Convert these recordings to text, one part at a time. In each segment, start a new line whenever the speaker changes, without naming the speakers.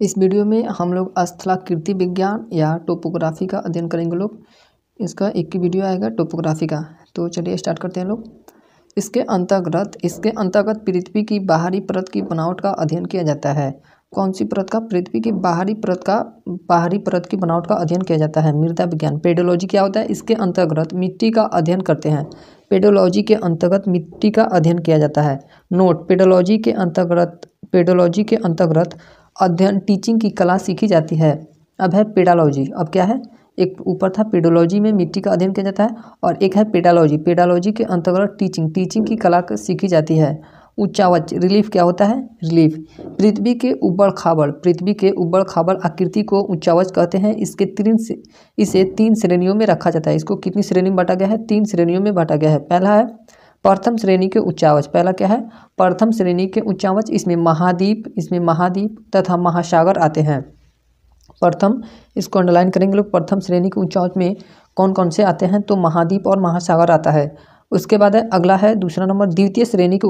इस वीडियो में हम लोग स्थलाकृति विज्ञान या टोपोग्राफी का अध्ययन करेंगे लोग। इसका एक ही वीडियो आएगा टोपोग्राफी का। तो चलिए स्टार्ट करते हैं लोग। इसके अंतर्गत पृथ्वी की बाहरी परत की बनावट का अध्ययन किया जाता है। कौन सी परत का? पृथ्वी की बाहरी परत की बनावट का अध्ययन किया जाता है। मृदा विज्ञान, पेडोलॉजी क्या होता है? इसके अंतर्गत मिट्टी का अध्ययन करते हैं। पेडोलॉजी के अंतर्गत मिट्टी का अध्ययन किया जाता है। नोट: पेडोलॉजी के अंतर्गत अध्ययन टीचिंग की कला सीखी जाती है। अब है पेडालॉजी। अब क्या है? एक ऊपर था पेडोलॉजी में मिट्टी का अध्ययन किया जाता है और एक है पेडालॉजी। पेडालॉजी के अंतर्गत टीचिंग की कला सीखी जाती है। उच्चावच, रिलीफ क्या होता है? रिलीफ पृथ्वी के उबड़ खाबड़ आकृति को उच्चावच कहते हैं। इसे तीन श्रेणियों में रखा जाता है। इसको कितनी श्रेणी में बांटा गया है? 3 श्रेणियों में बांटा गया है। पहला है प्रथम श्रेणी के उच्चावच। पहला क्या है? प्रथम श्रेणी के उच्चावच। इसमें महाद्वीप तथा महासागर आते हैं। प्रथम, इसको अंडरलाइन करेंगे लोग। प्रथम श्रेणी के उच्चावच में कौन कौन से आते हैं? तो महाद्वीप और महासागर आता है। उसके बाद है अगला है दूसरा नंबर द्वितीय श्रेणी के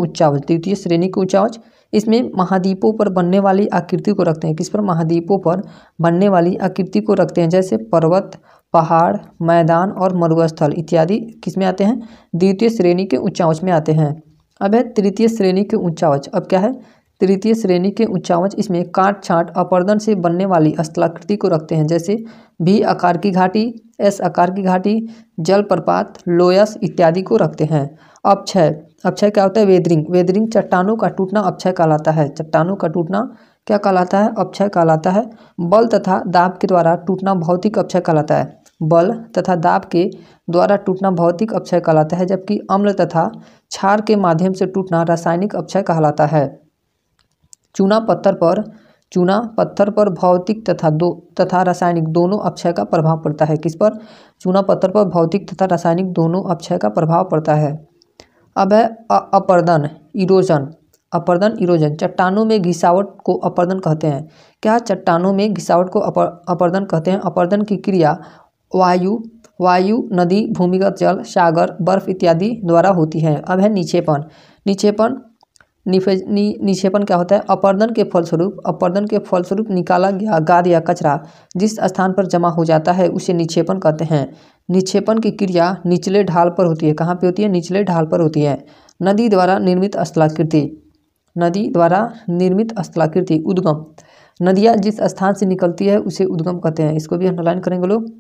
उच्चावच। इसमें महाद्वीपों पर बनने वाली आकृति को रखते हैं। किस पर? महाद्वीपों पर बनने वाली आकृति को रखते हैं। जैसे पर्वत, पहाड़, मैदान और मरुस्थल इत्यादि किस में आते हैं? द्वितीय श्रेणी के उच्चावच में आते हैं। अब है तृतीय श्रेणी के उच्चावच। अब क्या है? तृतीय श्रेणी के उच्चावच। इसमें काट छांट अपर्दन से बनने वाली स्थलाकृति को रखते हैं। जैसे V आकार की घाटी, S आकार की घाटी, जलप्रपात, लोयस इत्यादि को रखते हैं। अक्षय क्या होता है? वेदरिंग चट्टानों का टूटना अक्षय कहलाता है। चट्टानों का टूटना क्या कहलाता है? अक्षय कहलाता है। बल तथा दाब के द्वारा टूटना भौतिक अक्षय कहलाता है। बल तथा दाब के द्वारा टूटना भौतिक अक्षय कहलाता है, जबकि अम्ल तथा क्षार के माध्यम से टूटना रासायनिक अक्षय कहलाता है। चूना पत्थर पर भौतिक तथा रासायनिक दोनों अक्षय का प्रभाव पड़ता है। किस पर? चूना पत्थर पर भौतिक तथा रासायनिक दोनों अक्षय का प्रभाव पड़ता है। अब है अपर्दन, इरोजन। चट्टानों में घिसावट को अपर्दन कहते हैं। क्या? चट्टानों में घिसावट को अपर्दन कहते हैं। अपर्दन की क्रिया वायु, नदी, भूमिगत जल, सागर, बर्फ इत्यादि द्वारा होती है। अब है निक्षेपण क्या होता है? अपर्दन के फलस्वरूप निकाला गया गाद या कचरा जिस स्थान पर जमा हो जाता है उसे निक्षेपण कहते हैं। निक्षेपण की क्रिया निचले ढाल पर होती है। कहाँ पे होती है? निचले ढाल पर होती है। नदी द्वारा निर्मित स्थलाकृति उद्गम। नदियाँ जिस स्थान से निकलती है उसे उद्गम कहते हैं। इसको भी अंडरलाइन करेंगे लोग।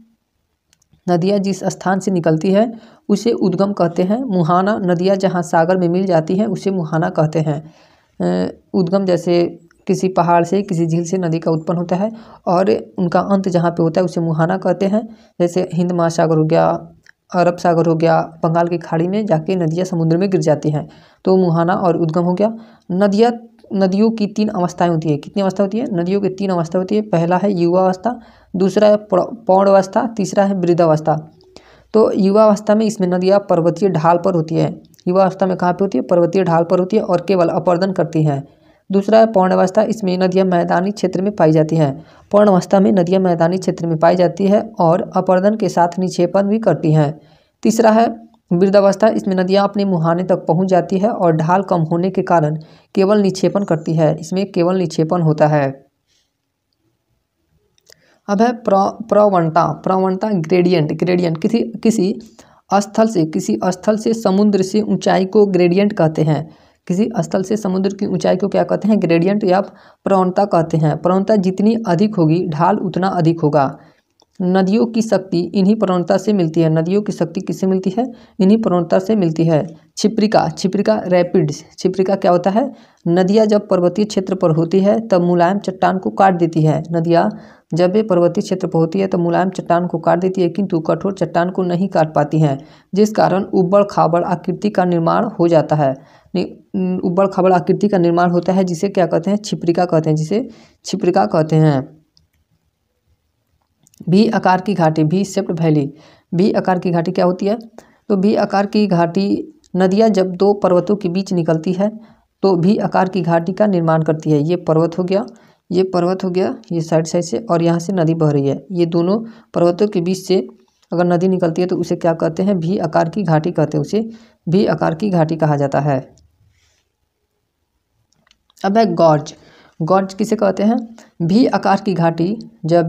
नदियाँ जिस स्थान से निकलती है उसे उद्गम कहते हैं। मुहाना, नदियाँ जहाँ सागर में मिल जाती हैं उसे मुहाना कहते हैं। उद्गम जैसे किसी पहाड़ से, किसी झील से नदी का उत्पन्न होता है और उनका अंत जहाँ पे होता है उसे मुहाना कहते हैं। जैसे हिंद महासागर हो गया, अरब सागर हो गया, बंगाल की खाड़ी में जाके नदियाँ समुद्र में गिर जाती हैं, तो मुहाना और उद्गम हो गया। नदियों की 3 अवस्थाएं होती है। कितनी अवस्था होती है? नदियों की 3 अवस्था होती है। पहला है युवावस्था, दूसरा है पौढ़ावस्था, तीसरा है वृद्धावस्था। तो युवावस्था में इसमें नदियाँ पर्वतीय ढाल पर होती है। युवावस्था में कहाँ पे होती है? पर्वतीय ढाल पर होती है और केवल अपर्दन करती हैं। दूसरा है पौढ़ावस्था, इसमें नदियाँ मैदानी क्षेत्र में पाई जाती हैं। पौढ़ावस्था में नदियाँ मैदानी क्षेत्र में पाई जाती है और अपर्दन के साथ निक्षेपण भी करती हैं। तीसरा है वृद्धावस्था, इसमें नदियाँ अपने मुहाने तक पहुँच जाती है और ढाल कम होने के कारण केवल निक्षेपण करती है। इसमें केवल निक्षेपण होता है। अब है प्रवणता, ग्रेडियंट। किसी स्थल से समुद्र से ऊंचाई को ग्रेडियंट कहते हैं। किसी स्थल से समुद्र की ऊंचाई को क्या कहते हैं? ग्रेडियंट या प्रवणता कहते हैं। प्रवणता जितनी अधिक होगी ढाल उतना अधिक होगा। नदियों की शक्ति इन्हीं प्रवणता से मिलती है। नदियों की शक्ति किससे मिलती है? इन्हीं प्रवणता से मिलती है। छिप्रिका रैपिड्स। छिप्रिका क्या होता है? नदियाँ जब पर्वतीय क्षेत्र पर होती है तब मुलायम चट्टान को काट देती है। नदियाँ जब ये पर्वतीय क्षेत्र पर होती है तो मुलायम चट्टान को काट देती है, किंतु कठोर चट्टान को नहीं काट पाती हैं, जिस कारण उबड़ खाबड़ आकृति का निर्माण हो जाता है। उबड़ खाबड़ आकृति का निर्माण होता है जिसे क्या कहते हैं? छिप्रिका कहते हैं। V आकार की घाटी, V शेप्ड वैली। V आकार की घाटी क्या होती है? तो V आकार की घाटी, नदियाँ जब 2 पर्वतों के बीच निकलती है तो V आकार की घाटी का निर्माण करती है। ये पर्वत हो गया, ये साइड से, और यहाँ से नदी बह रही है। ये दोनों पर्वतों के बीच से अगर नदी निकलती है तो उसे क्या कहते हैं? V आकार की घाटी कहते हैं। उसे V आकार की घाटी कहा जाता है। अब है गॉर्ज। गॉर्ज किसे कहते हैं? भी आकार की घाटी, जब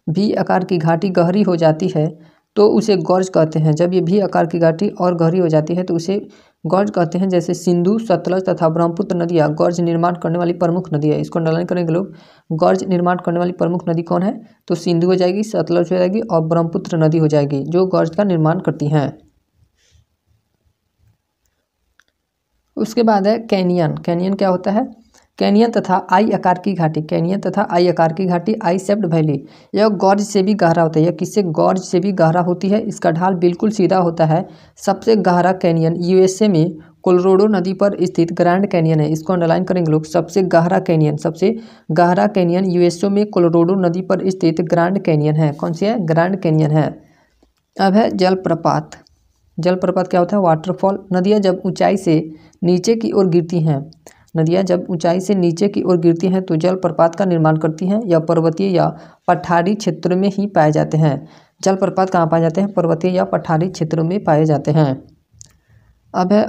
भी आकार की घाटी गहरी हो जाती है तो उसे गॉर्ज कहते हैं। जब ये भी आकार की घाटी और गहरी हो जाती है तो उसे गॉर्ज कहते हैं। जैसे सिंधु, सतलज तथा ब्रह्मपुत्र नदियाँ गॉर्ज निर्माण करने वाली प्रमुख नदी है। इसको अंडरलाइन करेंगे लोग। गॉर्ज निर्माण करने वाली प्रमुख नदी कौन है? तो सिंधु हो जाएगी, सतलज हो जाएगी और ब्रह्मपुत्र नदी हो जाएगी जो गॉर्ज का निर्माण करती हैं। उसके बाद है कैनियन। कैनियन क्या होता है? कैनियन तथा आई आकार की घाटी, कैनियन तथा आई आकार की घाटी, आई शेप्ड वैली, यह गॉर्ज से भी गहरा होता है। यह किससे? गॉर्ज से भी गहरा होती है। इसका ढाल बिल्कुल सीधा होता है। सबसे गहरा कैनियन यूएसए में कोलोराडो नदी पर स्थित ग्रैंड कैनियन है। इसको अंडरलाइन करेंगे लोग। सबसे गहरा कैनियन, सबसे गहरा कैनियन यूएसए में कोलोराडो नदी पर स्थित ग्रैंड कैनियन है। कौन सी है? ग्रैंड कैनियन है। अब है जलप्रपात। जलप्रपात क्या होता है? वाटरफॉल। नदियाँ जब ऊंचाई से नीचे की ओर गिरती हैं, नदियाँ जब ऊंचाई से नीचे की ओर गिरती हैं तो जलप्रपात का निर्माण करती हैं। यह पर्वतीय या पठारी क्षेत्रों में ही पाए जाते हैं। जलप्रपात कहाँ पाए जाते हैं? पर्वतीय या पठारी क्षेत्रों में पाए जाते हैं। अब है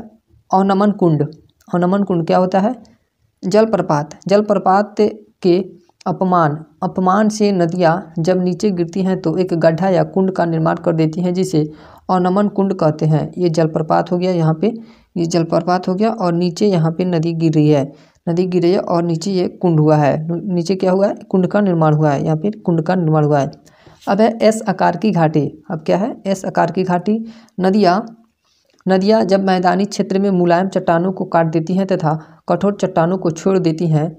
अवनमन कुंड। अवनमन कुंड क्या होता है? जलप्रपात। जलप्रपात के अपमान से नदियाँ जब नीचे गिरती हैं तो एक गड्ढा या कुंड का निर्माण कर देती हैं जिसे अवनमन कुंड कहते हैं। ये जलप्रपात हो गया, यहाँ पे ये जलप्रपात हो गया और नीचे यहाँ पे नदी गिर रही है, नदी गिर रही है और नीचे ये कुंड हुआ है। नीचे क्या हुआ है? कुंड का निर्माण हुआ है। यहाँ पे कुंड का निर्माण हुआ है। अब है एस आकार की घाटी। अब क्या है? एस आकार की घाटी। नदियाँ जब मैदानी क्षेत्र में मुलायम चट्टानों को काट देती हैं तथा कठोर चट्टानों को छोड़ देती हैं,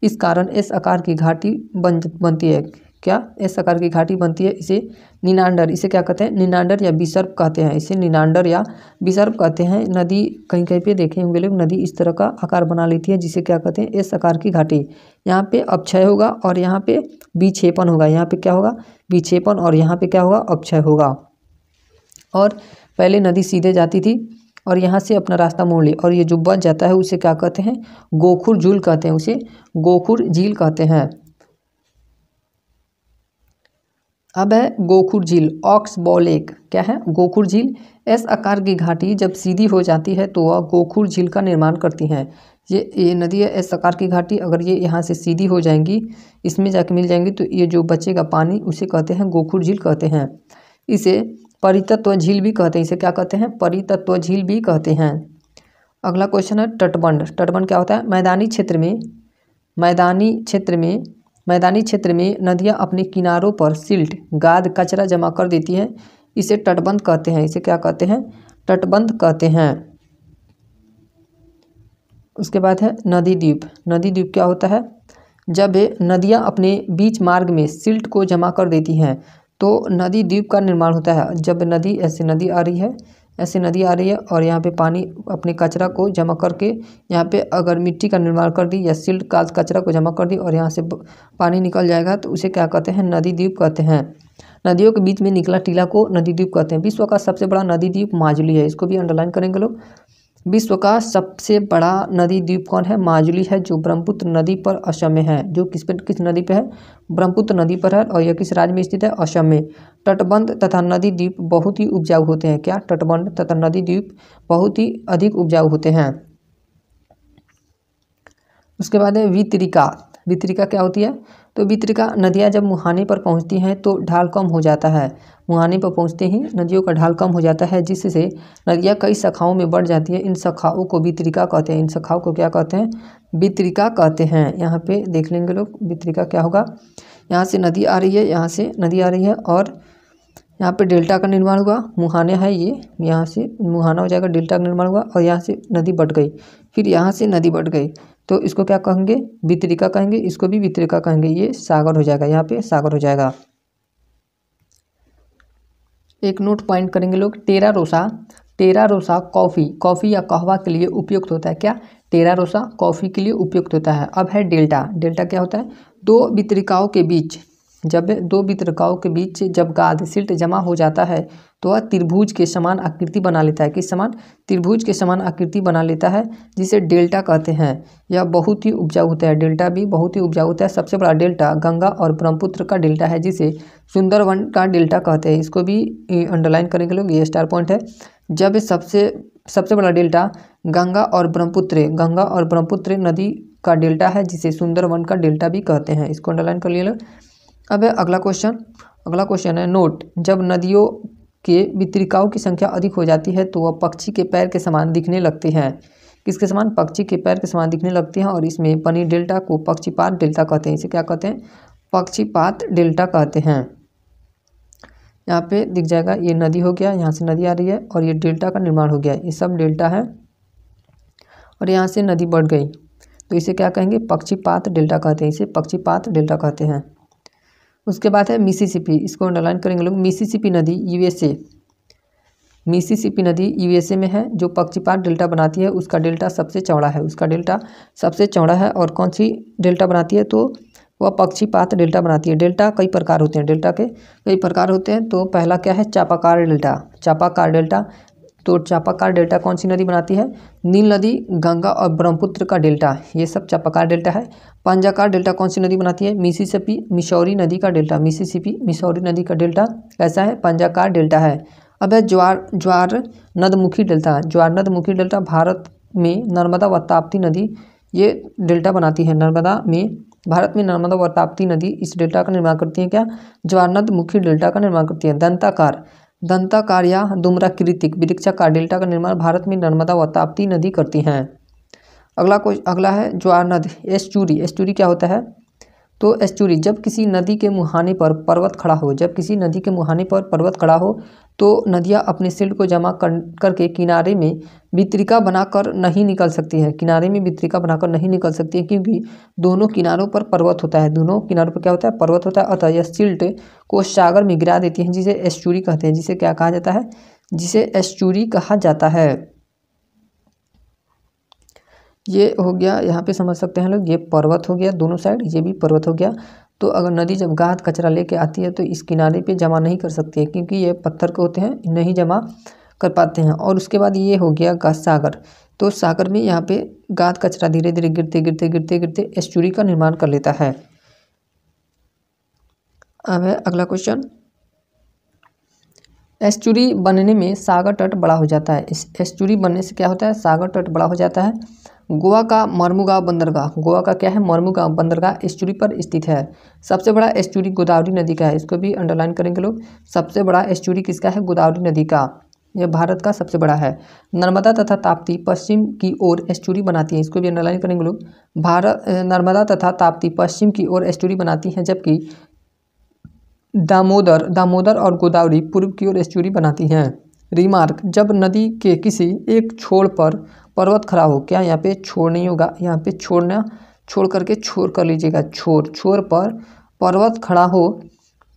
इस कारण एस आकार की घाटी बनती है। क्या? एस आकार की घाटी बनती है। इसे निनांडर, इसे क्या कहते हैं? निनांडर या विसर्प कहते हैं। इसे निनांडर या विसर्प कहते हैं। नदी कहीं कहीं पे देखे होंगे लोग, नदी इस तरह का आकार बना लेती है जिसे क्या कहते हैं? एस आकार की घाटी। यहाँ पे अपक्षय होगा और यहाँ पे विक्षेपण होगा। यहाँ पे क्या होगा? विक्षेपण और यहाँ पे क्या होगा? अपक्षय होगा। और पहले नदी सीधे जाती थी और यहाँ से अपना रास्ता मोड़ ली और ये जो बच जाता है उसे क्या कहते हैं? गोखुर झील कहते हैं। उसे गोखुर झील कहते हैं। अब है गोखुर झील, ऑक्स बॉ लेक। क्या है? गोखुर झील। एस आकार की घाटी जब सीधी हो जाती है तो वह गोखुर झील का निर्माण करती हैं। ये नदी है एस आकार की घाटी, अगर ये यहाँ से सीधी हो जाएंगी, इसमें जाके मिल जाएंगी तो ये जो बचेगा पानी उसे कहते हैं गोखुर झील कहते हैं। इसे परितत्व झील भी कहते हैं। इसे क्या कहते हैं? परितत्व झील भी कहते हैं। अगला क्वेश्चन है तटबंध। तटबंध क्या होता है? मैदानी क्षेत्र में नदियाँ अपने किनारों पर सिल्ट, गाद, कचरा जमा कर देती हैं। इसे तटबंध कहते हैं। इसे क्या कहते हैं? तटबंध कहते हैं। उसके बाद है नदी द्वीप। नदी द्वीप क्या होता है? जब नदियाँ अपने बीच मार्ग में सिल्ट को जमा कर देती हैं तो नदी द्वीप का निर्माण होता है। जब नदी ऐसे नदी आ रही है और यहाँ पे पानी अपने कचरा को जमा करके यहाँ पे अगर मिट्टी का निर्माण कर दी या सिल्ट का कचरा को जमा कर दी और यहाँ से पानी निकल जाएगा तो उसे क्या कहते हैं? नदी द्वीप कहते हैं। नदियों के बीच में निकला टीला को नदी द्वीप कहते हैं। विश्व का सबसे बड़ा नदी द्वीप माजुली है। इसको भी अंडरलाइन करेंगे लोग। विश्व का सबसे बड़ा नदी द्वीप कौन है? माजुली है, जो ब्रह्मपुत्र नदी पर असम में है। जो किस नदी पे है? ब्रह्मपुत्र नदी पर है और यह किस राज्य में स्थित है? असम में। तटबंध तथा नदी द्वीप बहुत ही उपजाऊ होते हैं। क्या? तटबंध तथा नदी द्वीप बहुत ही अधिक उपजाऊ होते हैं। उसके बाद है वितरिका। वितरिका क्या होती है? तो वितरिका नदियाँ जब मुहाने पर पहुँचती हैं तो ढाल कम हो जाता है। मुहाने पर पहुँचते ही नदियों का ढाल कम हो जाता है जिससे नदियाँ कई शाखाओं में बढ़ जाती है। इन शाखाओं को वितरिका कहते हैं। इन शाखाओं को क्या कहते हैं? वितरिका कहते हैं। यहाँ पे देख लेंगे लोग वितरिका क्या होगा। यहाँ से नदी आ रही है, यहाँ से नदी आ रही है और यहाँ पे डेल्टा का निर्माण हुआ। मुहाने है ये, यहाँ से मुहाना हो जाएगा, डेल्टा का निर्माण हुआ और यहाँ से नदी बढ़ गई, फिर यहाँ से नदी बढ़ गई तो इसको क्या कहेंगे? वितरिका कहेंगे। इसको भी वितरिका कहेंगे। ये सागर हो जाएगा, यहाँ पे सागर हो जाएगा। एक नोट पॉइंट करेंगे लोग। टेरा रोसा कॉफ़ी या कहवा के लिए उपयुक्त होता है। क्या? टेरा रोसा कॉफ़ी के लिए उपयुक्त होता है। अब है डेल्टा। डेल्टा क्या होता है? दो वितरिकाओं के बीच जब गाद सिल्ट जमा हो जाता है तो वह त्रिभुज के समान आकृति बना लेता है। किस समान? त्रिभुज के समान आकृति बना लेता है जिसे डेल्टा कहते हैं। यह बहुत ही उपजाऊ होता है। डेल्टा भी बहुत ही उपजाऊ होता है। सबसे बड़ा डेल्टा गंगा और ब्रह्मपुत्र का डेल्टा है जिसे सुंदरवन का डेल्टा कहते हैं। इसको भी अंडरलाइन करेंगे लोग, ये स्टार पॉइंट है। जब सबसे बड़ा डेल्टा गंगा और ब्रह्मपुत्र नदी का डेल्टा है जिसे सुंदरवन का डेल्टा भी कहते हैं। इसको अंडरलाइन कर लिया। अब है अगला क्वेश्चन है नोट, जब नदियों के वितरिकाओं की संख्या अधिक हो जाती है तो वह पक्षी के पैर के समान दिखने लगती हैं। किसके समान? पक्षी के पैर के समान दिखने लगती हैं। और इसमें बनी डेल्टा को पक्षीपात डेल्टा कहते हैं। इसे क्या कहते हैं? पक्षीपात डेल्टा कहते हैं। यहाँ पे दिख जाएगा, ये नदी हो गया, यहाँ से नदी आ रही है और ये डेल्टा का निर्माण हो गया, ये सब डेल्टा है और यहाँ से नदी बढ़ गई तो इसे क्या कहेंगे? पक्षीपात डेल्टा कहते हैं। इसे पक्षीपात डेल्टा कहते हैं। उसके बाद है मिसिसिपी, इसको अंडरलाइन करेंगे लोग। मिसिसिपी नदी यूएसए, मिसिसिपी नदी यूएसए में है, जो पक्षीपात डेल्टा बनाती है उसका डेल्टा सबसे चौड़ा है, उसका डेल्टा सबसे चौड़ा है। और कौन सी डेल्टा बनाती है? तो वह पक्षीपात डेल्टा बनाती है। डेल्टा कई प्रकार होते हैं, डेल्टा के कई प्रकार होते हैं। तो पहला क्या है? चापाकार डेल्टा, चापाकार डेल्टा। तो चापाकार डेल्टा कौन सी नदी बनाती है? नील नदी, गंगा और ब्रह्मपुत्र का डेल्टा, ये सब चापाकार डेल्टा है। पंजाकार डेल्टा कौन सी नदी बनाती है? मिसिसिपी मिसौरी नदी का डेल्टा, मिसिसिपी मिसौरी नदी का डेल्टा कैसा है? पंजाकार डेल्टा है। अब है ज्वार नदमुखी डेल्टा, ज्वार नदमुखी डेल्टा भारत में नर्मदा व ताप्ती नदी ये डेल्टा बनाती है। भारत में नर्मदा व ताप्ती नदी इस डेल्टा का निर्माण करती है। क्या? ज्वार नदमुखी डेल्टा का निर्माण करती है। दंताकार या धूम्राकृतिक वृक्षाकार डेल्टा का निर्माण भारत में नर्मदा व ताप्ती नदी करती हैं। अगला है ज्वार नद एस्चुरी। एस्चुरी क्या होता है? तो एस्चुरी जब किसी नदी के मुहाने पर पर्वत खड़ा हो, जब किसी नदी के मुहाने पर पर्वत खड़ा हो तो नदियाँ अपने सिल्ट को जमा करके किनारे में वितरिका बनाकर नहीं निकल सकती है, किनारे में वितरिका बनाकर नहीं निकल सकती है क्योंकि दोनों किनारों पर पर्वत होता है, दोनों किनारों पर क्या होता है? पर्वत होता है। अतः यह सिल्ट को सागर में गिरा देती है, जिसे एस्चुरी कहते हैं। जिसे क्या कहा जाता है? जिसे एस्चुरी कहा जाता है। ये हो गया, यहाँ पे समझ सकते हैं लोग, ये पर्वत हो गया दोनों साइड, ये भी पर्वत हो गया। तो अगर नदी जब गाद कचरा लेके आती है तो इस किनारे पे जमा नहीं कर सकती है क्योंकि ये पत्थर के होते हैं, नहीं जमा कर पाते हैं। और उसके बाद ये हो गया सागर। तो सागर में यहाँ पे गाद कचरा धीरे धीरे गिरते एस्चुरी का निर्माण कर लेता है। अब है अगला क्वेश्चन, एस्चुरी बनने में सागर तट बड़ा हो जाता है। इस एस्चुरी बनने से क्या होता है? सागर तट बड़ा हो जाता है। गोवा का मर्मुगांव बंदरगाह, गोवा का क्या है? मर्मुगांव बंदरगाह एस्चुरी पर स्थित है। सबसे बड़ा एस्चुरी गोदावरी नदी का है, इसको भी अंडरलाइन करेंगे लोग। सबसे बड़ा एस्चुरी किसका है? गोदावरी नदी का, यह भारत का सबसे बड़ा है। नर्मदा तथा ताप्ती पश्चिम की ओर एस्चुरी बनाती है, इसको भी अंडरलाइन करेंगे लोग। नर्मदा तथा ताप्ती पश्चिम की ओर एस्चुरी बनाती हैं, जबकि दामोदर और गोदावरी पूर्व की ओर एस्चुरी बनाती हैं। रिमार्क, जब नदी के किसी एक छोर पर पर्वत खड़ा हो, क्या यहाँ पे छोड़ नहीं होगा, यहाँ पे छोड़ करके छोड़ कर लीजिएगा, छोर पर पर्वत खड़ा हो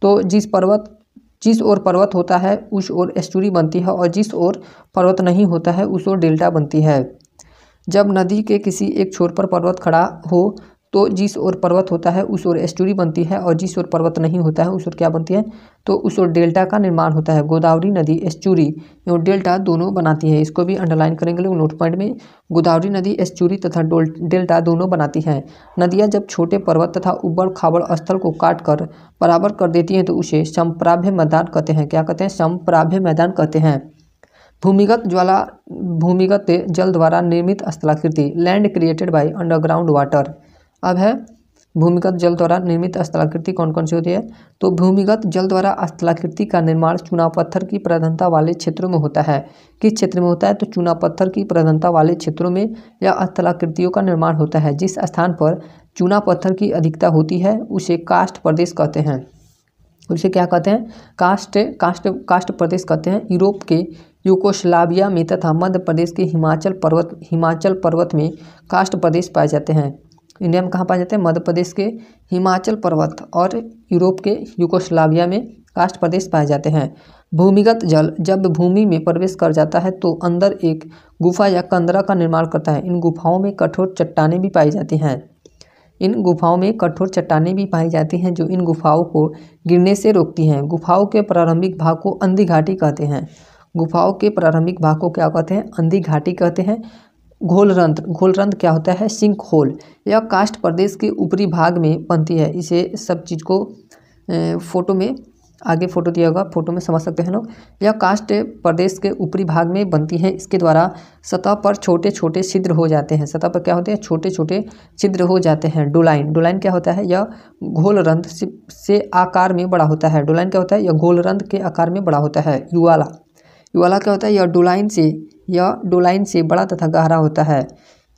तो जिस ओर पर्वत होता है उस ओर एस्चुरी बनती है और जिस ओर पर्वत नहीं होता है उस ओर डेल्टा बनती है। जब नदी के किसी एक छोर पर पर्वत खड़ा हो तो जिस ओर पर्वत होता है उस ओर एस्चुरी बनती है और जिस ओर पर्वत नहीं होता है उस ओर क्या बनती है? तो उस ओर डेल्टा का निर्माण होता है। गोदावरी नदी एस्चुरी और डेल्टा दोनों बनाती है, इसको भी अंडरलाइन करेंगे लोग नोट पॉइंट में। गोदावरी नदी एस्चुरी तथा डेल्टा दोनों बनाती हैं। नदियाँ जब छोटे पर्वत तथा उबड़ खाबड़ स्थल को काट कर बराबर कर देती हैं तो उसे समप्राभ्य मैदान कहते हैं। क्या कहते हैं? समप्राभ्य मैदान कहते हैं। भूमिगत जल द्वारा निर्मित स्थलाकृति, land created by underground water. अब है भूमिगत जल द्वारा निर्मित स्थलाकृति कौन कौन सी होती है? तो भूमिगत जल द्वारा स्थलाकृति का निर्माण चूना पत्थर की प्रधानता वाले क्षेत्रों में होता है। किस क्षेत्र में होता है? तो चूना पत्थर की प्रधानता वाले क्षेत्रों में या स्थलाकृतियों का निर्माण होता है। जिस स्थान पर चूना पत्थर की अधिकता होती है उसे कास्ट प्रदेश कहते हैं। उसे क्या कहते हैं? कास्ट प्रदेश कहते हैं। यूरोप के यूगोस्लाविया में तथा मध्य प्रदेश के हिमाचल पर्वत में कास्ट प्रदेश पाए जाते हैं। इंडिया में कहाँ पाए जाते हैं? मध्य प्रदेश के हिमाचल पर्वत और यूरोप के यूगोस्लाविया में कास्ट प्रदेश पाए जाते हैं। भूमिगत जल जब भूमि में प्रवेश कर जाता है तो अंदर एक गुफा या कंदरा का निर्माण करता है। इन गुफाओं में कठोर चट्टानें भी पाई जाती हैं जो इन गुफाओं को गिरने से रोकती हैं। गुफाओं के प्रारंभिक भाग को अंधी घाटी कहते हैं। गुफाओं के प्रारंभिक भाग को क्या कहते हैं? अंधी घाटी कहते हैं। घोलरंध्र क्या होता है? Sink hole. यह कास्ट प्रदेश के ऊपरी भाग में बनती है। इसे सब चीज़ को फोटो में आगे फोटो दिया होगा, फोटो में समझ सकते हैं लोग। यह कास्ट प्रदेश के ऊपरी भाग में बनती है। इसके द्वारा सतह पर छोटे छोटे छिद्र हो जाते हैं। सतह पर क्या होते हैं? छोटे छोटे छिद्र हो जाते हैं। डोलाइन, डोलाइन क्या होता है? यह घोलरंध्र से आकार में बड़ा होता है। डोलाइन क्या होता है? यह घोलरंध्र के आकार में बड़ा होता है। युवाला, युवाला क्या होता है? यह डोलाइन से बड़ा तथा गहरा होता है।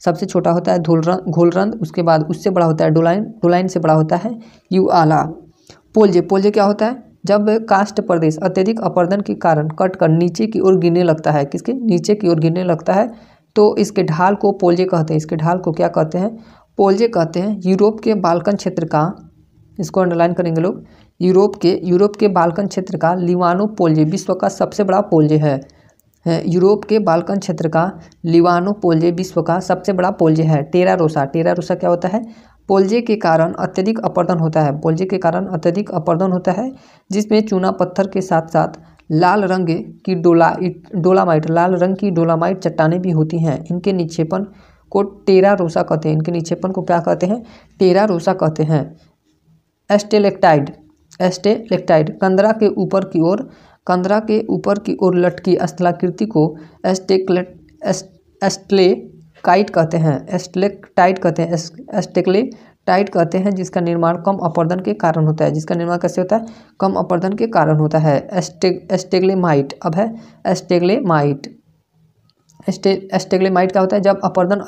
सबसे छोटा होता है घोलरंध्र, उसके बाद उससे बड़ा होता है डोलाइन, डोलाइन से बड़ा होता है युवाला। पोल्जे, पोल्जे क्या होता है? जब कास्ट प्रदेश अत्यधिक अपरदन के कारण कट कर नीचे की ओर गिरने लगता है, किसके? नीचे की ओर गिरने लगता है, तो इसके ढाल को पोल्जे कहते हैं। इसके ढाल को क्या कहते हैं? पोल्जे कहते हैं। यूरोप के बाल्कन क्षेत्र का, इसको अंडरलाइन करेंगे लोग, यूरोप के बाल्कन क्षेत्र का लिवानो पोल्जे विश्व का सबसे बड़ा पोल्जे है। यूरोप के बाल्कन क्षेत्र का लिवानो पोल्जे विश्व का सबसे बड़ा पोल्जे है। टेरा रोसा, टेरा रोसा क्या होता है? पोल्जे के कारण अत्यधिक अपरदन होता है। पोल्जे के कारण अत्यधिक अपरदन होता है, जिसमें चूना पत्थर के साथ साथ लाल रंग की डोलामाइट, लाल रंग की डोलामाइट चट्टानें भी होती हैं। इनके निक्षेपण को टेरा रोसा कहते हैं। इनके निक्षेपण को क्या कहते हैं? टेरा रोसा कहते हैं। एस्टेलेक्टाइड, एस्टेलेक्टाइड कंदरा के ऊपर की ओर लटकी स्थलाकृति को एस्टेलेकाइट कहते हैं। एस्टेलेक्टाइट कहते हैं, एस्टेलेटाइट कहते हैं, जिसका निर्माण कम अपरदन के कारण होता है। जिसका निर्माण कैसे होता है? कम अपरदन के कारण होता है। एस्टेग्लेमाइट, अब है एस्टेग्लेमाइट। एस्टेग्लेमाइट क्या होता है? जब अपरदन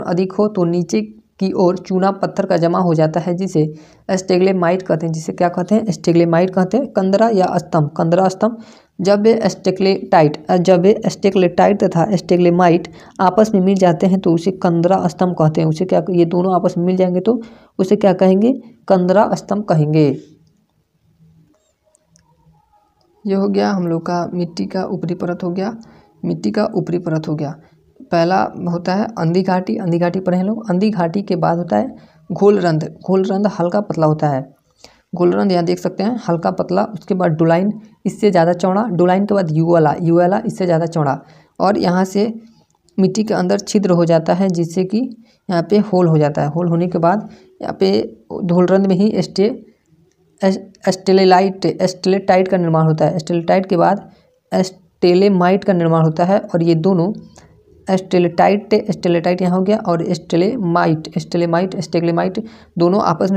अधिक हो तो नीचे की ओर चूना पत्थर का जमा हो जाता है, जिसे एस्टेग्लेमाइट कहते हैं। जिसे क्या कहते हैं? एस्टेग्लेमाइट कहते हैं। कंदरा या स्तंभ, कंदरा स्तंभ। जब एस्टेग्लेटाइट तथा एस्टेग्लेमाइट आपस में मिल जाते हैं तो उसे कंदरा स्तंभ कहते हैं। उसे क्या, ये दोनों आपस में मिल जाएंगे तो उसे क्या कहेंगे? कंदरा स्तंभ कहेंगे। ये हो गया हम लोग का मिट्टी का ऊपरी परत हो गया, मिट्टी का ऊपरी परत हो गया। पहला होता है अंधी घाटी, अंधी घाटी पढ़े हैं लोग। अंधी घाटी के बाद होता है घोलरंध्र, घोलरंध्र हल्का पतला होता है। घोलरंध्र यहाँ देख सकते हैं हल्का पतला। उसके बाद डोलाइन, इससे ज़्यादा चौड़ा। डोलाइन के बाद युवाला, युवाला इससे ज़्यादा चौड़ा। और यहाँ से मिट्टी के अंदर छिद्र हो जाता है, जिससे कि यहाँ पे होल हो जाता है। होल होने के बाद यहाँ पे घोलरंध्र में ही एस्टेलेटाइट का निर्माण होता है। एस्टेलेटाइट के बाद एस्टेलेमाइट का निर्माण होता है। और ये दोनों एस्टेलेटाइट यहाँ हो गया, और एस्टेग्लेमाइट दोनों आपस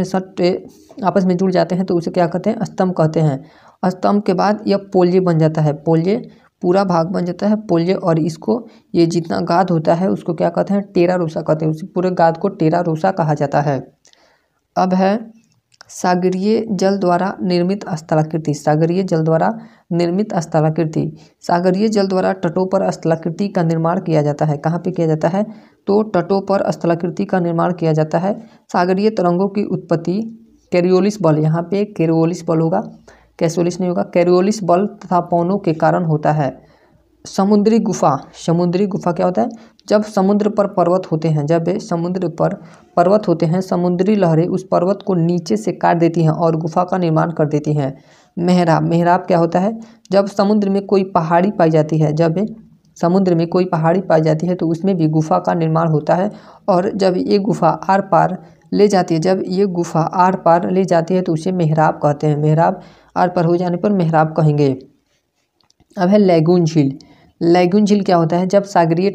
में जुड़ जाते हैं तो उसे क्या कहते हैं? स्तंभ कहते हैं। स्तंभ के बाद यह पोल्जे बन जाता है। पोल्जे पूरा भाग बन जाता है पोल्जे, और इसको ये जितना गाद होता है उसको क्या कहते हैं? टेरा रोसा कहते हैं। उस पूरे गाद को टेरा रोसा कहा जाता है। अब है सागरीय जल द्वारा निर्मित स्थलाकृति। सागरीय जल द्वारा निर्मित स्थलाकृति, सागरीय जल द्वारा तटों पर स्थलाकृति का निर्माण किया जाता है। कहाँ पे किया जाता है? तो तटों पर स्थलाकृति का निर्माण किया जाता है। सागरीय तरंगों की उत्पत्ति कैरियोलिस बल, यहाँ पे कैरियोलिस बल होगा, कैसोलिस नहीं होगा, कैरियोलिस बल तथा पवनों के कारण होता है। समुद्री गुफा, समुद्री गुफा क्या होता है? जब समुद्र पर पर्वत होते हैं, जब समुद्र पर पर्वत होते हैं, समुद्री लहरें उस पर्वत को नीचे से काट देती हैं और गुफा का निर्माण कर देती हैं। मेहराब, मेहराब क्या होता है? जब समुद्र में कोई पहाड़ी पाई जाती है, जब समुद्र में कोई पहाड़ी पाई जाती है तो उसमें भी गुफा का निर्माण होता है। और जब ये गुफा आर पार ले जाती है, जब ये गुफा आर पार ले जाती है तो उसे मेहराब कहते हैं। मेहराब आर पार हो जाने पर मेहराब कहेंगे। अब है लैगून झील। लैगून झील क्या होता है? जब सागरीय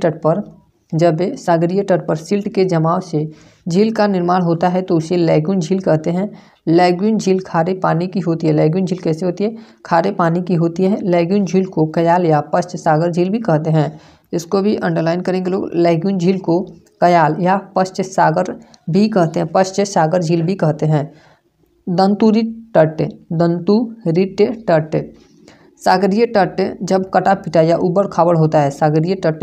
तट पर सिल्ट के जमाव से झील का निर्माण होता है तो उसे लैगून झील कहते हैं। लैगून झील खारे पानी की होती है। लैगून झील कैसे होती है? खारे पानी की होती है। लैगून झील को कयाल या पश्च सागर झील भी कहते हैं। इसको भी अंडरलाइन करेंगे लोग। लैगून झील को कयाल या पश्च सागर भी कहते हैं, पश्च सागर झील भी कहते हैं। दंतुरित तट, दंतुरित तट, सागरीय तट जब कटा पिटा या उबड़ खाबड़ होता है, सागरीय तट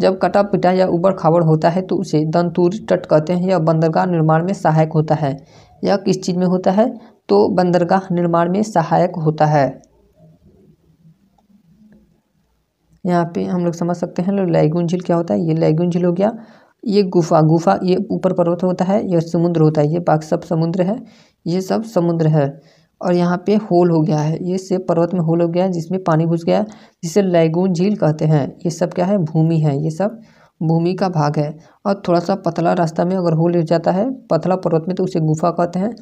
जब कटा पिटा या उबड़ खाबड़ होता है तो उसे दंतुरित तट कहते हैं। यह बंदरगाह निर्माण में सहायक होता है। यह किस चीज़ में होता है? तो बंदरगाह निर्माण में सहायक होता है। यहाँ पे हम लोग समझ सकते हैं लैगून झील क्या होता है। ये लैगून झील हो गया। ये गुफा ये ऊपर पर्वत होता है, यह समुद्र होता है, ये बाकी सब समुद्र है, ये सब समुद्र है। और यहाँ पे होल हो गया है, ये से पर्वत में होल हो गया है जिसमें पानी घुस गया है, जिसे लैगून झील कहते हैं। ये सब क्या है? भूमि है, ये सब भूमि का भाग है। और थोड़ा सा पतला रास्ता में अगर होल हो जाता है पतला पर्वत में तो उसे गुफा कहते हैं।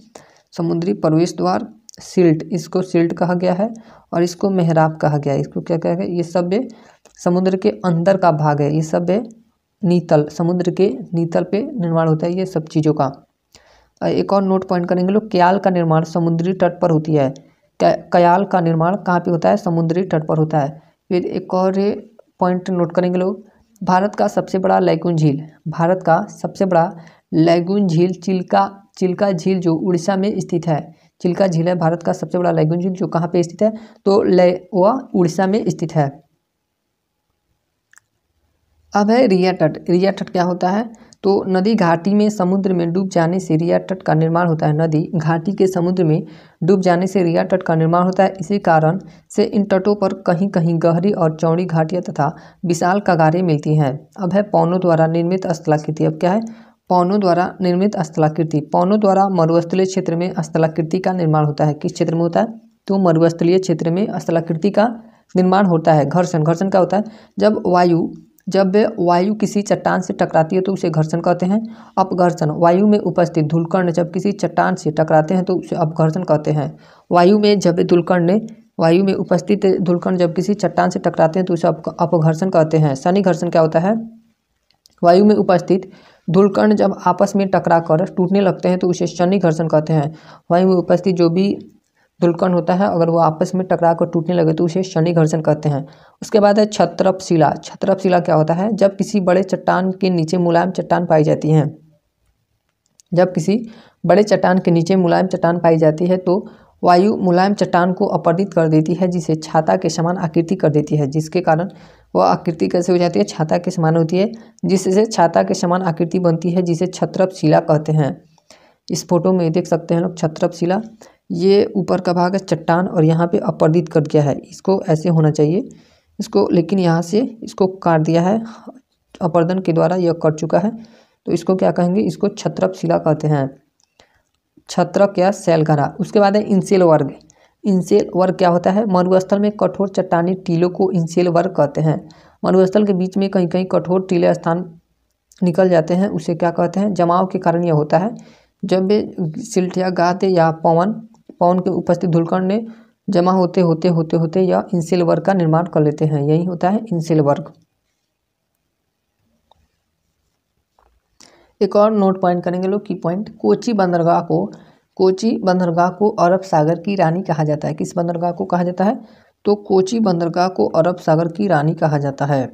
समुद्री प्रवेश द्वार, सिल्ट, इसको सिल्ट कहा गया है और इसको मेहराब कहा गया है। इसको क्या कहा गया? ये सब समुद्र के अंदर का भाग है, ये सब नीतल, समुद्र के नीतल पे निर्माण होता है ये सब चीज़ों का। एक और नोट पॉइंट करेंगे लोग, क्याल का निर्माण समुद्री तट पर होती है। क्याल का निर्माण कहाँ पे होता है? समुद्री तट पर होता है। फिर एक और पॉइंट नोट करेंगे लोग, भारत का सबसे बड़ा लैगून झील, भारत का सबसे बड़ा लैगून झील चिल्का झील जो उड़ीसा में स्थित है। चिल्का झील है भारत का सबसे बड़ा लैगून झील, जो कहाँ पे स्थित है? तो वह उड़ीसा में स्थित है। अब है रिया तट। रिया तट क्या होता है? तो नदी घाटी में समुद्र में डूब जाने से रिया तट का निर्माण होता है। नदी घाटी के समुद्र में डूब जाने से रिया तट का निर्माण होता है। इसी कारण से इन तटों पर कहीं कहीं गहरी और चौड़ी घाटियाँ तथा विशाल कगारें मिलती हैं। अब है पवनों द्वारा निर्मित स्थलाकृति। अब क्या है? पवनों द्वारा निर्मित स्थलाकृति। पवनों द्वारा मरुस्थलीय क्षेत्र में स्थलाकृति का निर्माण होता है। किस क्षेत्र में होता है? तो मरुस्थलीय क्षेत्र में स्थलाकृति का निर्माण होता है। घर्षण, घर्षण क्या होता है? जब वायु किसी चट्टान से टकराती है तो उसे घर्षण कहते हैं। अपघर्षण, वायु में उपस्थित धूलकण जब किसी चट्टान से टकराते हैं तो उसे अपघर्षण कहते हैं। वायु में उपस्थित धूलकण जब किसी चट्टान से टकराते हैं तो उसे अपघर्षण कहते हैं। शनि घर्षण क्या होता है? वायु में उपस्थित धूलकण जब आपस में टकरा कर टूटने लगते हैं तो उसे शनि घर्षण कहते हैं। वायु में उपस्थित जो भी धूलकण होता है अगर वो आपस में टकरा कर टूटने लगे तो उसे शनि घर्षण कहते हैं। उसके बाद है छत्रप शिला। छत्रप शिला क्या होता है? जब किसी बड़े चट्टान के नीचे मुलायम चट्टान पाई जाती है, जब किसी बड़े चट्टान के नीचे मुलायम चट्टान पाई जाती है तो वायु मुलायम चट्टान को अपरदित कर देती है, जिसे छाता के समान आकृति कर देती है। जिसके कारण वह आकृति कैसे हो जाती है? छाता के समान होती है, जिससे छाता के समान आकृति बनती है, जिसे छत्रप शिला कहते हैं। इस फोटो में देख सकते हैं लोग छत्रप शिला। ये ऊपर का भाग है चट्टान और यहाँ पे अपरदित कर दिया है। इसको ऐसे होना चाहिए इसको, लेकिन यहाँ से इसको काट दिया है, अपरदन के द्वारा यह कट चुका है। तो इसको क्या कहेंगे? इसको छत्रप शिला कहते हैं। छत्रक या शैलघरा। उसके बाद है इंसेल वर्ग। इंसेल वर्ग क्या होता है? मरुस्थल में कठोर चट्टानी टीलों को इंसेल वर्ग कहते हैं। मरुस्थल के बीच में कहीं कहीं कठोर टीले स्थान निकल जाते हैं, उसे क्या कहते हैं? जमाव के कारण यह होता है। जब सिल्ट या गाद या पवन के उपस्थित धूलकण ने जमा होते होते या इंसेल वर्ग का निर्माण कर लेते हैं। यही होता है इंसेल वर्ग। एक और नोट पॉइंट करेंगे लोग, की पॉइंट, कोची बंदरगाह को अरब सागर की रानी कहा जाता है। किस बंदरगाह को कहा जाता है? तो कोची बंदरगाह को अरब सागर की रानी कहा जाता है।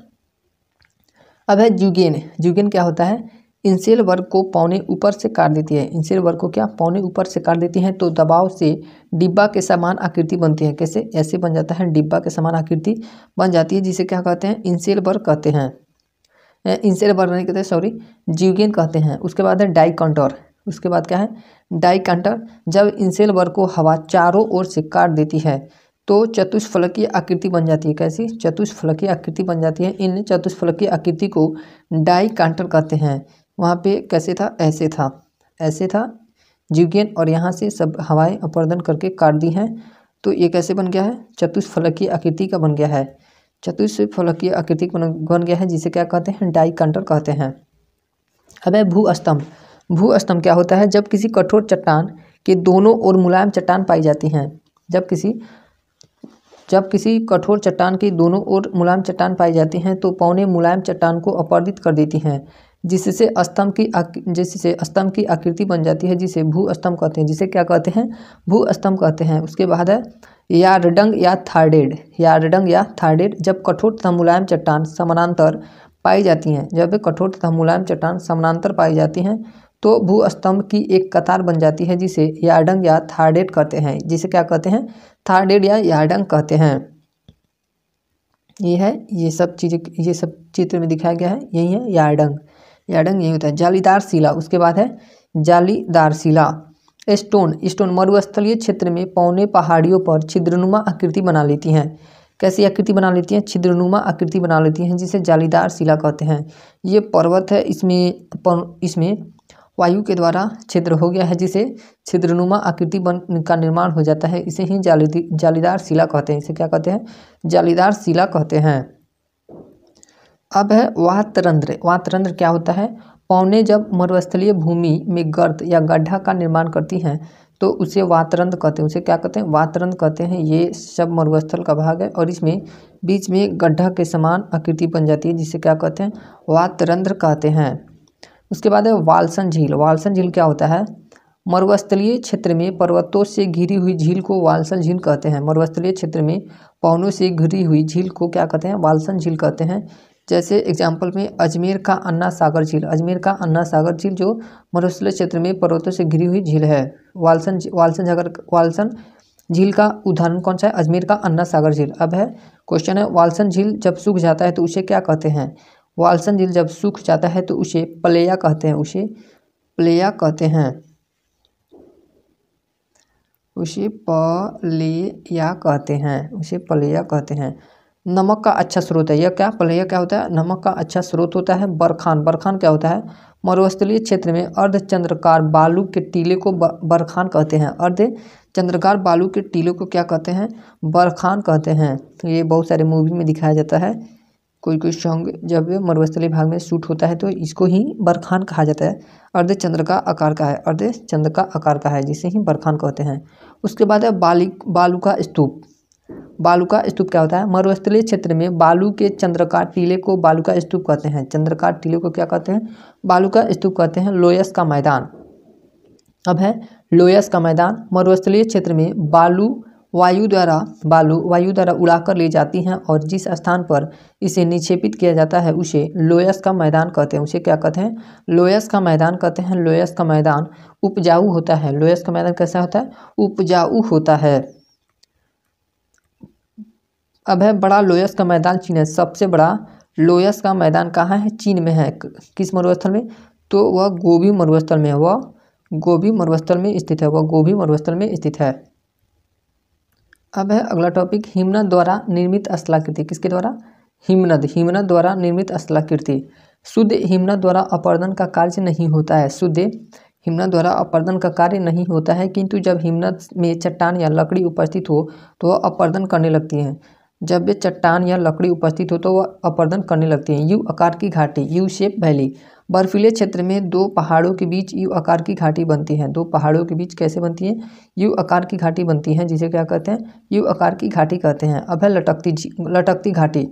अब है ज्यूगेन। ज्यूगेन क्या होता है? इंसेल वर्ग को पौने ऊपर से काट देती है। इंसेल वर्ग को क्या पौने ऊपर से काट देती है तो दबाव से डिब्बा के समान आकृति बनती है। कैसे? ऐसे बन जाता है, डिब्बा के समान आकृति बन जाती है, जिसे क्या कहते हैं? इंसेल वर्ग कहते हैं। इंसेल वर्ग नहीं कहते, सॉरी, ज्यूगेन कहते हैं। उसके बाद है डाइकंटर। उसके बाद क्या है? डाइकंटर। जब इंसेल वर्ग को हवा चारों ओर से काट देती है तो चतुष्फलकीय आकृति बन जाती है। कैसी? चतुष्फलकीय आकृति बन जाती है। इन चतुष्फलकीय आकृति को डाइकंटर कहते हैं। वहाँ पे कैसे था? ऐसे था ज्यूगेन, और यहाँ से सब हवाएं अपर्दन करके काट दी हैं तो ये कैसे बन गया है? चतुष्फलकीय आकृति का बन गया है। चतुष्फलकीय आकृति बन गया है, जिसे क्या कहते हैं? डाइकंटर कहते हैं। अब है भूस्तंभ। भूस्तंभ क्या होता है? जब किसी कठोर चट्टान के दोनों ओर मुलायम चट्टान पाई जाती हैं, जब किसी कठोर चट्टान के दोनों ओर मुलायम चट्टान पाई जाती हैं तो पौने मुलायम चट्टान को अपरदित कर देती हैं, जिससे स्तंभ की आकृति बन जाती है, जिसे भूस्तंभ कहते हैं। जिसे क्या कहते हैं? भूस्तंभ कहते हैं। उसके बाद है यार्डंग या थार्डेड। यार्डंग या थार्डेड। जब कठोर तथा मुलायम चट्टान समानांतर पाई जाती हैं, जब कठोर तथा मुलायम चट्टान समानांतर पाई जाती हैं तो भूस्तंभ की एक कतार बन जाती है, जिसे यार्डंग या थार्डेड कहते हैं। जिसे क्या कहते हैं? थार्डेड या यार्डंग कहते हैं। ये है, ये सब चित्र में दिखाया गया है, यही है यार्डंग। यार्डंग यही होता है। जालीदार शिला। उसके बाद है जालीदार शिला। स्टोन मरुस्थलीय क्षेत्र में पौने पहाड़ियों पर छिद्रनुमा आकृति बना लेती हैं। कैसी आकृति बना लेती हैं? छिद्रनुमा आकृति बना लेती हैं, जिसे जालीदार शिला कहते हैं। ये पर्वत है, इसमें वायु के द्वारा छिद्र हो गया है, जिसे छिद्रनुमा आकृति का निर्माण हो जाता है। इसे ही जालीदार शिला कहते हैं। इसे क्या कहते हैं? जालीदार शिला कहते हैं। अब है वातरंध्र। वातरंध्र क्या होता है? पौने जब मरुस्थलीय भूमि में गर्त या गड्ढा का निर्माण करती हैं तो उसे वातरंध्र कहते हैं। उसे क्या कहते हैं? वातरंध्र कहते हैं। ये सब मरुस्थल का भाग है और इसमें बीच में गड्ढा के समान आकृति बन जाती है, जिसे क्या कहते हैं? वातरंध्र कहते हैं। उसके बाद है वाल्सन झील। वाल्सन झील क्या होता है? मरुस्थलीय क्षेत्र में पर्वतों से घिरी हुई झील को वाल्सन झील कहते हैं। मरुस्थलीय क्षेत्र में पहाड़ों से घिरी हुई झील को क्या कहते हैं? वाल्सन झील कहते हैं। जैसे एग्जाम्पल में अजमेर का अन्ना सागर झील। अजमेर का अन्ना सागर झील जो मरुस्थलीय क्षेत्र में पर्वतों से घिरी हुई झील है। वाल्सन झील का उदाहरण कौन सा है? अजमेर का अन्ना सागर झील। अब है क्वेश्चन है, वाल्सन झील जब सूख जाता है तो उसे क्या कहते हैं? वाल्सन झील जब सूख जाता है तो उसे प्लेया कहते हैं। उसे प्लेया कहते हैं। उसे प्लेया कहते हैं। उसे प्लेया कहते हैं। नमक का अच्छा स्रोत है। यह क्या? प्लेया क्या होता है? नमक का अच्छा स्रोत होता है। बरखान। बरखान क्या होता है? मरुस्थलीय क्षेत्र में अर्धचंद्राकार बालू के टीले को बरखान कहते हैं। अर्धचंद्राकार बालू के टीले को क्या कहते हैं? बरखान कहते हैं। तो ये बहुत सारे मूवी में दिखाया जाता है। कोई कोई सॉन्ग जब मरुस्थलीय भाग में शूट होता है तो इसको ही बरखान कहा जाता है। अर्धचंद्र का आकार का है। अर्धचंद्र का आकार का है, जिसे ही बरखान कहते हैं। उसके बाद है बालू का स्तूप। बालू का स्तूप क्या होता है? मरुस्थलीय क्षेत्र में बालू के चंद्राकार टीले को बालू का स्तूप कहते हैं। चंद्राकार टीले को क्या कहते हैं? बालू का स्तूप कहते हैं। लोयस का मैदान। अब है लोयस का मैदान। मरुस्थलीय क्षेत्र में वायु द्वारा उड़ाकर ले जाती हैं और जिस स्थान पर इसे निक्षेपित किया जाता है उसे लोयस का मैदान कहते हैं। उसे क्या कहते हैं? लोयस का मैदान कहते हैं। लोयस का मैदान उपजाऊ होता है। लोयस का मैदान कैसा होता है? उपजाऊ होता है। अब है बड़ा लोयस का मैदान चीन है। सबसे बड़ा लोयस का मैदान कहाँ है? चीन में है। किस मरुस्थल में? तो वह गोबी मरुस्थल में है। वह गोबी मरुस्थल में स्थित है। वह गोबी मरुस्थल में स्थित है। अब है अगला टॉपिक, हिमनद द्वारा निर्मित स्थलाकृति। किसके द्वारा? हिमनद द्वारा निर्मित स्थलाकृति। शुद्ध हिमनद द्वारा अपरदन का कार्य नहीं होता है। शुद्ध हिमनद द्वारा अपरदन का कार्य नहीं होता है, किंतु जब हिमनद में चट्टान या लकड़ी उपस्थित हो तो वह अपरदन करने लगती हैं। जब वे चट्टान या लकड़ी उपस्थित हो तो वह अपरदन करने लगती हैं। यू आकार की घाटी, यू शेप वैली। बर्फीले क्षेत्र में दो पहाड़ों के बीच यू आकार की घाटी बनती है। दो पहाड़ों के बीच कैसे बनती है? यू आकार की घाटी बनती है, जिसे क्या कहते हैं? यू आकार की घाटी कहते हैं। अब है लटकती घाटी।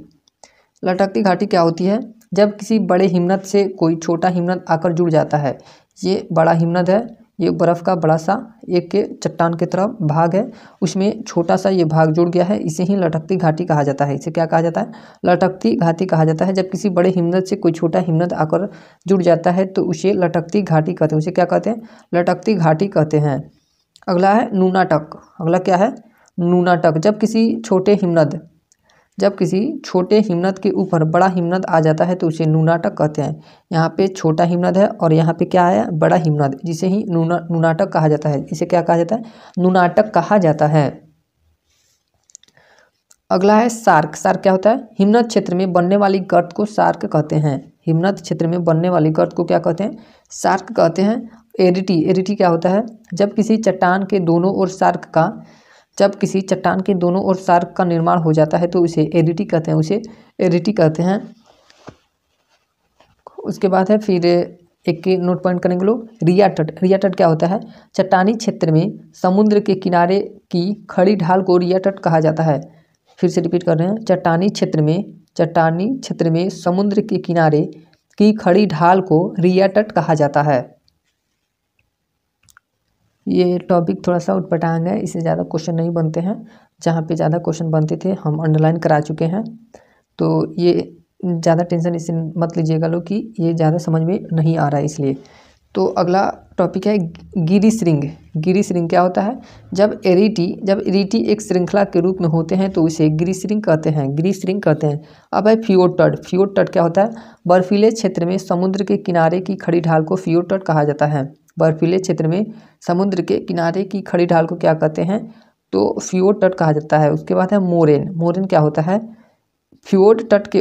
लटकती घाटी क्या होती है? जब किसी बड़े हिमनद से कोई छोटा हिमनद आकर जुड़ जाता है। ये बड़ा हिमनद है, ये बर्फ़ का बड़ा सा एक के चट्टान की तरफ भाग है, उसमें छोटा सा ये भाग जुड़ गया है, इसे ही लटकती घाटी कहा जाता है। इसे क्या कहा जाता है? लटकती घाटी कहा जाता है। जब किसी बड़े हिमनद से कोई छोटा हिमनद आकर जुड़ जाता है तो उसे लटकती घाटी कहते हैं। उसे क्या कहते हैं? लटकती घाटी कहते हैं। अगला है नूनाटक। अगला क्या है? नूनाटक। जब किसी छोटे हिमनद के ऊपर बड़ा हिमनद आ जाता है तो उसे नूनाटक कहते हैं। यहाँ पे छोटा हिमनद है और यहाँ पे क्या है? बड़ा हिमनद, जिसे ही नूनाटक कहा जाता है। इसे क्या कहा जाता है? नूनाटक कहा जाता है। अगला है सार्क। सार्क क्या होता है? हिमनद क्षेत्र में बनने वाली गर्त को सार्क कहते हैं। हिमनद क्षेत्र में बनने वाली गर्त को क्या कहते हैं? सार्क कहते हैं। एरिटी क्या होता है? जब किसी चट्टान के दोनों ओर सार्क का निर्माण हो जाता है तो उसे एरिटी कहते हैं। उसे एरिटी कहते हैं। उसके बाद है फिर एक के नोट पॉइंट करेंगे लोग, रिया तट। रिया तट क्या होता है? चट्टानी क्षेत्र में समुद्र के किनारे की खड़ी ढाल को रिया तट कहा जाता है। फिर से रिपीट कर रहे हैं, चट्टानी क्षेत्र में समुद्र के किनारे की खड़ी ढाल को रिया तट कहा जाता है। ये टॉपिक थोड़ा सा उटपटांग है, इससे ज़्यादा क्वेश्चन नहीं बनते हैं। जहाँ पे ज़्यादा क्वेश्चन बनते थे हम अंडरलाइन करा चुके हैं, तो ये ज़्यादा टेंशन इसे मत लीजिएगा लोग कि ये ज़्यादा समझ में नहीं आ रहा है इसलिए। तो अगला टॉपिक है गिरिशृंग। गिरिशृंग क्या होता है? जब इरिटी एक श्रृंखला के रूप में होते हैं तो उसे गिरिशृंग कहते हैं। अब है फ्योर्ड तट। फ्योर्ड तट क्या होता है? बर्फीले क्षेत्र में समुद्र के किनारे की खड़ी ढाल को फ्योर्ड तट कहा जाता है। बर्फीले क्षेत्र में समुद्र के किनारे की खड़ी ढाल को क्या कहते हैं? तो फ्योर्ड तट कहा जाता है। उसके बाद है मोरेन। मोरेन क्या होता है? फ्योर्ड तट के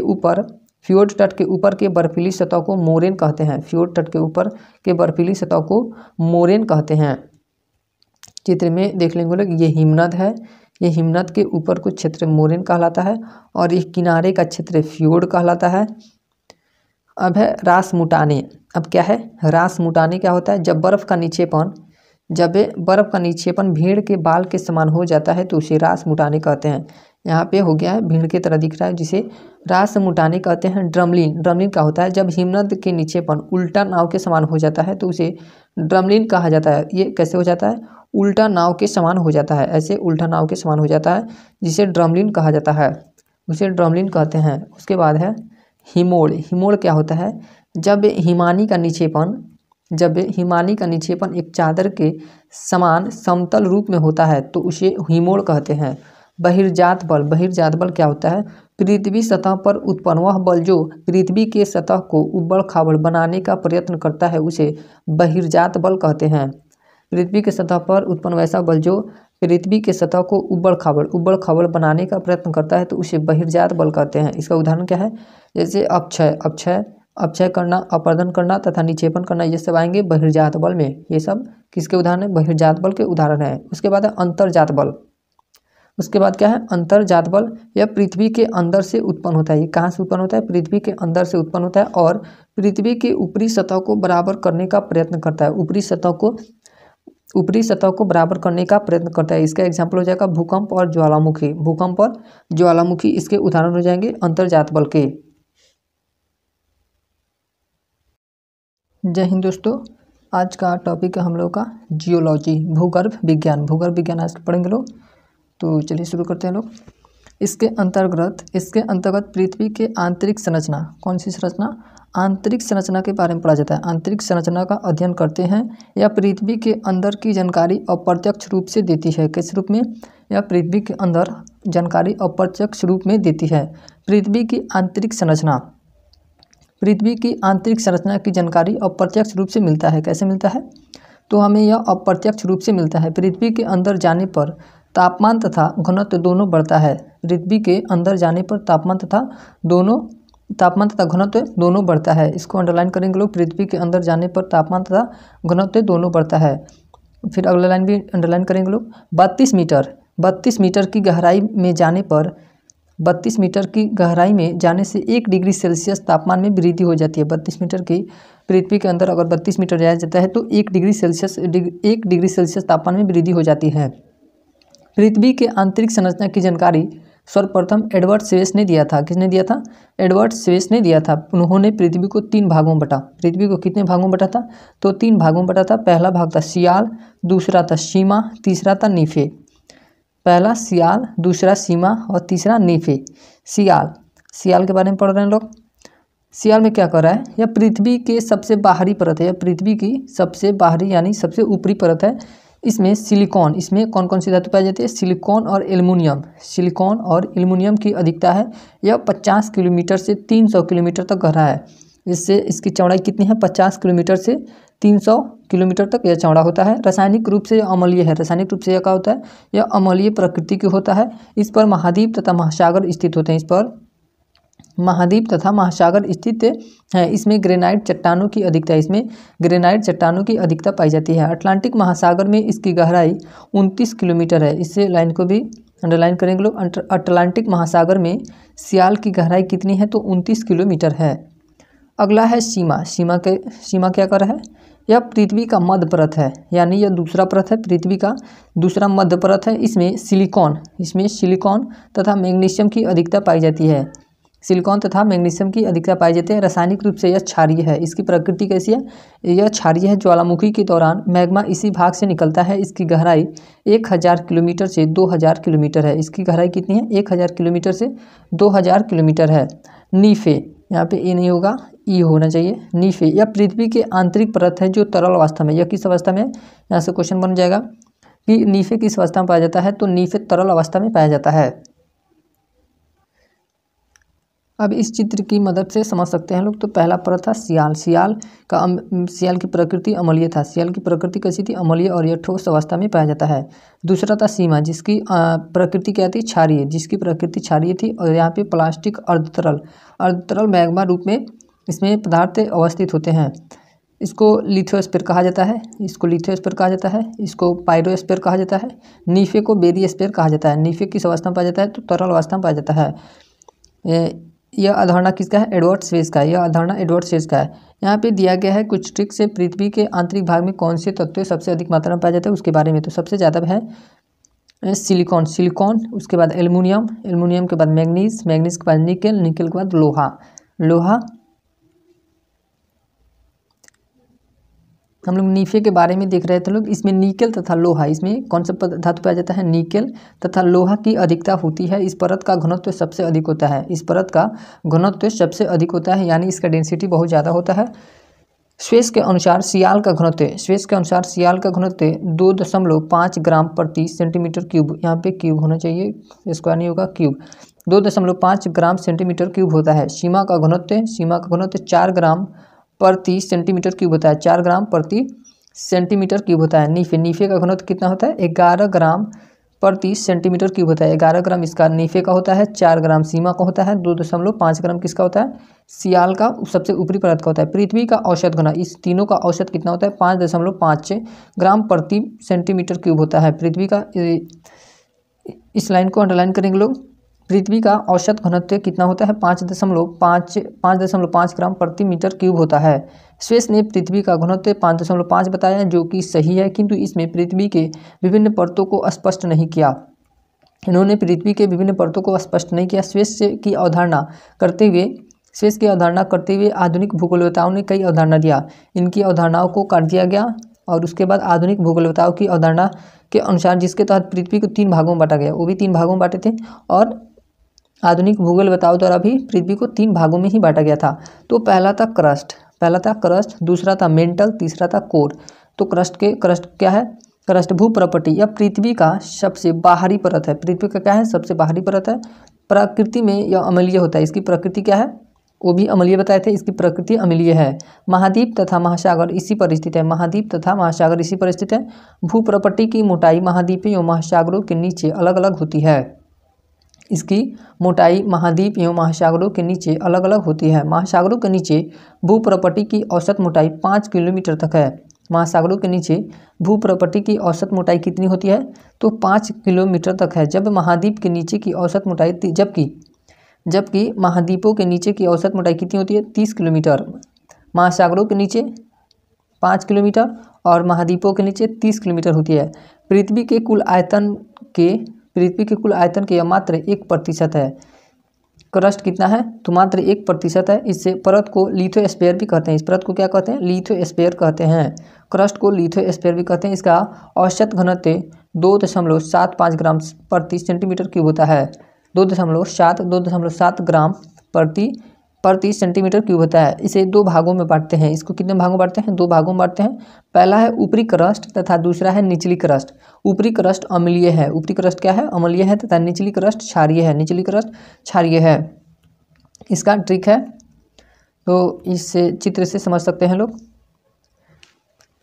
ऊपर के बर्फीली सतह को मोरेन कहते हैं। फ्योर्ड तट के ऊपर के बर्फीली सतह को मोरेन कहते हैं। चित्र में देख लेंगे लोग, ये हिमनद है, ये हिमनद के ऊपर कुछ क्षेत्र मोरेन कहलाता है और ये किनारे का क्षेत्र फ्योर्ड कहलाता है। अब है रासमुटाने। अब क्या है? रासमुटाने क्या होता है? जब बर्फ़ का निक्षेपण जब बर्फ़ का निक्षेपण भेड़ के बाल के समान हो जाता है तो उसे रास मुटाने कहते हैं। यहाँ पे हो गया है, भेड़ की तरह दिख रहा है, जिसे रास मुटाने कहते हैं। ड्रमलिन, ड्रमलिन क्या होता है? जब हिमनद के निक्षेपण उल्टा नाव के समान हो जाता है तो उसे ड्रमलिन कहा जाता है। ये कैसे हो जाता है? उल्टा नाव के समान हो जाता है, ऐसे उल्टा नाव के समान हो जाता है, जिसे ड्रमलिन कहा जाता है, उसे ड्रमलिन कहते हैं। उसके बाद है हिमोड़। हिमोड़ क्या होता है? जब हिमानी का निक्षेपण एक चादर के समान समतल रूप में होता है तो उसे हिमोड़ कहते हैं। बहिर्जात बल, बहिर्जात बल क्या होता है? पृथ्वी सतह पर उत्पन्न वह बल जो पृथ्वी के सतह को उबड़ खाबड़ बनाने का प्रयत्न करता है उसे बहिर्जात बल कहते हैं। पृथ्वी के सतह पर उत्पन्न वैसा बल जो पृथ्वी के सतह को उबड़ खाबड़ बनाने का प्रयत्न करता है तो उसे बहिर्जात बल कहते हैं। इसका उदाहरण क्या है? जैसे अक्षय करना, अपर्दन करना तथा निक्षेपण करना, ये सब आएंगे बहिर्जात बल में। ये सब किसके उदाहरण है? बहिर्जात बल के उदाहरण है। उसके बाद है अंतर्जात बल। उसके बाद क्या है? अंतर्जात बल। यह पृथ्वी के अंदर से उत्पन्न होता है। ये कहाँ से उत्पन्न होता है? पृथ्वी के अंदर से उत्पन्न होता है और पृथ्वी के ऊपरी सतह को बराबर करने का प्रयत्न करता है। ऊपरी सतह को बराबर करने का प्रयत्न करता है। इसका एग्जाम्पल हो जाएगा भूकंप और ज्वालामुखी। भूकंप और ज्वालामुखी इसके उदाहरण हो जाएंगे अंतर्जात बल के। जय हिंद दोस्तों, आज का टॉपिक है हम लोग का जियोलॉजी, भूगर्भ विज्ञान आज पढ़ेंगे लोग। तो चलिए शुरू करते हैं लोग। इसके अंतर्गत पृथ्वी के आंतरिक संरचना, कौन सी संरचना? आंतरिक संरचना के बारे में पढ़ा जाता है। आंतरिक संरचना का अध्ययन करते हैं। यह पृथ्वी के अंदर की जानकारी अप्रत्यक्ष रूप से देती है। किस रूप में? यह पृथ्वी के अंदर जानकारी अप्रत्यक्ष रूप में देती है। पृथ्वी की आंतरिक संरचना की जानकारी अप्रत्यक्ष रूप से मिलता है। कैसे मिलता है? तो हमें यह अप्रत्यक्ष रूप से मिलता है। पृथ्वी के अंदर जाने पर तापमान तथा घनत्व दोनों बढ़ता है। पृथ्वी के अंदर जाने पर तापमान तथा घनत्व दोनों बढ़ता है। इसको अंडरलाइन करेंगे लोग। पृथ्वी के अंदर जाने पर तापमान तथा घनत्व दोनों बढ़ता है। फिर अगला लाइन भी अंडरलाइन करेंगे लोग। 32 मीटर की गहराई में जाने पर 32 मीटर की गहराई में जाने से 1 डिग्री सेल्सियस तापमान में वृद्धि हो जाती है। 32 मीटर की पृथ्वी के अंदर अगर 32 मीटर जाया जाता है तो 1 डिग्री सेल्सियस तापमान में वृद्धि हो जाती है। पृथ्वी के आंतरिक संरचना की जानकारी सर्वप्रथम एडवर्ड स्वेस ने दिया था। किसने दिया था? एडवर्ड स्वेस ने दिया था। उन्होंने पृथ्वी को 3 भागों में बांटा। पृथ्वी को कितने भागों में बांटा था? तो 3 भागों में बांटा था। पहला भाग था सियाल, दूसरा था सीमा, तीसरा था नीफे। पहला सियाल, दूसरा सीमा और तीसरा नीफे। सियाल के बारे में पढ़ रहे हैं लोग। सियाल में क्या कर रहा है? यह पृथ्वी के सबसे बाहरी परत है। यह पृथ्वी की सबसे बाहरी यानी सबसे ऊपरी परत है। इसमें सिलिकॉन, इसमें कौन कौन सी धातु पाई जाती है? सिलिकॉन और एल्युमिनियम की अधिकता है। यह 50 किलोमीटर से 300 किलोमीटर तक गहरा है। इससे इसकी चौड़ाई कितनी है? 50 किलोमीटर से 300 किलोमीटर तक यह चौड़ा होता है। रासायनिक रूप से यह अम्लीय है। रासायनिक रूप से यह क्या होता है? यह अम्लीय प्रकृति की होता है। इस पर महाद्वीप तथा महासागर स्थित होते हैं। इसमें ग्रेनाइट चट्टानों की अधिकता पाई जाती है। अटलांटिक महासागर में इसकी गहराई 29 किलोमीटर है। इससे लाइन को भी अंडरलाइन करेंगे लोग। अटलांटिक महासागर में सियाल की गहराई कितनी है? तो 29 किलोमीटर है। अगला है सीमा। सीमा क्या कर रहा है? यह पृथ्वी का मध्य परत है, यानी यह दूसरा परत है। पृथ्वी का दूसरा मध्य परत है। इसमें सिलिकॉन तथा मैग्नीशियम की अधिकता पाई जाती है। रासायनिक रूप से यह क्षारीय है। इसकी प्रकृति कैसी है? यह क्षारीय है। ज्वालामुखी के दौरान मैग्मा इसी भाग से निकलता है। इसकी गहराई 1000 किलोमीटर से 2000 किलोमीटर है। इसकी गहराई कितनी है? 1000 किलोमीटर से 2000 किलोमीटर है। नीफे, यहाँ पे ए नहीं होगा, ई होना चाहिए। नीफे यह पृथ्वी के आंतरिक परत है जो तरल अवस्था में। यह किस अवस्था में? यहाँ से क्वेश्चन बन जाएगा कि नीफे किस अवस्था में पाया जाता है? तो नीफे तरल अवस्था में पाया जाता है। अब इस चित्र की मदद से समझ सकते हैं लोग। तो पहला परत था सियाल। सियाल की प्रकृति अम्लीय था। सियाल की प्रकृति कैसी थी? अम्लीय, और यह ठोस अवस्था में पाया जाता है। दूसरा था सीमा, जिसकी प्रकृति क्या थी? क्षारीय थी। और यहाँ पे प्लास्टिक अर्धतरल मैग्मा रूप में इसमें पदार्थ अवस्थित होते हैं। इसको लिथोस्फीयर कहा जाता है। इसको पायरोस्फीयर कहा जाता है। नीफे को बेरियोस्फीयर कहा जाता है। नीफे किस अवस्था में पाया जाता है? तो तरल अवस्था में पाया जाता है। यह अवधारणा किसका है? एडवर्ड स्वेस का है। यह अवधारणा एडवर्ड स्वेस का है। यहाँ पे दिया गया है कुछ ट्रिक से पृथ्वी के आंतरिक भाग में कौन से तत्व सबसे अधिक मात्रा में पाया जाता है उसके बारे में। तो सबसे ज़्यादा है सिलिकॉन, उसके बाद एल्युमिनियम के बाद मैग्नीज के बाद निकल के बाद लोहा। हम लोग नीफे के बारे में देख रहे थे लोग। इसमें निकेल तथा लोहा, इसमें कौन सा धातु पाया जाता है? निकेल तथा लोहा की अधिकता होती है। इस परत का घनत्व सबसे अधिक होता है। इस परत का घनत्व सबसे अधिक होता है, यानी इसका डेंसिटी बहुत ज़्यादा होता है। स्वेस के अनुसार सियाल का घनत्व 2.5 ग्राम प्रति सेंटीमीटर क्यूब, यहाँ पे क्यूब होना चाहिए, स्क्वायर नहीं होगा, क्यूब 2.5 ग्राम सेंटीमीटर क्यूब होता है। सीमा का घनत्व 4 ग्राम प्रति सेंटीमीटर क्यूब होता है, 4 ग्राम प्रति सेंटीमीटर क्यूब होता है। नीफे का घनत्व कितना होता है? 11 ग्राम प्रति सेंटीमीटर क्यूब होता है। 11 ग्राम इसका नीफे का होता है, 4 ग्राम सीमा का होता है, 2.5 ग्राम किसका होता है? सियाल का सबसे ऊपरी परत का होता है। पृथ्वी का औसत घना, इस तीनों का औसत कितना होता है? 5.56 ग्राम प्रति सेंटीमीटर क्यूब होता है पृथ्वी का। इस लाइन को अंडरलाइन करेंगे लोग। पृथ्वी का औसत घनत्व कितना होता है? 5.5 ग्राम प्रति मीटर क्यूब होता है। स्वेस ने पृथ्वी का घनत्व 5.5 बताया, जो कि सही है, किंतु इसमें पृथ्वी के विभिन्न परतों को स्पष्ट नहीं किया। इन्होंने पृथ्वी के विभिन्न परतों को स्पष्ट नहीं किया। स्वेस की अवधारणा करते हुए आधुनिक भूगोलवेताओं ने कई अवधारणा दिया। इनकी अवधारणाओं को काट दिया गया और उसके बाद आधुनिक भूगोलवेताओं की अवधारणा के अनुसार, जिसके तहत पृथ्वी को 3 भागों में बांटा गया, वो भी 3 भागों में बांटे थे, और आधुनिक भूगोलवेताओं द्वारा भी पृथ्वी को 3 भागों में ही बांटा गया था। तो पहला था क्रस्ट, दूसरा था मेंटल, तीसरा था कोर। तो क्रस्ट क्या है? क्रस्ट भूप्रपटी, यह पृथ्वी का सबसे बाहरी परत है। पृथ्वी का क्या है? सबसे बाहरी परत है। प्रकृति में यह अम्लीय होता है। इसकी प्रकृति क्या है? वो भी अम्लीय बताए थे। इसकी प्रकृति अम्लीय है। महाद्वीप तथा महासागर इसी पर स्थित है। भूप्रपटी की मोटाई महाद्वीप एवं महासागरों के नीचे अलग अलग होती है। इसकी मोटाई महाद्वीप एवं महासागरों के नीचे अलग अलग होती है। महासागरों के नीचे भूप्रपटी की औसत मोटाई 5 किलोमीटर तक है। महासागरों के नीचे भूप्रपटी की औसत मोटाई कितनी होती है? तो 5 किलोमीटर तक है। जब महाद्वीप के नीचे की औसत मोटाई जबकि महाद्वीपों के नीचे की औसत मोटाई कितनी होती है? 30 किलोमीटर। महासागरों के नीचे 5 किलोमीटर और महाद्वीपों के नीचे 30 किलोमीटर होती है। पृथ्वी के कुल आयतन के यह मात्र 1% है। क्रस्ट कितना है? तो मात्र 1% है। इससे परत को लिथोस्फीयर भी कहते हैं। इस परत को क्या कहते हैं? लिथोस्फीयर कहते हैं। क्रस्ट को लिथोस्फीयर भी कहते हैं। इसका औसत घनत्व 2.75 ग्राम प्रति सेंटीमीटर क्यूब होता है। 2.7 ग्राम प्रति सेंटीमीटर क्यूब होता है। इसे 2 भागों में बांटते हैं। इसको कितने भागों में बांटते हैं? 2 भागों में बांटते हैं। पहला है ऊपरी क्रस्ट तथा दूसरा है निचली क्रस्ट। ऊपरी क्रस्ट अम्लीय है। ऊपरी क्रस्ट क्या है? अम्लीय है तथा निचली क्रस्ट क्षारीय है। इसका ट्रिक है, तो इस चित्र से समझ सकते हैं लोग।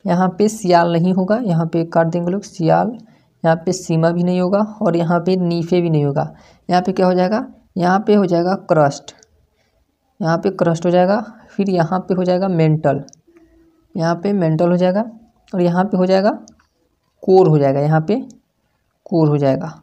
यहाँ पे सियाल नहीं होगा, यहाँ पे काट देंगे लोग सियाल। यहाँ पे सीमा भी नहीं होगा और यहाँ पे नीफे भी नहीं होगा। यहाँ पे क्या हो जाएगा? यहाँ पे हो जाएगा क्रस्ट, यहाँ पे क्रस्ट हो जाएगा। फिर यहाँ पे हो जाएगा मेंटल, यहाँ पे मेंटल हो जाएगा और यहाँ पे हो जाएगा कोर हो जाएगा। यहाँ पे कोर हो जाएगा।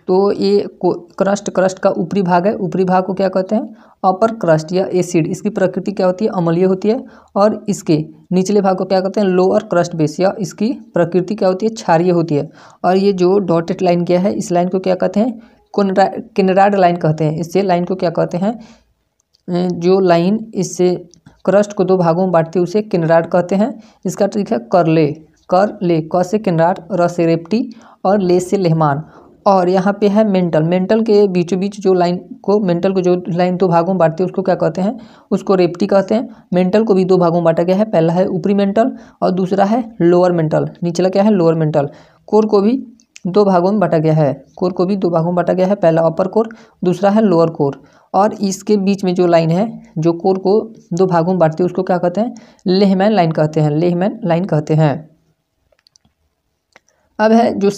तो ये क्रस्ट का ऊपरी भाग है। ऊपरी भाग को क्या कहते हैं? अपर क्रस्ट या एसिड। इसकी प्रकृति क्या होती है? अम्लीय होती है। और इसके निचले भाग को क्या कहते हैं? लोअर क्रस्ट बेस, या इसकी प्रकृति क्या होती है? क्षारीय होती है। और ये जो डॉटेड लाइन क्या है, इस लाइन को क्या कहते हैं? किनराड लाइन कहते हैं। इससे लाइन को क्या कहते हैं? जो लाइन इससे क्रस्ट को 2 भागों में बांटती है उसे किनराड कहते हैं। इसका ट्रिक है क से किनराड, र से रेप्टी और ले से लेहमान। और यहाँ पे है मेंटल के बीचों बीच जो लाइन को 2 भागों में बांटती है उसको क्या कहते हैं? उसको रेप्टी कहते हैं। मेंटल को भी 2 भागों में बांटा गया है। पहला है ऊपरी मेंटल और दूसरा है लोअर मेंटल। निचला क्या है? Lower mental. कोर को भी 2 भागों में बांटा गया है। पहला अपर कोर, दूसरा है लोअर कोर। और इसके बीच में जो लाइन है, जो कोर को 2 भागों में बांटती है, उसको क्या कहते हैं? लेहमैन लाइन कहते हैं। अब है जो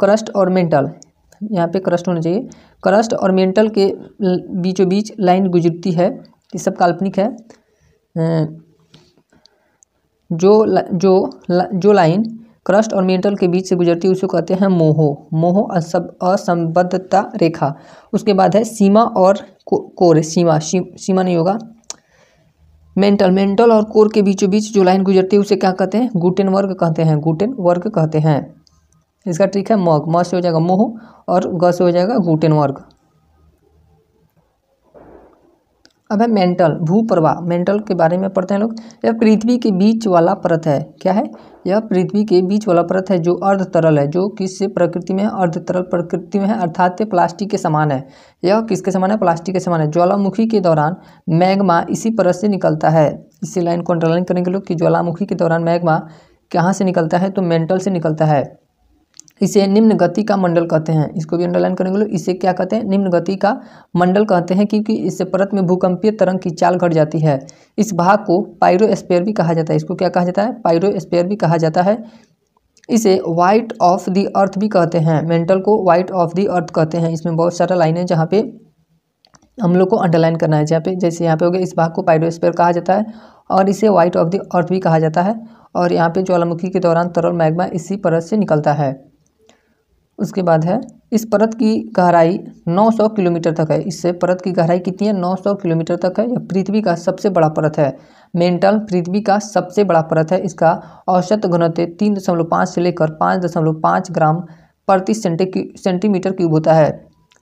क्रस्ट और मेंटल, यहाँ पे क्रस्ट होना चाहिए। क्रस्ट और मेंटल के बीचों बीच लाइन गुजरती है। ये सब काल्पनिक है। जो लाइन क्रस्ट और मेंटल के बीच से गुजरती है उसे कहते हैं मोहो असंबद्धता रेखा। उसके बाद है सीमा और कोर। सीमा नहीं होगा, मेंटल और कोर के बीचों बीच जो लाइन गुजरती है उसे क्या कहते हैं? गुटेनबर्ग कहते हैं, गुटेनबर्ग कहते हैं। इसका ट्रिक है म से हो जाएगा मोह और ग से हो जाएगा गुटेनबर्ग। अब है मेंटल, भूप्रवाह। मेंटल के बारे में पढ़ते हैं लोग। यह पृथ्वी के बीच वाला परत है। क्या है? यह पृथ्वी के बीच वाला परत है जो अर्ध तरल है, जो किससे प्रकृति में है? अर्ध तरल प्रकृति में है, अर्थात ये प्लास्टिक के समान है। यह किसके समान है? प्लास्टिक के समान है। ज्वालामुखी के दौरान मैग्मा इसी परत से निकलता है। इसी लाइन को अंडरलाइन करेंगे लोग कि ज्वालामुखी के दौरान मैग्मा कहाँ से निकलता है? तो मेंटल से निकलता है। इसे निम्न गति का मंडल कहते हैं। इसको भी अंडरलाइन करेंगे लोग। इसे क्या कहते हैं? निम्न गति का मंडल कहते हैं, क्योंकि इससे परत में भूकंपीय तरंग की चाल घट जाती है। इस भाग को पायरोस्फीयर भी कहा जाता है। इसको क्या कहा जाता है? पायरोस्फीयर भी कहा जाता है। इसे वाइट ऑफ द अर्थ भी कहते हैं। मेंटल को वाइट ऑफ द अर्थ कहते हैं। इसमें बहुत सारा लाइन है जहाँ पे हम लोग को अंडरलाइन करना है। जहाँ पे जैसे यहाँ पे हो गया, इस भाग को पायरोस्फीयर कहा जाता है और इसे वाइट ऑफ द अर्थ भी कहा जाता है। और यहाँ पे ज्वालामुखी के दौरान तरल मैग्मा इसी परत से निकलता है। उसके बाद है इस परत की गहराई 900 किलोमीटर तक है। इससे परत की गहराई कितनी है? 900 किलोमीटर तक है। यह पृथ्वी का सबसे बड़ा परत है। मेंटल पृथ्वी का सबसे बड़ा परत है। इसका औसत घनत्व 3.5 से लेकर 5.5 ग्राम प्रति सेंटीमीटर क्यूब होता है।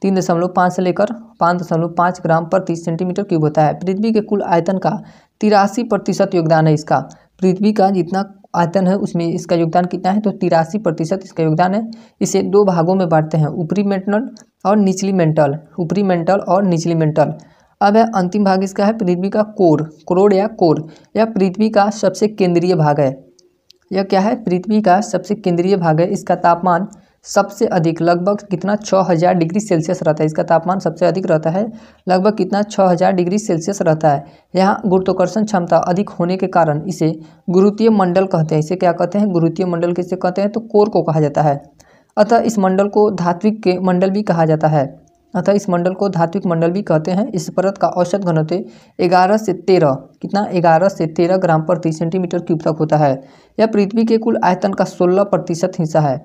3.5 से लेकर 5.5 ग्राम प्रति सेंटीमीटर क्यूब होता है। पृथ्वी के कुल आयतन का 83% योगदान है इसका। पृथ्वी का जितना आयतन है उसमें इसका योगदान कितना है? तो 83% इसका योगदान है। इसे दो भागों में बांटते हैं, ऊपरी मेंटल और निचली मेंटल। ऊपरी मेंटल और निचली मेंटल। अब है अंतिम भाग इसका है पृथ्वी का कोर, करोड़ या कोर। यह पृथ्वी का सबसे केंद्रीय भाग है। यह क्या है? पृथ्वी का सबसे केंद्रीय भाग है। इसका तापमान सबसे अधिक लगभग कितना? 6000 डिग्री सेल्सियस रहता है। इसका तापमान सबसे अधिक रहता है, लगभग कितना? 6000 डिग्री सेल्सियस रहता है। यहाँ गुरुत्वाकर्षण क्षमता अधिक होने के कारण इसे गुरुत्वीय मंडल कहते हैं। इसे क्या कहते हैं? गुरुत्वीय मंडल किसे कहते हैं? तो कोर को कहा जाता है। अतः इस मंडल को धात्विक के मंडल भी कहा जाता है। अतः इस मंडल को धात्विक मंडल भी कहते हैं। इस परत का औसत घनत्व 11 से 13 कितना? 11 से 13 ग्राम प्रति सेंटीमीटर क्यूब तक होता है। यह पृथ्वी के कुल आयतन का 16% हिस्सा है।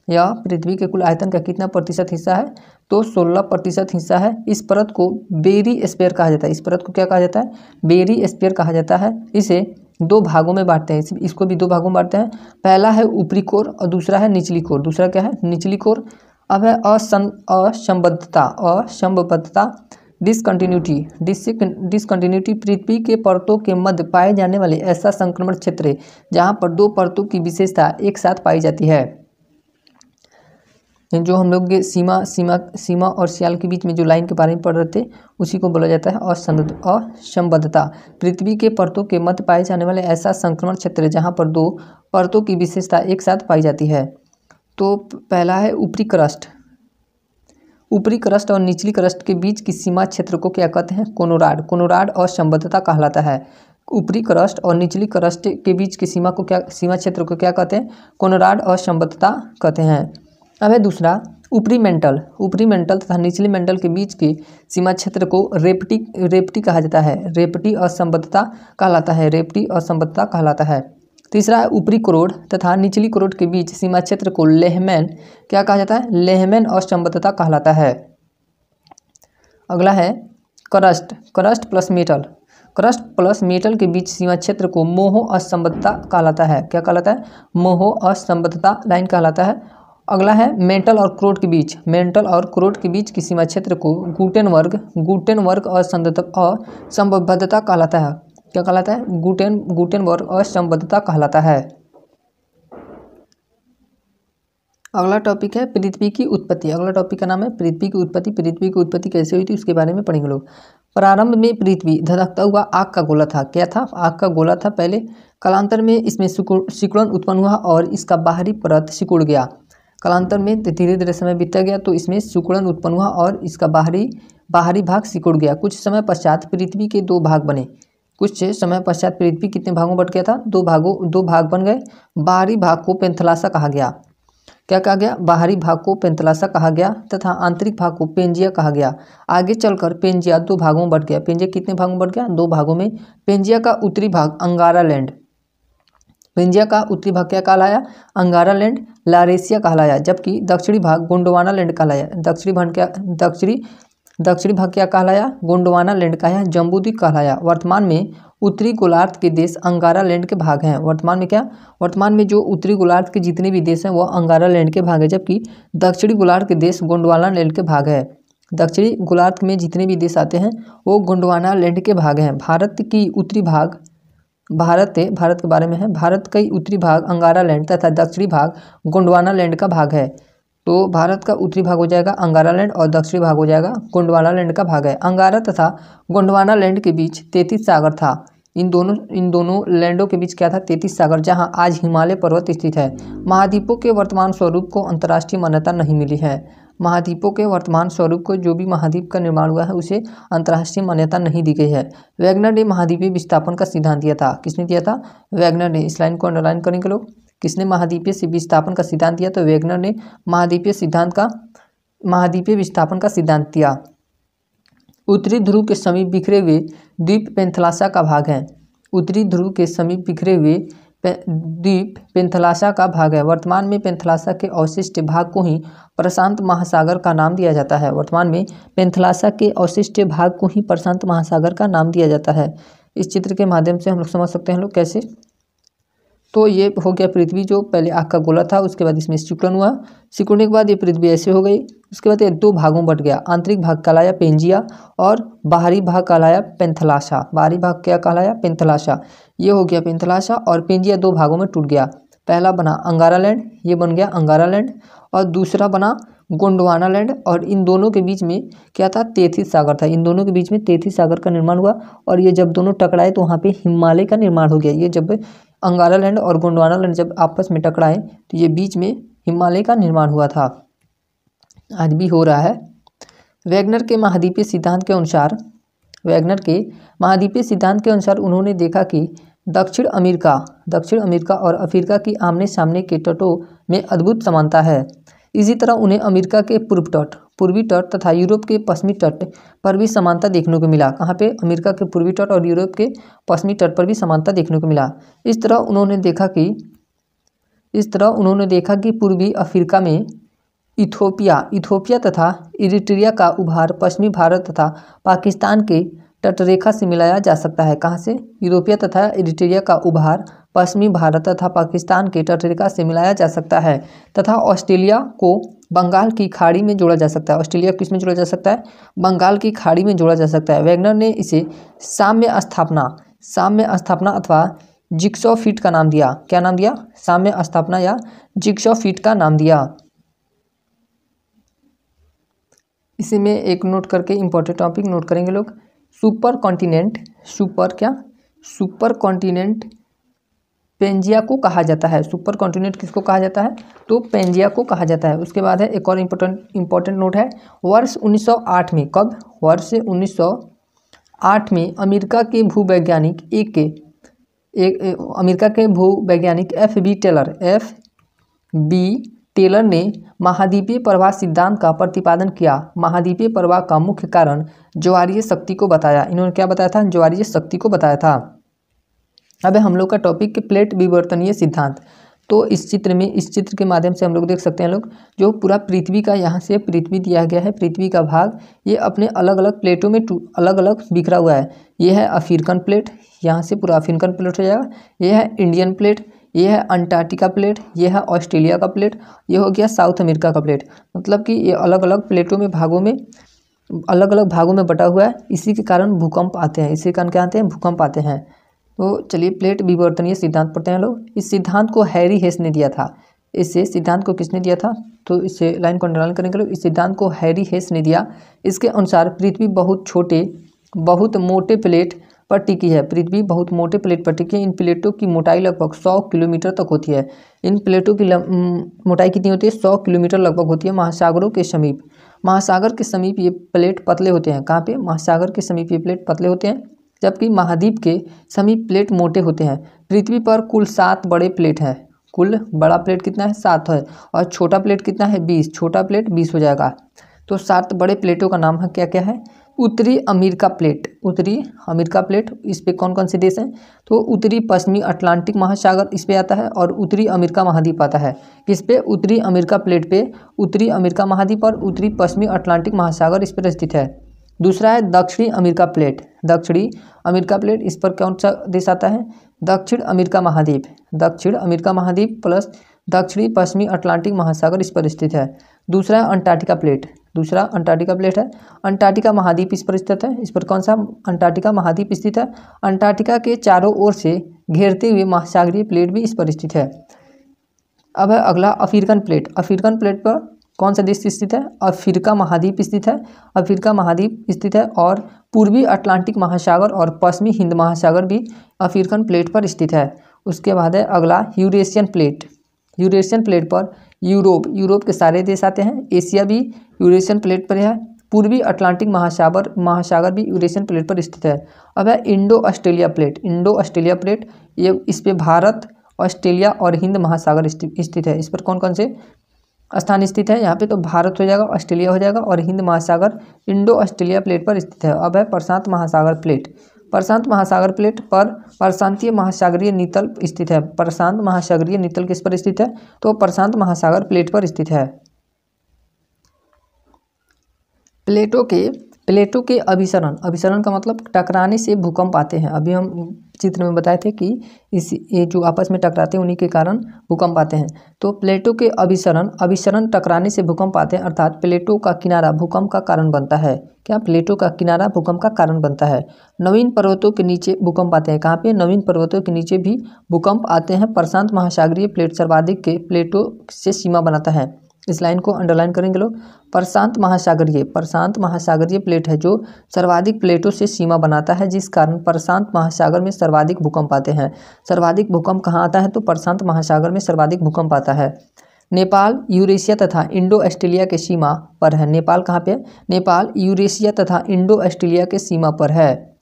यह पृथ्वी के कुल आयतन का कितना प्रतिशत हिस्सा है? तो 16% हिस्सा है। इस परत को बेरी स्फीयर कहा जाता है। इस परत को क्या कहा जाता है? बेरी स्फीयर कहा जाता है। इसे दो भागों में बांटते हैं। इसको भी दो भागों में बांटते हैं। पहला है ऊपरी कोर और दूसरा है निचली कोर। दूसरा क्या है? निचली कोर। अब है असंबद्धता डिसकंटिन्यूटी। पृथ्वी के परतों के मध्य पाए जाने वाले ऐसा संक्रमण क्षेत्र है जहाँ पर दो परतों की विशेषता एक साथ पाई जाती है। जो हम लोग सीमा और सियाल के बीच में जो लाइन के बारे में पढ़ रहे थे उसी को बोला जाता है असंबद्धता। पृथ्वी के परतों के मध्य पाए जाने वाले ऐसा संक्रमण क्षेत्र है जहाँ पर दो परतों की विशेषता एक साथ पाई जाती है। तो पहला है ऊपरी क्रस्ट। ऊपरी क्रस्ट और निचली क्रस्ट के बीच की सीमा क्षेत्र को क्या कहते हैं? कोनोराड असंबद्धता कहलाता है। ऊपरी क्रस्ट और निचली क्रस्ट के बीच की सीमा क्षेत्र को क्या कहते हैं? कोनोराड असंबद्धता कहते हैं। अब है दूसरा ऊपरी मेंटल तथा निचली मेंटल के बीच की सीमा क्षेत्र को रेपटी कहा जाता है। रेपटी असंबद्धता कहलाता है। तीसरा है ऊपरी करोड़ तथा निचली करोड़ के बीच सीमा क्षेत्र को लेहमैन क्या कहा जाता है? लेहमैन असंबद्धता कहलाता है। अगला है क्रस्ट प्लस मेटल के बीच सीमा क्षेत्र को मोहो असंबद्धता कहलाता है। क्या कहलाता है? मोहो असंबद्धता लाइन कहलाता है। अगला है मेंटल और क्रोड के बीच की सीमा क्षेत्र को गुटेनबर्ग असंबद्धता कहलाता है। क्या कहलाता है? गुटेनबर्ग असंबद्धता कहलाता है। अगला टॉपिक है पृथ्वी की उत्पत्ति। अगला टॉपिक का नाम है पृथ्वी की उत्पत्ति। पृथ्वी की उत्पत्ति कैसे हुई थी उसके बारे में पढ़ेंगे लोग। प्रारंभ में पृथ्वी धधकता हुआ आग का गोला था। क्या था? आग का गोला था पहले। कालांतर में इसमें सिकुड़न उत्पन्न हुआ और इसका बाहरी परत सिकुड़ गया। कालांतर में धीरे धीरे समय बीतता गया तो इसमें सिकुड़न उत्पन्न हुआ और इसका बाहरी भाग सिकुड़ गया। कुछ समय पश्चात पृथ्वी के दो भाग बने। कुछ समय पश्चात पृथ्वी कितने भागों बट गया था? दो भाग बन गए। बाहरी भाग को पेंथलासा कहा गया। क्या कहा गया? बाहरी भाग को पेंथलासा कहा गया तथा आंतरिक भाग को पेंजिया कहा गया। आगे चलकर पेंजिया दो भागों में बट गया। पेंजिया कितने भागों में बट गया? दो भागों में। पेंजिया का उत्तरी भाग अंगारा लैंड, पेंजिया का उत्तरी भाग क्या कहलाया? अंगारा लैंड लारेशिया कहलाया, जबकि दक्षिणी भाग गोंडवाना लैंड कहलाया। दक्षिणी भाग क्या कहलाया? गोंडवाना लैंड कहलाया, जम्बूद्वीप कहलाया। वर्तमान में उत्तरी गोलार्ध के देश अंगारा लैंड के भाग हैं। वर्तमान में जो उत्तरी गोलार्ध के जितने भी देश हैं वो अंगारा लैंड के भाग है, जबकि दक्षिणी गोलार्ध के देश गोंडवाना लैंड के भाग है। दक्षिणी गोलार्ध में जितने भी देश आते हैं वो गोंडवाना लैंड के भाग हैं। भारत की उत्तरी भाग भारत के बारे में है। भारत का उत्तरी भाग अंगारा लैंड तथा दक्षिणी भाग गोंडवाना लैंड का भाग है। तो भारत का उत्तरी भाग हो जाएगा अंगारा लैंड और दक्षिणी भाग हो जाएगा गोंडवाना लैंड का भाग है। अंगारा तथा गोंडवाना लैंड के बीच 33 सागर था। इन दोनों लैंडों के बीच क्या था? 33 सागर, जहां आज हिमालय पर्वत स्थित है। महाद्वीपों के वर्तमान स्वरूप को अंतर्राष्ट्रीय मान्यता नहीं मिली है। महाद्वीपों के वर्तमान स्वरूप को, जो भी महाद्वीप का निर्माण हुआ है, उसे अंतर्राष्ट्रीय मान्यता नहीं दी गई है। वैगनर ने महाद्वीपीय विस्थापन का सिद्धांत दिया था। किसने दिया था? वैगनर ने। इस लाइन को अंडरलाइन करेंगे लोग। किसने महाद्वीपीय विस्थापन का सिद्धांत दिया? तो वैगनर ने महाद्वीपीय विस्थापन का सिद्धांत दिया। उत्तरी ध्रुव के समीप बिखरे हुए द्वीप पेंथलासा का भाग है। उत्तरी ध्रुव के समीप बिखरे हुए द्वीप पेंथलासा का भाग है। वर्तमान में पेंथलासा के अवशिष्ट भाग को ही प्रशांत महासागर का नाम दिया जाता है। वर्तमान में पेंथलासा के अवशिष्ट भाग को ही प्रशांत महासागर का नाम दिया जाता है। इस चित्र के माध्यम से हम लोग समझ सकते हैं लोग कैसे। तो ये हो गया पृथ्वी, जो पहले आग का गोला था, उसके बाद इसमें सिकुड़न हुआ। सिकुड़ने के बाद ये पृथ्वी ऐसे हो गई। उसके बाद ये दो भागों में बट गया। आंतरिक भाग कहलाया पेंजिया और बाहरी भाग कहलाया पेंथलासा। बाहरी भाग क्या कहलाया? पेंथलासा। ये हो गया पेंथलासा और पेंजिया दो भागों में टूट गया। पहला बना अंगारा लैंड, ये बन गया अंगारा लैंड, और दूसरा बना गोंडवाना लैंड। और इन दोनों के बीच में क्या था? 33 सागर था। इन दोनों के बीच में 33 सागर का निर्माण हुआ, और ये जब दोनों टकराए तो वहाँ पे हिमालय का निर्माण हो गया। ये जब अंगारा लैंड और गोंडवाना लैंड जब आपस में टकराए तो ये बीच में हिमालय का निर्माण हुआ था, आज भी हो रहा है। वैगनर के महाद्वीपीय सिद्धांत के अनुसार उन्होंने देखा कि दक्षिण अमेरिका और अफ्रीका की आमने सामने के तटों में अद्भुत समानता है। इसी तरह उन्हें अमेरिका के पूर्वी तट तथा यूरोप के पश्चिमी तट पर भी समानता देखने को मिला। कहाँ पे? अमेरिका के पूर्वी तट और यूरोप के पश्चिमी तट पर भी समानता देखने को मिला। इस तरह उन्होंने देखा कि पूर्वी अफ्रीका में इथोपिया तथा इरिट्रिया का उभार पश्चिमी भारत तथा पाकिस्तान के तटरेखा से मिलाया जा सकता है। कहाँ से? यूरोपिया तथा इरिट्रिया का उभार पश्चिमी भारत तथा पाकिस्तान के तटरेखा से मिलाया जा सकता है, तथा ऑस्ट्रेलिया को बंगाल की खाड़ी में जोड़ा जा सकता है। ऑस्ट्रेलिया किस में जोड़ा जा सकता है? बंगाल की खाड़ी में जोड़ा जा सकता है। वैगनर ने इसे साम्य स्थापना अथवा जिगसॉ फिट का नाम दिया। क्या नाम दिया? साम्य स्थापना या जिगसॉ फिट का नाम दिया। इसी में एक नोट करके इंपॉर्टेंट टॉपिक नोट करेंगे लोग। सुपर कॉन्टिनेंट पेंजिया को कहा जाता है। सुपर कॉन्टिनेंट किसको कहा जाता है? तो पेंजिया को कहा जाता है। उसके बाद है एक और इम्पोर्टेंट नोट है। वर्ष 1908 में, कब? वर्ष 1908 में अमेरिका के भूवैज्ञानिक F.B. टेलर ने महाद्वीपीय प्रवाह सिद्धांत का प्रतिपादन किया। महाद्वीपीय प्रवाह का मुख्य कारण ज्वारीय शक्ति को बताया। इन्होंने क्या बताया था? ज्वारीय शक्ति को बताया था। अब हम लोग का टॉपिक प्लेट विवर्तनीय सिद्धांत। तो इस चित्र के माध्यम से हम लोग देख सकते हैं लोग, जो पूरा पृथ्वी का यहाँ से पृथ्वी दिया गया है, पृथ्वी का भाग ये अपने अलग अलग प्लेटों में अलग अलग बिखरा हुआ है। ये है अफ्रीकन प्लेट, यहाँ से पूरा अफ्रीकन प्लेट हो जाएगा। ये है इंडियन प्लेट, ये है अंटार्कटिका प्लेट, ये है ऑस्ट्रेलिया का प्लेट, ये हो गया साउथ अमेरिका का प्लेट। मतलब कि ये अलग अलग प्लेटों में अलग अलग भागों में बटा हुआ है। इसी के कारण भूकंप आते हैं। इसी के कारण क्या आते हैं? भूकंप आते हैं। तो चलिए प्लेट विवर्तनीय सिद्धांत पढ़ते हैं लोग। इस सिद्धांत को हैरी हेस ने दिया था। सिद्धांत को किसने दिया था? तो इसे लाइन को अंडरलाइन करेंगे लोग। इस सिद्धांत को हैरी हेस ने दिया। इसके अनुसार पृथ्वी बहुत मोटे प्लेट पर टिकी है। पृथ्वी बहुत मोटे प्लेट पर टिकी है। इन प्लेटों की मोटाई लगभग 100 किलोमीटर तक होती है। इन प्लेटों की मोटाई कितनी होती है? 100 किलोमीटर लगभग होती है। महासागर के समीप ये प्लेट पतले होते हैं। कहाँ पे? महासागर के समीप ये प्लेट पतले होते हैं, जबकि महाद्वीप के समीप प्लेट मोटे होते हैं। पृथ्वी पर कुल 7 बड़े प्लेट हैं। कुल बड़ा प्लेट कितना है? 7 है। और छोटा प्लेट कितना है? 20। छोटा प्लेट 20 हो जाएगा। तो 7 बड़े प्लेटों का नाम है क्या क्या है? उत्तरी अमेरिका प्लेट, उत्तरी अमेरिका प्लेट, इस पे कौन कौन से देश हैं? तो उत्तरी पश्चिमी अटलांटिक महासागर इस पे आता है और उत्तरी अमेरिका महाद्वीप आता है। किस पे? उत्तरी अमेरिका प्लेट पे उत्तरी अमेरिका महाद्वीप और उत्तरी पश्चिमी अटलांटिक महासागर इस पर स्थित है। दूसरा है दक्षिणी अमेरिका प्लेट, दक्षिणी अमेरिका प्लेट, इस पर कौन सा देश आता है? दक्षिण अमेरिका महाद्वीप, दक्षिण अमेरिका महाद्वीप प्लस दक्षिणी पश्चिमी अटलांटिक महासागर इस पर स्थित है। दूसरा है अंटार्कटिका प्लेट, दूसरा अंटार्कटिका प्लेट है, अंटार्कटिका महाद्वीप इस पर स्थित है। इस पर कौन सा अंटार्कटिका महाद्वीप स्थित है? अंटार्कटिका के चारों ओर से घेरते हुए महासागरीय प्लेट भी इस पर स्थित है। अब है अगला अफ्रीकन प्लेट, अफ्रीकन प्लेट पर कौन सा देश स्थित है? अफ्रीका महाद्वीप स्थित है, अफ्रीका महाद्वीप स्थित है और पूर्वी अटलांटिक महासागर और पश्चिमी हिंद महासागर भी अफ्रीकन प्लेट पर स्थित है। उसके बाद है अगला यूरेशियन प्लेट, यूरेशियन प्लेट पर यूरोप के सारे देश आते हैं, एशिया भी यूरेशियन प्लेट पर है, पूर्वी अटलांटिक महासागर भी यूरेशियन प्लेट पर स्थित है। अब है Indo Australia plate, Indo Australia plate, ये इस पे भारत, ऑस्ट्रेलिया और हिंद महासागर स्थित है। इस पर कौन कौन से स्थान स्थित है? यहाँ पे तो भारत हो जाएगा, ऑस्ट्रेलिया हो जाएगा और हिंद महासागर इंडो ऑस्ट्रेलिया प्लेट पर स्थित है। अब है प्रशांत महासागर प्लेट, प्रशांत महासागर प्लेट पर प्रशांतीय महासागरीय नितल स्थित है। प्रशांत महासागरीय नितल किस पर स्थित है? तो प्रशांत महासागर प्लेट पर स्थित है। प्लेटों के अभिसरण का मतलब टकराने से भूकंप आते हैं। अभी हम चित्र में बताए थे कि ये जो आपस में टकराते हैं उन्हीं के कारण भूकंप आते हैं। तो प्लेटों के अभिसरण टकराने से भूकंप आते हैं, अर्थात प्लेटों का किनारा भूकंप का कारण बनता है। क्या? प्लेटों का किनारा भूकंप का कारण बनता है। नवीन पर्वतों के नीचे भूकंप आते हैं। कहाँ पे? नवीन पर्वतों के नीचे भी भूकंप आते हैं। प्रशांत महासागरीय प्लेट सर्वाधिक के प्लेटों से सीमा बनाता है। इस लाइन को अंडरलाइन करेंगे लोग। प्रशांत महासागरीय प्लेट है जो सर्वाधिक प्लेटों से सीमा बनाता है, जिस कारण प्रशांत महासागर में सर्वाधिक भूकंप आते हैं। सर्वाधिक भूकंप कहाँ आता है? तो प्रशांत महासागर में सर्वाधिक भूकंप आता है। नेपाल यूरेशिया तथा इंडो ऑस्ट्रेलिया के सीमा पर है। नेपाल कहाँ पे? नेपाल यूरेशिया तथा इंडो ऑस्ट्रेलिया के सीमा पर है,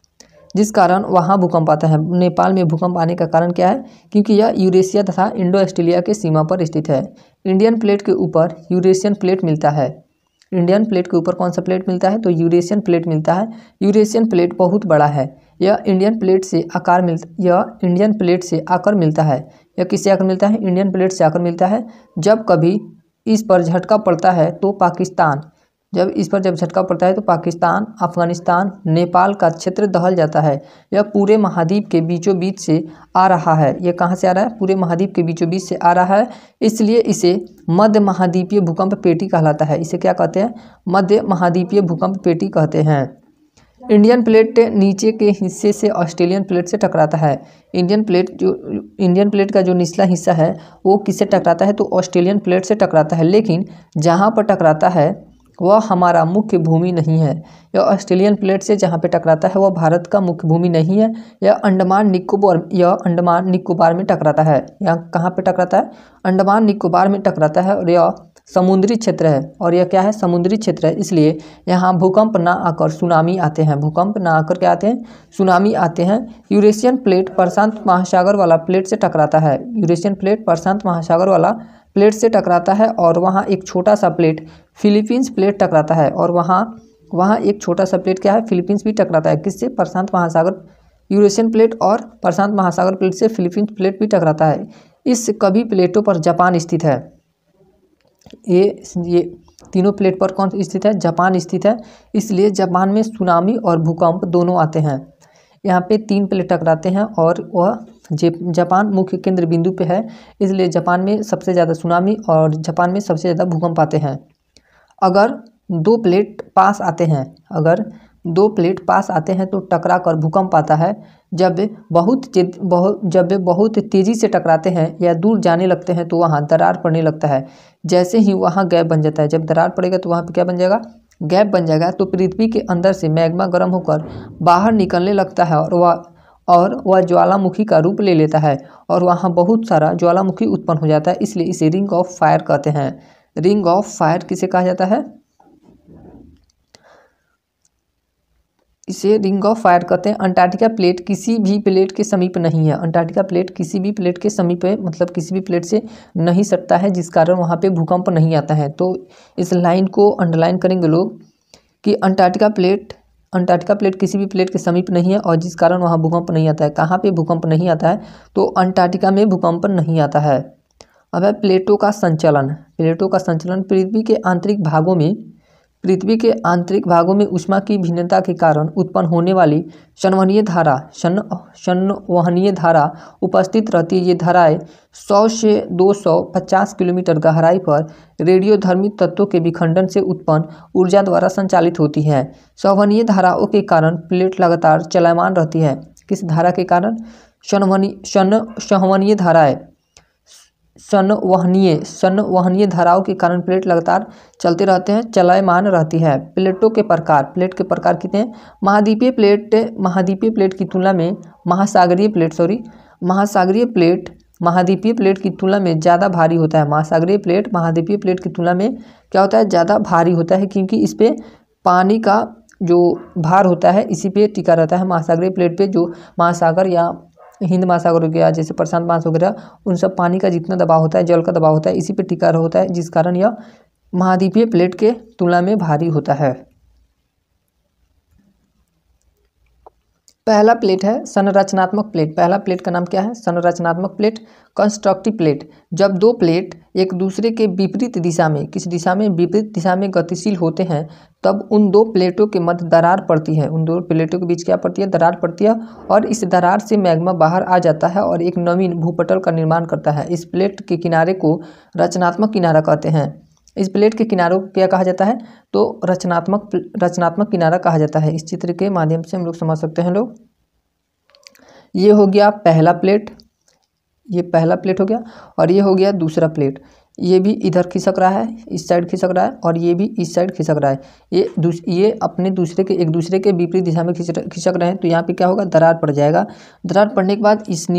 जिस कारण वहाँ भूकंप आता है। नेपाल में भूकंप आने का कारण क्या है? क्योंकि यह यूरेशिया तथा इंडो ऑस्ट्रेलिया के सीमा पर स्थित है। इंडियन प्लेट के ऊपर यूरेशियन प्लेट मिलता है। इंडियन प्लेट के ऊपर कौन सा प्लेट मिलता है? तो यूरेशियन प्लेट मिलता है। यूरेशियन प्लेट बहुत बड़ा है। यह इंडियन प्लेट से आकर मिलता है। यह किससे आकर मिलता है? इंडियन प्लेट से आकर मिलता है। जब कभी इस पर झटका पड़ता है तो पाकिस्तान, अफगानिस्तान, नेपाल का क्षेत्र दहल जाता है। यह पूरे महाद्वीप के बीचों बीच से आ रहा है। यह कहाँ से आ रहा है? पूरे महाद्वीप के बीचों बीच से आ रहा है, इसलिए इसे मध्य महाद्वीपीय भूकंप पेटी कहलाता है। इसे क्या कहते हैं? मध्य महाद्वीपीय भूकंप पेटी कहते हैं। इंडियन प्लेट नीचे के हिस्से से ऑस्ट्रेलियन प्लेट से टकराता है। इंडियन प्लेट का जो निचला हिस्सा है वो किससे टकराता है? तो ऑस्ट्रेलियन प्लेट से टकराता है, लेकिन जहाँ पर टकराता है वह हमारा मुख्य भूमि नहीं है। यह ऑस्ट्रेलियन प्लेट से जहाँ पे टकराता है वह भारत का मुख्य भूमि नहीं है। यह अंडमान निकोबार में टकराता है। यह कहाँ पे टकराता है? अंडमान निकोबार में टकराता है और यह समुद्री क्षेत्र है। और यह क्या है? समुद्री क्षेत्र है, इसलिए यहाँ भूकंप ना आकर सुनामी आते हैं। भूकंप ना आकर क्या आते हैं? सुनामी आते हैं। यूरेशियन प्लेट प्रशांत महासागर वाला प्लेट से टकराता है। यूरेशियन प्लेट प्रशांत महासागर वाला प्लेट से टकराता है और वहाँ एक छोटा सा प्लेट फिलीपींस प्लेट टकराता है। और वहाँ एक छोटा सा प्लेट क्या है? फिलीपींस भी टकराता है। किससे? प्रशांत महासागर, यूरेशियन प्लेट और प्रशांत महासागर प्लेट से फिलीपींस प्लेट भी टकराता है। इस कभी प्लेटों पर जापान स्थित है। ये तीनों प्लेट पर कौन स्थित है? जापान स्थित है, इसलिए जापान में सुनामी और भूकंप दोनों आते हैं। यहाँ पे 3 प्लेट टकराते हैं और वह जापान मुख्य केंद्र बिंदु पे है, इसलिए जापान में सबसे ज़्यादा सुनामी और जापान में सबसे ज़्यादा भूकंप आते हैं। अगर 2 प्लेट पास आते हैं तो टकरा कर भूकंप आता है। जब वे बहुत तेज़ी से टकराते हैं या दूर जाने लगते हैं तो वहाँ दरार पड़ने लगता है। जैसे ही वहाँ गैप बन जाता है, जब दरार पड़ेगा तो वहाँ पे क्या बन जाएगा? गैप बन जाएगा। तो पृथ्वी के अंदर से मैग्मा गर्म होकर बाहर निकलने लगता है और वह ज्वालामुखी का रूप ले लेता है और वहाँ बहुत सारा ज्वालामुखी उत्पन्न हो जाता है, इसलिए इसे रिंग ऑफ फायर कहते हैं। रिंग ऑफ फायर किसे कहा जाता है? इसे रिंग ऑफ फायर कहते हैं। अंटार्कटिका प्लेट किसी भी प्लेट के समीप नहीं है। अंटार्कटिका प्लेट किसी भी प्लेट के समीप है, मतलब किसी भी प्लेट से नहीं सटता है, जिस कारण वहाँ पे भूकंप नहीं आता है। तो इस लाइन को अंडरलाइन करेंगे लोग कि अंटार्कटिका अंटार्कटिका प्लेट किसी भी प्लेट के समीप नहीं है और जिस कारण वहाँ भूकंप नहीं आता है। कहाँ पे भूकंप नहीं आता है? तो अंटार्कटिका में भूकंप नहीं आता है। अब है प्लेटों का संचलन। प्लेटों का संचलन पृथ्वी के आंतरिक भागों में ऊष्मा की भिन्नता के कारण उत्पन्न होने वाली संवहनीय धारा उपस्थित रहती है। ये धाराएं 100 से 250 किलोमीटर गहराई पर रेडियोधर्मी तत्वों के विखंडन से उत्पन्न ऊर्जा द्वारा संचालित होती है। संवहनीय धाराओं के कारण प्लेट लगातार चलमान रहती है। किस धारा के कारण? संवहनीय धाराएं संवहनीय धाराओं के कारण प्लेट लगातार चलते रहते हैं, चलमान रहती है। प्लेटों के प्रकार। प्लेट के प्रकार कितने हैं? महाद्वीपीय प्लेट की तुलना में महाद्वीपीय प्लेट की तुलना में ज़्यादा भारी होता है। महाद्वीपीय प्लेट की तुलना में क्या होता है? ज़्यादा भारी होता है, क्योंकि इस पे पानी का जो भार होता है इसी पे टिका रहता है। महासागरीय प्लेट पे जो महासागर या हिंद महासागर हो गया, जैसे प्रशांत महासागर हो गया, उन सब पानी का जितना दबाव होता है, जल का दबाव होता है, इसी पे टिका होता है, जिस कारण यह महाद्वीपीय प्लेट के तुलना में भारी होता है। पहला प्लेट है संरचनात्मक प्लेट। पहला प्लेट का नाम क्या है? संरचनात्मक प्लेट, कंस्ट्रक्टिव प्लेट। जब दो प्लेट एक दूसरे के विपरीत दिशा में, किस दिशा में? विपरीत दिशा में गतिशील होते हैं, तब उन दो प्लेटों के मध्य दरार पड़ती है। उन दो प्लेटों के बीच क्या पड़ती है? दरार पड़ती है, और इस दरार से मैग्मा बाहर आ जाता है और एक नवीन भूपटल का निर्माण करता है। इस प्लेट के किनारे को रचनात्मक किनारा कहते हैं। इस प्लेट के किनारों को क्या कहा जाता है? तो रचनात्मक किनारा कहा जाता है। इस चित्र के माध्यम से हम लोग समझ सकते हैं लोग। ये हो गया पहला प्लेट, ये पहला प्लेट हो गया, और ये हो गया दूसरा प्लेट। ये भी इधर खिसक रहा है, इस साइड खिसक रहा है, और ये भी इस साइड खिसक रहा है। ये अपने एक दूसरे के विपरीत दिशा में खिसक रहे हैं, तो यहाँ पे क्या होगा? दरार पड़ जाएगा। दरार पड़ने के बाद इस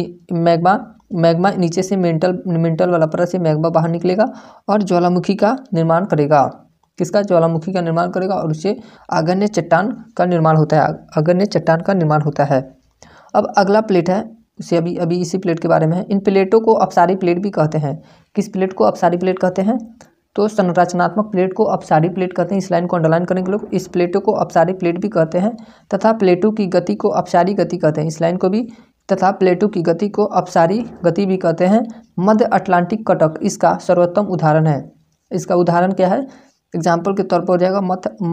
मैग्मा नीचे से मेंटल वाला परत से मैग्मा बाहर निकलेगा और ज्वालामुखी का निर्माण करेगा। किसका? ज्वालामुखी का निर्माण करेगा, और उससे आग्नेय चट्टान का निर्माण होता है। अब अगला प्लेट है, उसे अभी इसी प्लेट के बारे में है। इन प्लेटों को अपसारी प्लेट भी कहते हैं। किस प्लेट को अपसारी प्लेट कहते हैं? तो संरचनात्मक प्लेट को अपसारी प्लेट कहते हैं। इस लाइन को अंडरलाइन करेंगे लोग। इस प्लेटों को अपसारी प्लेट भी कहते हैं तथा प्लेटों की गति को अपसारी गति कहते हैं। इस लाइन को भी, तथा प्लेटों की गति को अपसारी गति भी कहते हैं। मध्य अटलांटिक कटक इसका सर्वोत्तम उदाहरण है। इसका उदाहरण क्या है? एग्जाम्पल के तौर पर हो जाएगा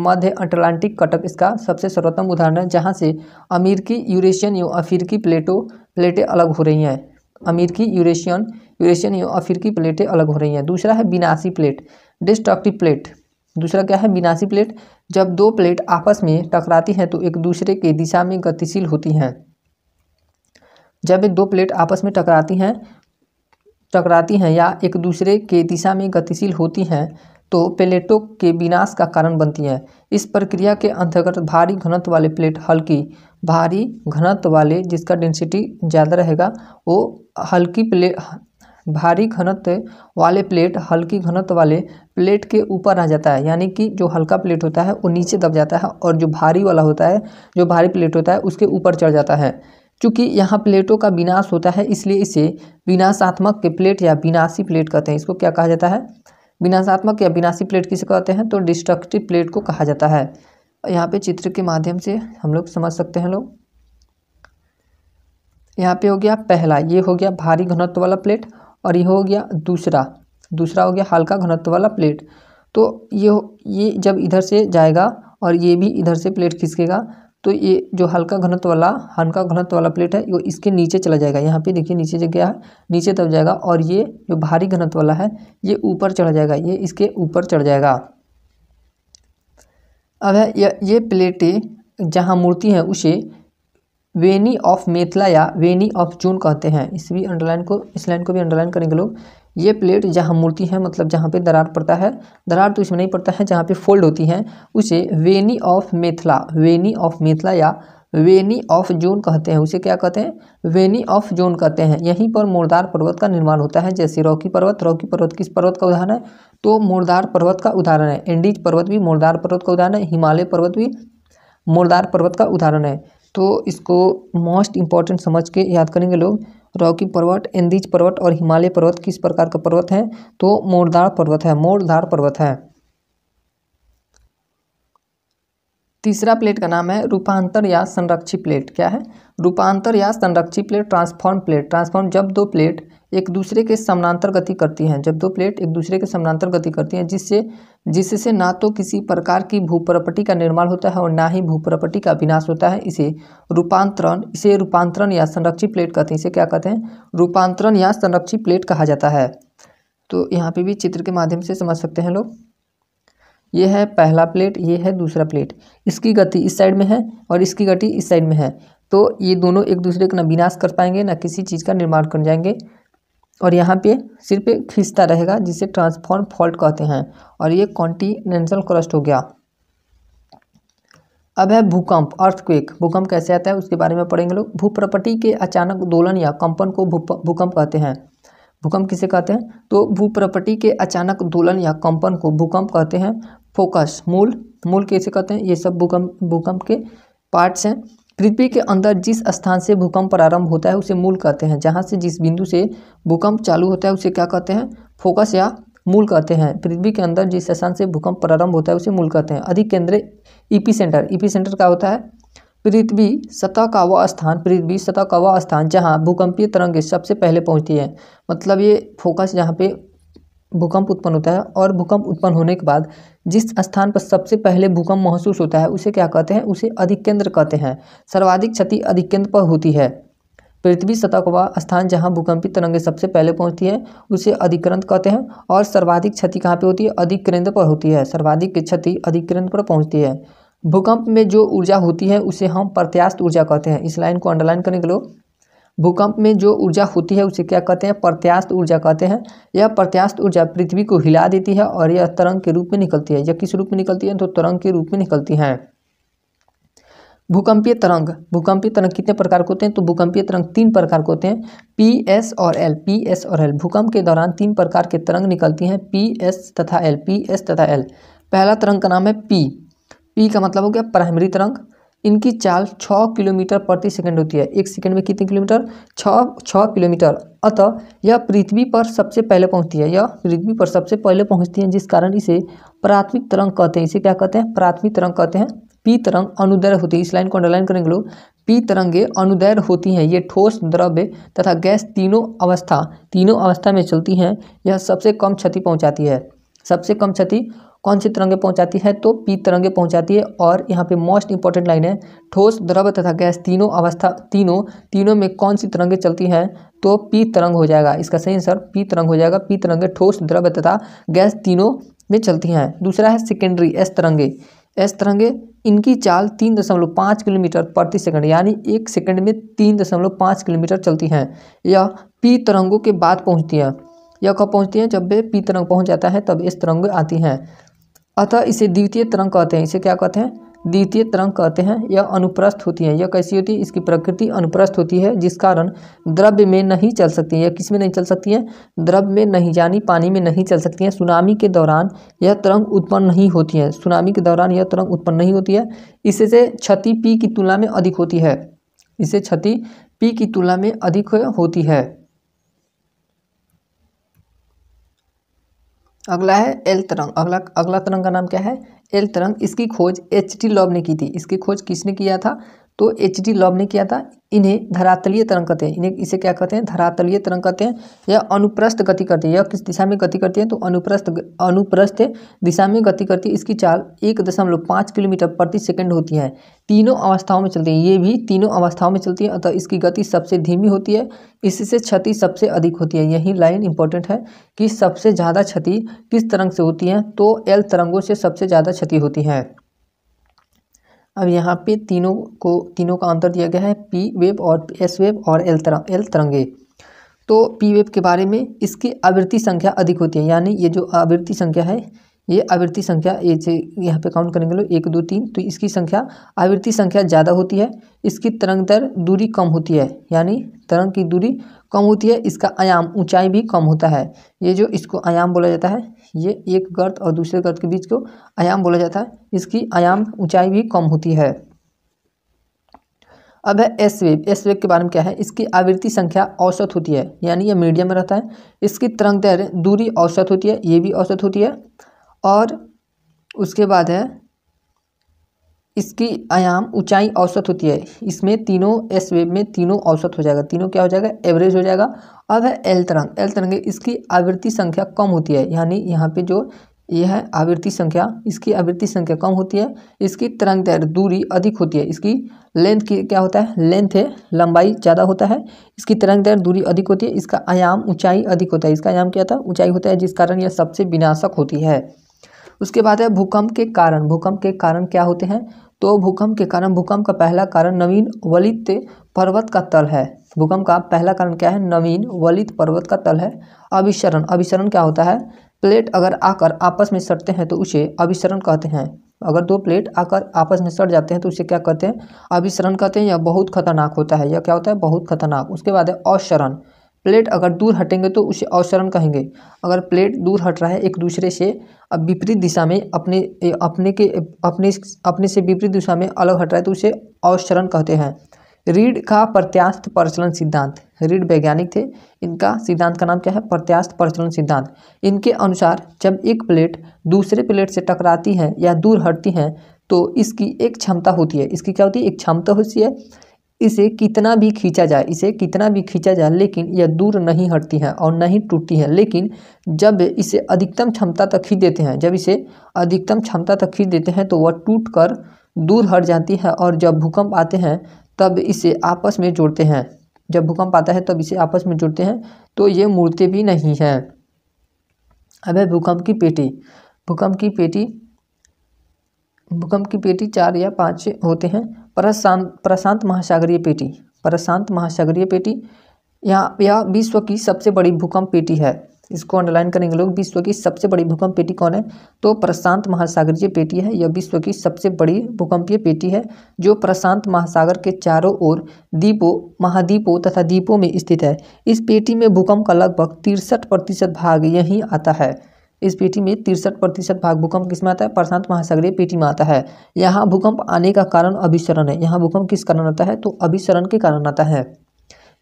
मध्य अटलांटिक कटक इसका सबसे सर्वोत्तम उदाहरण है, जहाँ से अमेरिकी, यूरेशियन एवं अफ्रीकी प्लेटें अलग हो रही हैं। अमेरिकी, यूरेशियन एवं अफ्रीकी प्लेटें अलग हो रही हैं। दूसरा है विनाशी प्लेट, डिस्ट्रक्टिव प्लेट। दूसरा क्या है? विनाशी प्लेट। जब दो प्लेट आपस में टकराती हैं तो एक दूसरे के दिशा में गतिशील होती हैं। जब दो प्लेट आपस में टकराती हैं या एक दूसरे के दिशा में गतिशील होती हैं तो प्लेटों के विनाश का कारण बनती हैं। इस प्रक्रिया के अंतर्गत भारी घनत्व वाले प्लेट भारी घनत्व वाले, जिसका डेंसिटी ज़्यादा रहेगा, वो भारी घनत्व वाले प्लेट हल्की घनत्व वाले प्लेट के ऊपर आ जाता है। यानी कि जो हल्का प्लेट होता है वो नीचे दब जाता है, और जो भारी वाला होता है, जो भारी प्लेट होता है, उसके ऊपर चढ़ जाता है। चूँकि यहाँ प्लेटों का विनाश होता है, इसलिए इसे विनाशात्मक के प्लेट या विनाशी प्लेट कहते हैं। इसको क्या कहा जाता है? विनाशात्मक या विनाशी प्लेट किसे कहते हैं? तो डिस्ट्रक्टिव प्लेट को कहा जाता है। यहाँ पे चित्र के माध्यम से हम लोग समझ सकते हैं लोग। यहाँ पे हो गया पहला, ये हो गया भारी घनत्व वाला प्लेट, और ये हो गया दूसरा हो गया हल्का घनत्व वाला प्लेट। तो ये जब इधर से जाएगा और ये भी इधर से प्लेट खिसकेगा, तो ये जो हल्का घनत्व वाला प्लेट है वो इसके नीचे चला जाएगा। यहाँ पे देखिए नीचे जो गया है, नीचे दब जाएगा, और ये जो भारी घनत्व वाला है ये ऊपर चढ़ जाएगा, ये इसके ऊपर चढ़ जाएगा। अब है ये प्लेटें जहाँ मुड़ती हैं उसे वेनी ऑफ मेथला या वेनी ऑफ जून कहते हैं। इस लाइन को भी अंडरलाइन करेंगे लोग। ये प्लेट जहाँ मुड़ती है, मतलब जहाँ पे दरार पड़ता है, दरार तो इसमें नहीं पड़ता है, जहाँ पे फोल्ड होती हैं उसे वेनी ऑफ मेथला या वेनी ऑफ जोन कहते हैं। उसे क्या कहते हैं? वेनी ऑफ जोन कहते हैं। यहीं पर मोरदार पर्वत का निर्माण होता है, जैसे रॉकी पर्वत किस पर्वत का उदाहरण है? तो मोरदार पर्वत का उदाहरण है। एंडीज पर्वत भी मोरदार पर्वत का उदाहरण है। हिमालय पर्वत भी मोरदार पर्वत का उदाहरण है। तो इसको मोस्ट इम्पॉर्टेंट समझ के याद करेंगे लोग। रॉकी पर्वत, एंडीज पर्वत और हिमालय पर्वत किस प्रकार का पर्वत है? तो मोरदार पर्वत है। तीसरा प्लेट का नाम है रूपांतर या संरक्षी प्लेट। क्या है? रूपांतर या संरक्षी प्लेट, ट्रांसफॉर्म प्लेट। ट्रांसफॉर्म जब दो प्लेट एक दूसरे के समानांतर गति करती हैं, जब दो प्लेट एक दूसरे के समानांतर गति करती हैं, जिससे ना तो किसी प्रकार की भूप्रपट्टी का निर्माण होता है और ना ही भूप्रपट्टी का विनाश होता है, इसे रूपांतरण या संरक्षी प्लेट कहते हैं। इसे क्या कहते हैं? रूपांतरण या संरक्षी प्लेट कहा जाता है। तो यहाँ पे भी चित्र के माध्यम से समझ सकते हैं लोग। ये है पहला प्लेट, ये है दूसरा प्लेट। इसकी गति इस साइड में है और इसकी गति इस साइड में है, तो ये दोनों एक दूसरे का ना विनाश कर पाएंगे ना किसी चीज़ का निर्माण कर जाएंगे, और यहाँ पे सिर्फ खींचता रहेगा, जिसे ट्रांसफॉर्म फॉल्ट कहते हैं। और ये कॉन्टिनेंटल क्रस्ट हो गया। अब है भूकंप, अर्थक्वेक। भूकंप कैसे आता है उसके बारे में पढ़ेंगे लोग। भूप्रपट्टी के अचानक दोलन या कंपन को भूकंप कहते हैं। भूकंप किसे कहते हैं? तो भूप्रपट्टी के अचानक दोलन या कंपन को भूकंप कहते हैं। फोकस, मूल कैसे कहते हैं? ये सब भूकंप के पार्ट्स हैं। पृथ्वी के अंदर जिस स्थान से भूकंप प्रारंभ होता है उसे मूल कहते हैं। जहाँ से जिस बिंदु से भूकंप चालू होता है उसे क्या कहते हैं? फोकस या मूल कहते हैं। पृथ्वी के अंदर जिस स्थान से भूकंप प्रारंभ होता है उसे मूल कहते हैं। अधिकेंद्र, एपिसेंटर क्या होता है? पृथ्वी सतह का वह स्थान जहाँ भूकंपीय तरंगें सबसे पहले पहुँचती है। मतलब ये फोकस जहाँ पे भूकंप उत्पन्न होता है, और भूकंप उत्पन्न होने के बाद जिस स्थान पर सबसे पहले भूकंप महसूस होता है उसे क्या कहते हैं? उसे अधिकेंद्र कहते हैं। सर्वाधिक क्षति अधिकेंद्र पर होती है। पृथ्वी सतह का वह स्थान जहां भूकंपीय तरंगें सबसे पहले पहुंचती है उसे अधिकेंद्र कहते हैं। और सर्वाधिक क्षति कहाँ पे होती है? अधिकेंद्र पर होती है। सर्वाधिक क्षति अधिकेंद्र पर पहुंचती है। भूकंप में जो ऊर्जा होती है उसे हम प्रत्यास्थ ऊर्जा कहते हैं। इस लाइन को अंडरलाइन करेंगे लोग। भूकंप में जो ऊर्जा होती है उसे क्या कहते हैं? प्रत्यास्थ ऊर्जा कहते हैं। यह प्रत्यास्थ ऊर्जा पृथ्वी को हिला देती है और यह तरंग के रूप में निकलती है। यह किस रूप में निकलती है? तो तरंग के रूप में निकलती हैं। भूकंपीय तरंग कितने प्रकार के होते हैं? तो भूकंपीय तरंग 3 प्रकार के होते हैं, पी, एस और एल। भूकंप के दौरान 3 प्रकार के तरंग निकलती हैं, पी एस तथा एल। पहला तरंग का नाम है पी का मतलब हो गया प्राइमरी तरंग। इनकी चाल 6 किलोमीटर प्रति सेकंड होती है। 1 सेकंड में कितने किलोमीटर? 6 किलोमीटर। अतः यह पृथ्वी पर सबसे पहले पहुंचती है, जिस कारण इसे प्राथमिक तरंग कहते हैं। इसे क्या कहते हैं? प्राथमिक तरंग कहते हैं। पी तरंग अनुदैर्घ्य होती है। इस लाइन को अंडरलाइन करेंगे लोग। पी तरंगे अनुदैर्घ्य होती हैं। ये ठोस, द्रव्य तथा गैस तीनों अवस्था में चलती हैं। यह सबसे कम क्षति पहुंचाती है। सबसे कम क्षति कौन सी तरंगे पहुंचाती है? तो पी तरंगे पहुंचाती है। और यहाँ पे मोस्ट इंपॉर्टेंट लाइन है, ठोस, द्रव तथा गैस तीनों में कौन सी तरंगे चलती हैं? तो पी तरंग हो जाएगा। इसका सही आंसर पी तरंग हो जाएगा। पी तरंगे ठोस, द्रव तथा गैस तीनों में चलती हैं। दूसरा है सेकेंडरी, एस तरंगे। इनकी चाल 3.5 किलोमीटर प्रति सेकंड, यानी 1 सेकंड में 3.5 किलोमीटर चलती हैं। यह पी तरंगों के बाद पहुँचती है। यह कब पहुँचती हैं? जब वे पी तरंग पहुँच जाता है तब एस तरंग आती हैं। अतः इसे द्वितीय तरंग कहते हैं। इसे क्या कहते हैं? द्वितीय तरंग कहते हैं। यह अनुप्रस्थ होती है। यह कैसी होती है? इसकी प्रकृति अनुप्रस्थ होती है, जिस कारण द्रव्य में नहीं चल सकती है। यह किस में नहीं चल सकती है? द्रव्य में नहीं, यानी पानी में नहीं चल सकती है। सुनामी के दौरान यह तरंग उत्पन्न नहीं होती है। इससे क्षति पी की तुलना में अधिक होती है। अगला है एल तरंग। अगला तरंग का नाम क्या है? एल तरंग। इसकी खोज H.T. लॉब ने की थी। इसकी खोज किसने किया था? तो H.T. लॉब ने किया था। इन्हें धरातलीय तरंग कहते हैं। इसे क्या कहते हैं? धरातलीय तरंग कहते हैं। यह अनुप्रस्थ गति करती है। यह किस दिशा में गति करती है? तो अनुप्रस्थ दिशा में गति करती है। इसकी चाल 1.5 किलोमीटर प्रति सेकंड होती है। तीनों अवस्थाओं में चलती है। ये भी तीनों अवस्थाओं में चलती है। अतः इसकी गति सबसे धीमी होती है। इससे क्षति सबसे अधिक होती है। यही लाइन इंपॉर्टेंट है कि सबसे ज़्यादा क्षति किस तरंग से होती है? तो एल तरंगों से सबसे ज़्यादा क्षति होती है। अब यहाँ पे तीनों का अंतर दिया गया है, पी वेव और एस वेव और एल तरंगे। तो पी वेव के बारे में, इसकी आवृत्ति संख्या अधिक होती है। यानी ये जो आवृत्ति संख्या है, ये आवृत्ति संख्या यहाँ पे काउंट करेंगे लोग 1 2 3, तो इसकी आवृत्ति संख्या ज़्यादा होती है। इसकी तरंग दर दूरी कम होती है, यानी तरंग की दूरी कम होती है। इसका आयाम, ऊंचाई भी कम होता है। ये जो इसको आयाम बोला जाता है, ये एक गर्त और दूसरे गर्त के बीच को आयाम बोला जाता है। इसकी आयाम, ऊंचाई भी कम होती है। अब है एस वेव के बारे में क्या है? इसकी आवृत्ति संख्या औसत होती है, यानी यह मीडियम में रहता है। इसकी तरंग दैर्घ्य दूरी औसत होती है, ये भी औसत होती है। और उसके बाद है इसकी आयाम ऊंचाई औसत होती है। इसमें तीनों एस वेव में तीनों औसत हो जाएगा, तीनों क्या हो जाएगा, एवरेज हो जाएगा। अब है एल तरंग। एल तरंग इसकी आवृत्ति संख्या कम होती है, यानी यहाँ पे जो यह है आवृत्ति संख्या, इसकी आवृत्ति संख्या कम होती है। इसकी तरंग दैर्घ्य दूरी अधिक होती है। इसकी लेंथ की क्या होता है, लेंथ है लंबाई ज़्यादा होता है। इसकी तरंग दैर्घ्य दूरी अधिक होती है। इसका आयाम ऊंचाई अधिक होता है। इसका आयाम क्या था, ऊंचाई होता है, जिस कारण यह सबसे विनाशक होती है। उसके बाद है भूकंप के कारण। भूकंप के कारण क्या होते हैं, तो भूकंप के कारण, भूकंप का पहला कारण नवीन वलित पर्वत का तल है। भूकंप का पहला कारण क्या है, नवीन वलित पर्वत का तल है। अभिसरण, अभिसरण क्या होता है, प्लेट अगर आकर आपस में सटते हैं तो उसे अभिसरण कहते हैं। अगर दो प्लेट आकर आपस में सट जाते हैं तो उसे क्या कहते हैं, अभिसरण कहते हैं। यह बहुत खतरनाक होता है, यह क्या होता है, बहुत खतरनाक। उसके बाद है अवसरण। प्लेट अगर दूर हटेंगे तो उसे अवसरण कहेंगे। अगर प्लेट दूर हट रहा है एक दूसरे से, अब विपरीत दिशा में अपने से विपरीत दिशा में अलग हट रहा है तो उसे अवसरण कहते हैं। रीड का प्रत्यास्थ प्रचलन सिद्धांत। रीड वैज्ञानिक थे, इनका सिद्धांत का नाम क्या है, प्रत्यास्थ प्रचलन सिद्धांत। इनके अनुसार जब एक प्लेट दूसरे प्लेट से टकराती है या दूर हटती है तो इसकी एक क्षमता होती है। इसकी क्या होती है, एक क्षमता होती है। इसे कितना भी खींचा जाए, इसे कितना भी खींचा जाए, लेकिन यह दूर नहीं हटती है और नहीं टूटती है। लेकिन जब इसे अधिकतम क्षमता तक खींच देते हैं, जब इसे अधिकतम क्षमता तक खींच देते हैं तो वह टूट कर दूर हट जाती है। और जब भूकंप आते हैं तब इसे आपस में जोड़ते हैं। जब भूकंप आता है तब इसे आपस में जोड़ते हैं, तो ये मुड़ते भी नहीं हैं। अब है भूकंप की पेटी। भूकंप की पेटी, भूकंप की पेटी 4 या 5 होते हैं। प्रशांत महासागरीय पेटी। प्रशांत महासागरीय पेटी यह विश्व की सबसे बड़ी भूकंप पेटी है। इसको अंडरलाइन करेंगे लोग। विश्व की सबसे बड़ी भूकंप पेटी कौन है, तो प्रशांत महासागरीय पेटी है। यह विश्व की सबसे बड़ी भूकंपीय पेटी है जो प्रशांत महासागर के चारों ओर द्वीपों, महाद्वीपों तथा द्वीपों में स्थित है। इस पेटी में भूकंप का लगभग 63% भाग यहीं आता है। इस पेटी में 63% भाग भूकंप किस में आता है, प्रशांत महासागरीय पेटी में आता है। यहाँ भूकंप आने का कारण अभिसरण है। यहाँ भूकंप किस कारण आता है, तो अभिसरण के कारण आता है,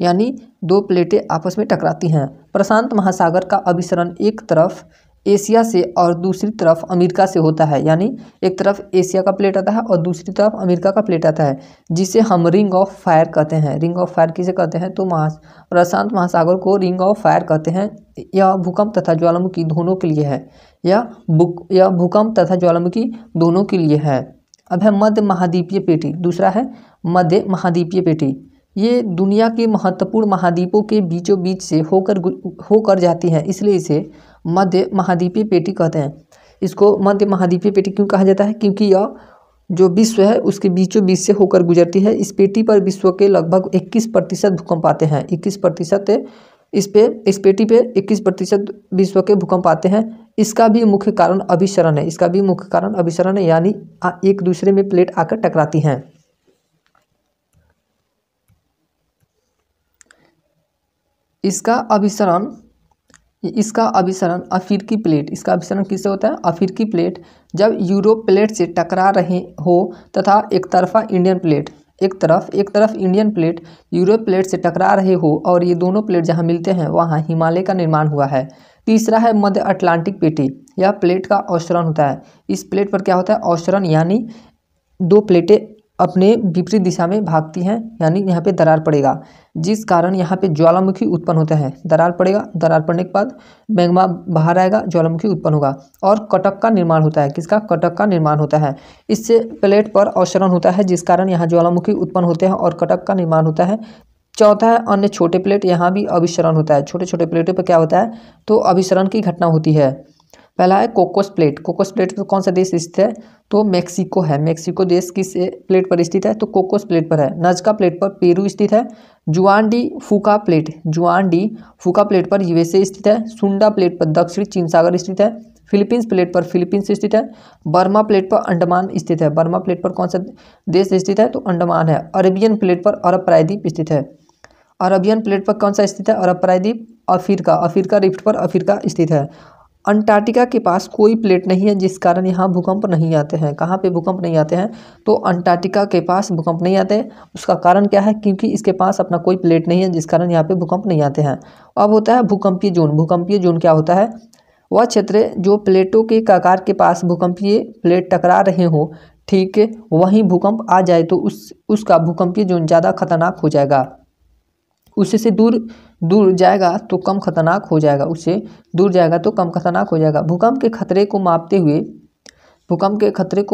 यानी दो प्लेटें आपस में टकराती हैं। प्रशांत महासागर का अभिसरण एक तरफ एशिया से और दूसरी तरफ अमेरिका से होता है। यानी एक तरफ एशिया का प्लेट आता है और दूसरी तरफ अमेरिका का प्लेट आता है, जिसे हम रिंग ऑफ फायर कहते हैं। रिंग ऑफ फायर किसे कहते हैं, तो प्रशांत महासागर को रिंग ऑफ फायर कहते हैं। यह भूकंप तथा ज्वालामुखी दोनों के लिए है। यह भूकंप तथा ज्वालामुखी दोनों के लिए है। अब है मध्य महाद्वीपीय पेटी। दूसरा है मध्य महाद्वीपीय पेटी। ये दुनिया के महत्वपूर्ण महाद्वीपों के बीचों बीच से होकर जाती है, इसलिए इसे मध्य महाद्वीपीय पेटी कहते हैं। इसको मध्य महाद्वीपीय पेटी क्यों कहा जाता है, क्योंकि यह जो विश्व है उसके बीचों बीच से होकर गुजरती है। इस पेटी पर विश्व के लगभग 21% भूकंप आते हैं। 21% इस पेटी पे 21% विश्व के भूकंप आते हैं। इसका भी मुख्य कारण अभिसरण है। इसका भी मुख्य कारण अभिसरण है, यानी एक दूसरे में प्लेट आकर टकराती हैं। इसका अभिसरण अफ्रीकी प्लेट। इसका अभिसरण किससे होता है, अफ्रीकी प्लेट जब यूरोप प्लेट से टकरा रहे हो तथा एक तरफ इंडियन प्लेट यूरोप प्लेट से टकरा रहे हो और ये दोनों प्लेट जहाँ मिलते हैं वहाँ हिमालय का निर्माण हुआ है। तीसरा है मध्य अटलांटिक पेटी। यह प्लेट का अवसरण होता है। इस प्लेट पर क्या होता है, अवसरण, यानी दो प्लेटें अपने विपरीत दिशा में भागती हैं, यानी यहाँ पे दरार पड़ेगा, जिस कारण यहाँ पे ज्वालामुखी उत्पन्न होता है। दरार पड़ेगा, दरार पड़ने के बाद मैग्मा बाहर आएगा, ज्वालामुखी उत्पन्न होगा और कटक का निर्माण होता है। किसका, कटक का निर्माण होता है। इससे प्लेट पर अवसरण होता है, जिस कारण यहाँ ज्वालामुखी उत्पन्न होते हैं और कटक का निर्माण होता है। चौथा है अन्य छोटे प्लेट। यहाँ भी अभिसरण होता है। छोटे छोटे प्लेटों पर क्या होता है, तो अभिसरण की घटना होती है। पहला है कोकोस प्लेट। कोकोस प्लेट पर कौन सा देश स्थित है, तो मैक्सिको है। मैक्सिको देश किस प्लेट पर स्थित है, तो कोकोस प्लेट पर है। नजका प्लेट पर पेरू स्थित है। जुआन डी फूका प्लेट पर यूएसए स्थित है। सुंडा प्लेट पर दक्षिणी चीन सागर स्थित है। फिलीपींस प्लेट पर फिलीपींस स्थित है। बर्मा प्लेट पर अंडमान स्थित है। बर्मा प्लेट पर कौन सा देश स्थित है, तो अंडमान है। अरेबियन प्लेट पर अरब प्रायद्वीप स्थित है। अरबियन प्लेट पर कौन सा स्थित है, अरब प्रायद्वीप। अफ्रीका रिफ्ट पर अफ्रीका स्थित है। अंटार्कटिका के पास कोई प्लेट नहीं है, जिस कारण यहाँ भूकंप नहीं आते हैं। कहाँ पे भूकंप नहीं आते हैं, तो अंटार्कटिका के पास भूकंप नहीं आते। उसका कारण क्या है, क्योंकि इसके पास अपना कोई प्लेट नहीं है, जिस कारण यहाँ पे भूकंप नहीं आते हैं। अब होता है भूकंपीय जोन। भूकंपीय जोन क्या होता है, वह क्षेत्र जो प्लेटों के आकार के पास भूकंपीय प्लेट टकरा रहे हो, ठीक है, वहीं भूकंप आ जाए तो उसका भूकंपीय जोन ज़्यादा खतरनाक हो जाएगा। उससे दूर दूर जाएगा तो कम खतरनाक हो जाएगा, उससे दूर जाएगा तो कम खतरनाक हो जाएगा। भूकंप के खतरे को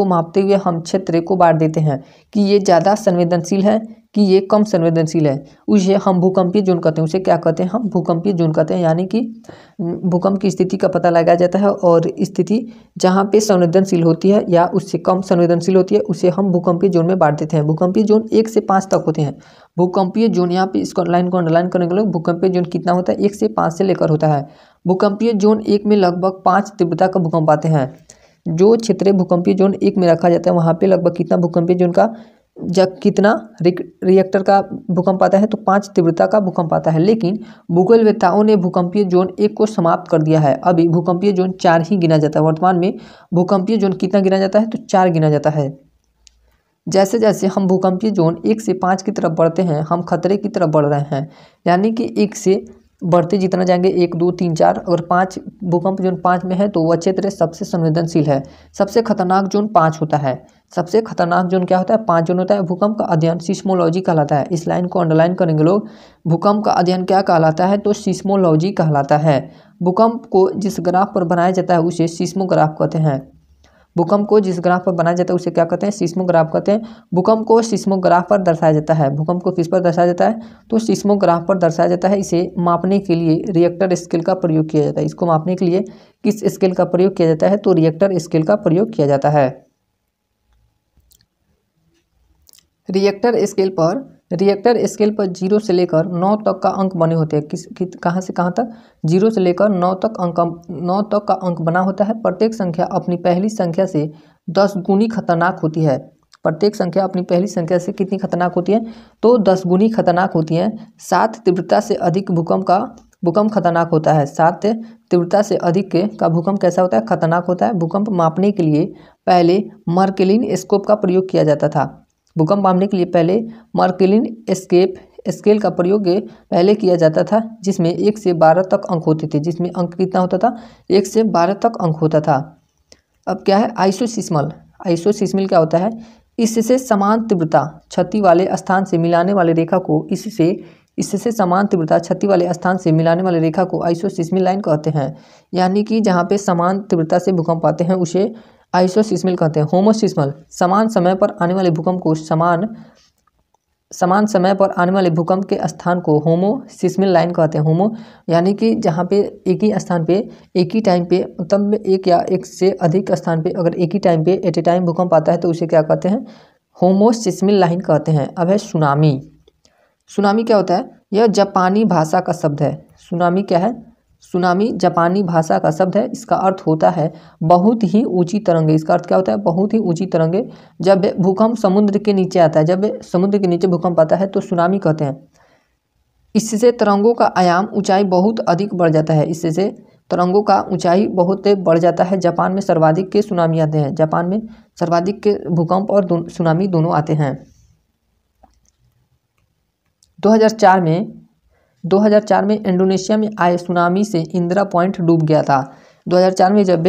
मापते हुए हम क्षेत्र को बांट देते हैं कि ये ज़्यादा संवेदनशील है कि ये कम संवेदनशील है। उसे हम भूकंपीय जोन कहते हैं। उसे क्या कहते हैं? हम भूकंपीय जोन कहते हैं। यानी कि भूकंप की स्थिति का पता लगाया जाता है और स्थिति जहाँ पे संवेदनशील होती है या उससे कम संवेदनशील होती है उसे हम भूकंपीय जोन में बांट देते हैं। भूकंपीय जोन 1 से 5 तक होते हैं। भूकंपीय जोन, यहाँ पे इसको लाइन को अंडरलाइन करने के लिए, भूकंपीय जोन कितना होता है? 1 से 5 से लेकर होता है। भूकंपीय जोन 1 में लगभग 5 तीव्रता का भूकंप आते हैं। जो क्षेत्र भूकंपीय जोन 1 में रखा जाता है वहाँ पे लगभग कितना भूकंपीय जोन का कितना रिएक्टर का भूकंप आता है? तो 5 तीव्रता का भूकंप आता है। लेकिन भूगोलवेत्ताओं ने भूकंपीय जोन 1 को समाप्त कर दिया है। अभी भूकंपीय जोन 4 ही गिना जाता है। वर्तमान में भूकंपीय जोन कितना गिना जाता है? तो 4 गिना जाता है। जैसे जैसे हम भूकंपीय जोन 1 से 5 की तरफ बढ़ते हैं हम खतरे की तरफ बढ़ रहे हैं। यानी कि 1 से बढ़ते जितना जाएंगे 1, 2, 3, 4, अगर 5 भूकंप जोन 5 में है तो वह क्षेत्र सबसे संवेदनशील है। सबसे खतरनाक जोन 5 होता है। सबसे खतरनाक जोन क्या होता है? 5 जोन होता है। भूकंप का अध्ययन सिस्मोलॉजी कहलाता है। इस लाइन को अंडरलाइन करेंगे लोग। भूकंप का अध्ययन क्या कहलाता है? तो सिस्मोलॉजी कहलाता है। भूकंप को जिस ग्राफ पर बनाया जाता है उसे सिस्मोग्राफ कहते हैं। भूकंप को जिस ग्राफ पर बनाया जाता है उसे क्या कहते हैं? सिस्मोग्राफ कहते हैं। भूकंप को सिस्मोग्राफ पर दर्शाया जाता है। भूकंप को किस पर दर्शाया जाता है? तो सिस्मोग्राफ पर दर्शाया जाता है। इसे मापने के लिए रिएक्टर स्केल का प्रयोग किया जाता है। इसको मापने के लिए किस स्केल का प्रयोग किया जाता है? तो रिएक्टर स्केल का प्रयोग किया जाता है। रिएक्टर स्केल पर 0 से लेकर 9 तक का अंक बने होते हैं। कहाँ से कहाँ तक? 0 से लेकर 9 तक का अंक बना होता है। प्रत्येक संख्या अपनी पहली संख्या से 10 गुनी खतरनाक होती है। प्रत्येक संख्या अपनी पहली संख्या से कितनी खतरनाक होती है? तो 10 गुनी खतरनाक होती है। 7 तीव्रता से अधिक भूकंप खतरनाक होता है। 7 तीव्रता से अधिक का भूकंप कैसा होता है? खतरनाक होता है। भूकंप मापने के लिए पहले मर्केलिन स्कोप का प्रयोग किया जाता था। भूकंप मापने के लिए पहले मर्केलिन स्केल का प्रयोग पहले किया जाता था, जिसमें 1 से 12 तक अंक होते थे। जिसमें अंक कितना होता था? 1 से 12 तक अंक होता था। अब क्या है? आइसोसिस्मल क्या होता है? इससे समान तीव्रता क्षति वाले स्थान से मिलाने वाले रेखा को इससे समान तीव्रता क्षति वाले स्थान से मिलाने वाले रेखा को आइसोसिस्मल लाइन कहते हैं। यानी कि जहाँ पे समान तीव्रता से भूकंप आते हैं उसे आइसोसिस्मल कहते हैं। होमोसिस्मल समान समय पर आने वाले भूकंप को समान समय पर आने वाले भूकंप के स्थान को होमोसिस्मल लाइन कहते हैं। होमो यानी कि जहाँ पे एक ही स्थान पे एक ही टाइम पे, मतलब एक या एक से अधिक स्थान पे अगर एक ही टाइम पे एट ए टाइम भूकंप आता है तो उसे क्या कहते हैं? होमोसिस्मल लाइन कहते हैं। अब है सुनामी। सुनामी क्या होता है? यह जापानी भाषा का शब्द है। सुनामी क्या है? सुनामी जापानी भाषा का शब्द है। इसका अर्थ होता है बहुत ही ऊंची तरंगे। इसका अर्थ क्या होता है? बहुत ही ऊंची तरंगे। जब भूकंप समुद्र के नीचे आता है, जब समुद्र के नीचे भूकंप आता है तो सुनामी कहते हैं। इससे तरंगों का आयाम ऊंचाई बहुत अधिक बढ़ जाता है। इससे तरंगों का ऊंचाई बहुत बढ़ जाता है। जापान में सर्वाधिक के सुनामी आते हैं। जापान में सर्वाधिक के भूकंप और सुनामी दोनों आते हैं। 2004 में इंडोनेशिया में आए सुनामी से इंदिरा पॉइंट डूब गया था। 2004 में जब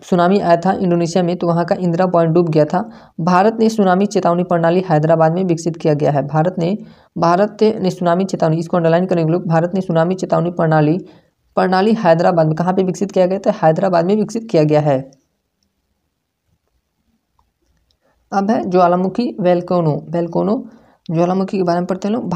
सुनामी आया था इंडोनेशिया में तो वहाँ का इंदिरा पॉइंट डूब गया था। भारत ने सुनामी चेतावनी प्रणाली हैदराबाद में विकसित किया गया है। भारत ने सुनामी चेतावनी, इसको अंडरलाइन करेंगे लोग। भारत ने सुनामी चेतावनी प्रणाली हैदराबाद में कहाँ पे विकसित किया गया था? हैदराबाद में विकसित किया गया है। अब है ज्वालामुखी वेल्कोनो ज्वालामुखी के बारे में पढ़ते हैं लोग।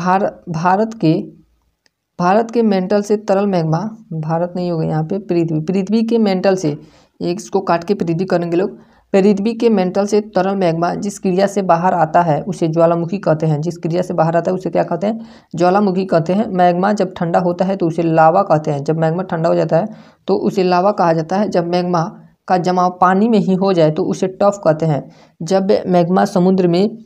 भारत के मेंटल से तरल मैग्मा, भारत नहीं होगा यहाँ पे, पृथ्वी के मेंटल से, एक इसको काट के पृथ्वी करेंगे लोग। पृथ्वी के मेंटल से तरल मैग्मा जिस क्रिया से बाहर आता है उसे ज्वालामुखी कहते हैं। जिस क्रिया से बाहर आता है उसे क्या कहते हैं? ज्वालामुखी कहते हैं। मैग्मा जब ठंडा होता है तो उसे लावा कहते हैं। जब मैग्मा ठंडा हो जाता है तो उसे लावा कहा जाता है। जब मैग्मा का जमाव पानी में ही हो जाए तो उसे टफ कहते हैं। जब मैग्मा समुद्र में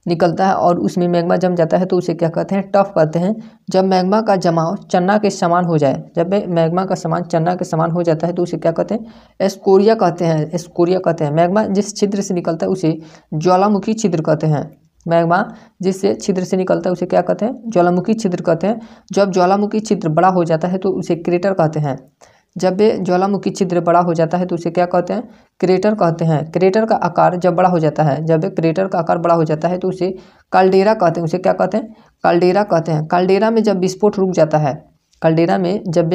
निकलता है और उसमें मैग्मा जम जाता है तो उसे क्या कहते हैं? टफ कहते हैं। जब मैग्मा का जमाव चन्ना के समान हो जाए, जब मैग्मा का समान चन्ना के समान हो जाता है तो उसे क्या कहते हैं? एस्कोरिया कहते हैं। मैग्मा जिस छिद्र से निकलता है उसे ज्वालामुखी छिद्र कहते हैं। मैग्मा जिससे छिद्र से निकलता है उसे क्या कहते हैं? ज्वालामुखी छिद्र कहते हैं। जब ज्वालामुखी छिद्र बड़ा हो जाता है तो उसे क्रेटर कहते हैं। जब ज्वालामुखी छिद्र बड़ा हो जाता है तो उसे क्या कहते हैं, क्रेटर कहते हैं। क्रेटर का आकार जब बड़ा हो जाता है, जब क्रेटर का आकार बड़ा हो जाता है तो उसे काल्डेरा कहते हैं। उसे क्या कहते हैं, काल्डेरा कहते हैं। काल्डेरा में जब विस्फोट रुक जाता है, काल्डेरा में जब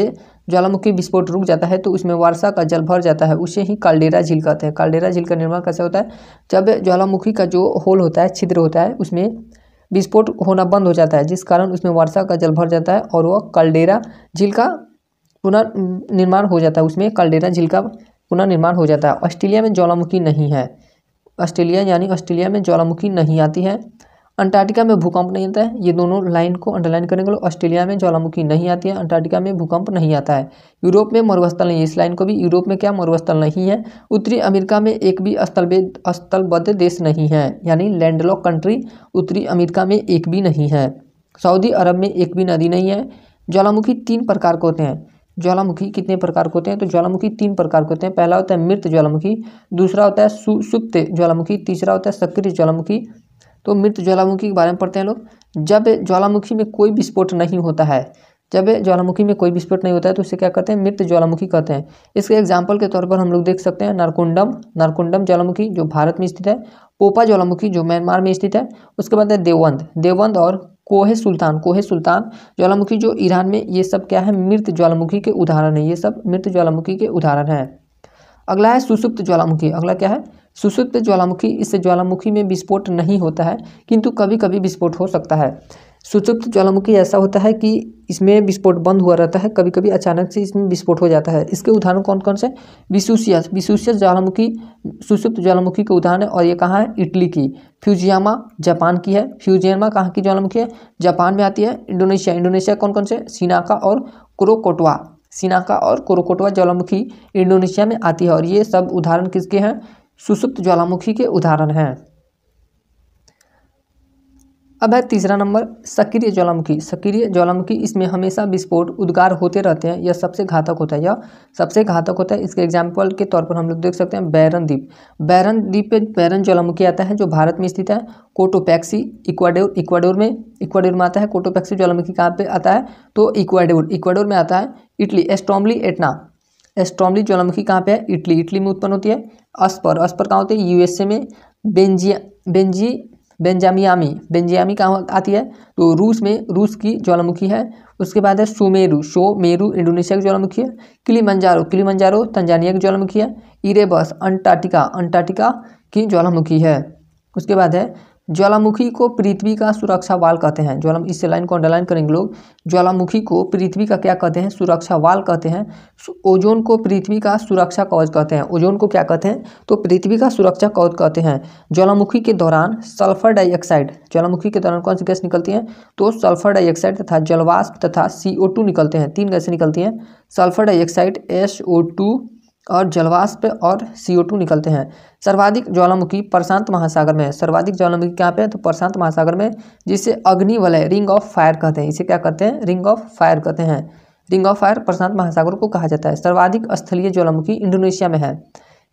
ज्वालामुखी विस्फोट रुक जाता है तो उसमें वर्षा का जल भर जाता है, उसे ही काल्डेरा झील कहते हैं। काल्डेरा झील का निर्माण कैसे होता है, जब ज्वालामुखी का जो होल होता है, छिद्र होता है, उसमें विस्फोट होना बंद हो जाता है, जिस कारण उसमें वर्षा का जल भर जाता है और वह काल्डेरा झील का पुनर्निर्माण हो जाता है। उसमें काल्डेरा झील का पुनर्निर्माण हो जाता है। ऑस्ट्रेलिया में ज्वालामुखी नहीं है। ऑस्ट्रेलिया यानी ऑस्ट्रेलिया में ज्वालामुखी नहीं आती है। अंटार्कटिका में भूकंप नहीं आता है। ये दोनों लाइन को अंडरलाइन करने के लिए, ऑस्ट्रेलिया में ज्वालामुखी नहीं आती है, अंटार्कटिका में भूकंप नहीं आता है। यूरोप में मरुस्थल नहीं है। इस लाइन को भी, यूरोप में क्या मरुस्थल नहीं है। उत्तरी अमेरिका में एक भी स्थलबद्ध देश नहीं है, यानी लैंडलॉक कंट्री उत्तरी अमेरिका में एक भी नहीं है। सऊदी अरब में एक भी नदी नहीं है। ज्वालामुखी 3 प्रकार के होते हैं। ज्वालामुखी कितने प्रकार के होते हैं, तो ज्वालामुखी 3 प्रकार के होते हैं। पहला होता है मृत ज्वालामुखी, दूसरा होता है सुषुप्त ज्वालामुखी, तीसरा होता है सक्रिय ज्वालामुखी। तो मृत ज्वालामुखी के बारे में पढ़ते हैं लोग। जब ज्वालामुखी में कोई विस्फोट नहीं होता है, जब ज्वालामुखी में कोई विस्फोट नहीं होता है तो उसे क्या कहते हैं, मृत ज्वालामुखी कहते हैं। इसके एग्जाम्पल के तौर पर हम लोग देख सकते हैं नारकुंडम ज्वालामुखी जो भारत में स्थित है, पोपा ज्वालामुखी जो म्यांमार में स्थित है, उसके बाद है देवबंद और कोहे सुल्तान ज्वालामुखी जो ईरान में। ये सब क्या है, मृत ज्वालामुखी के उदाहरण है। ये सब मृत ज्वालामुखी के उदाहरण है। अगला है सुषुप्त ज्वालामुखी। अगला क्या है, सुषुप्त ज्वालामुखी। इस ज्वालामुखी में विस्फोट नहीं होता है, किंतु कभी कभी विस्फोट हो सकता है। सुषुप्त ज्वालामुखी ऐसा होता है कि इसमें विस्फोट बंद हुआ रहता है, कभी कभी अचानक से इसमें विस्फोट हो जाता है। इसके उदाहरण कौन कौन से, विसूसियस ज्वालामुखी सुषुप्त ज्वालामुखी के उदाहरण है। और ये कहाँ है, इटली की। फ्यूजियामा जापान की है। फ्यूजियामा कहाँ की ज्वालामुखी है, जापान में आती है। इंडोनेशिया कौन कौन से, सिनाका और कोरोकोटवा ज्वालामुखी इंडोनेशिया में आती है। और ये सब उदाहरण किसके हैं, सुषुप्त ज्वालामुखी के उदाहरण हैं। अब है तीसरा नंबर, सक्रिय ज्वालामुखी। इसमें हमेशा विस्फोट उद्गार होते रहते हैं। यह सबसे घातक होता है। इसके एग्जाम्पल के तौर पर हम लोग देख सकते हैं बैरन द्वीप पे बैरन ज्वालामुखी आता है जो भारत में स्थित है। कोटोपैक्सी इक्वाडोर में आता है। कोटोपैक्सी ज्वालामुखी कहाँ पे आता है, तो इक्वाडोर में आता है। इटली एस्ट्रोमली ज्वालामुखी कहाँ पे है, इटली में उत्पन्न होती है। अस्पर कहाँ होती है, यूएसए में। बेंजियामी कहाँ आती है, तो रूस की ज्वालामुखी है। उसके बाद है शोमेरू इंडोनेशिया की ज्वालामुखी है। किलिमंजारो तंजानिया की ज्वालामुखी है। इरेबस अंटार्कटिका की ज्वालामुखी है। उसके बाद है ज्वालामुखी को पृथ्वी का सुरक्षा वाल कहते हैं। इस लाइन को अंडरलाइन करेंगे लोग। ज्वालामुखी को पृथ्वी का क्या कहते हैं, सुरक्षा वाल कहते हैं। ओजोन को पृथ्वी का सुरक्षा कवच कहते हैं। ओजोन को क्या कहते हैं, तो पृथ्वी का सुरक्षा कवच कहते हैं। ज्वालामुखी के दौरान सल्फर डाइऑक्साइड, ज्वालामुखी के दौरान कौन सी गैस निकलती है, तो सल्फर डाइऑक्साइड तथा जलवाष्प तथा CO2 निकलते हैं। 3 गैसें निकलती हैं, सल्फर डाइऑक्साइड SO2 और जलवाष्प और CO2 निकलते हैं। सर्वाधिक ज्वालामुखी प्रशांत महासागर में है। सर्वाधिक ज्वालामुखी कहाँ पे है, तो प्रशांत महासागर में, जिसे अग्निवलय रिंग ऑफ फायर कहते हैं। इसे क्या कहते हैं, रिंग ऑफ फायर कहते हैं। रिंग ऑफ फायर प्रशांत महासागर को कहा जाता है। सर्वाधिक स्थलीय ज्वालामुखी इंडोनेशिया में है,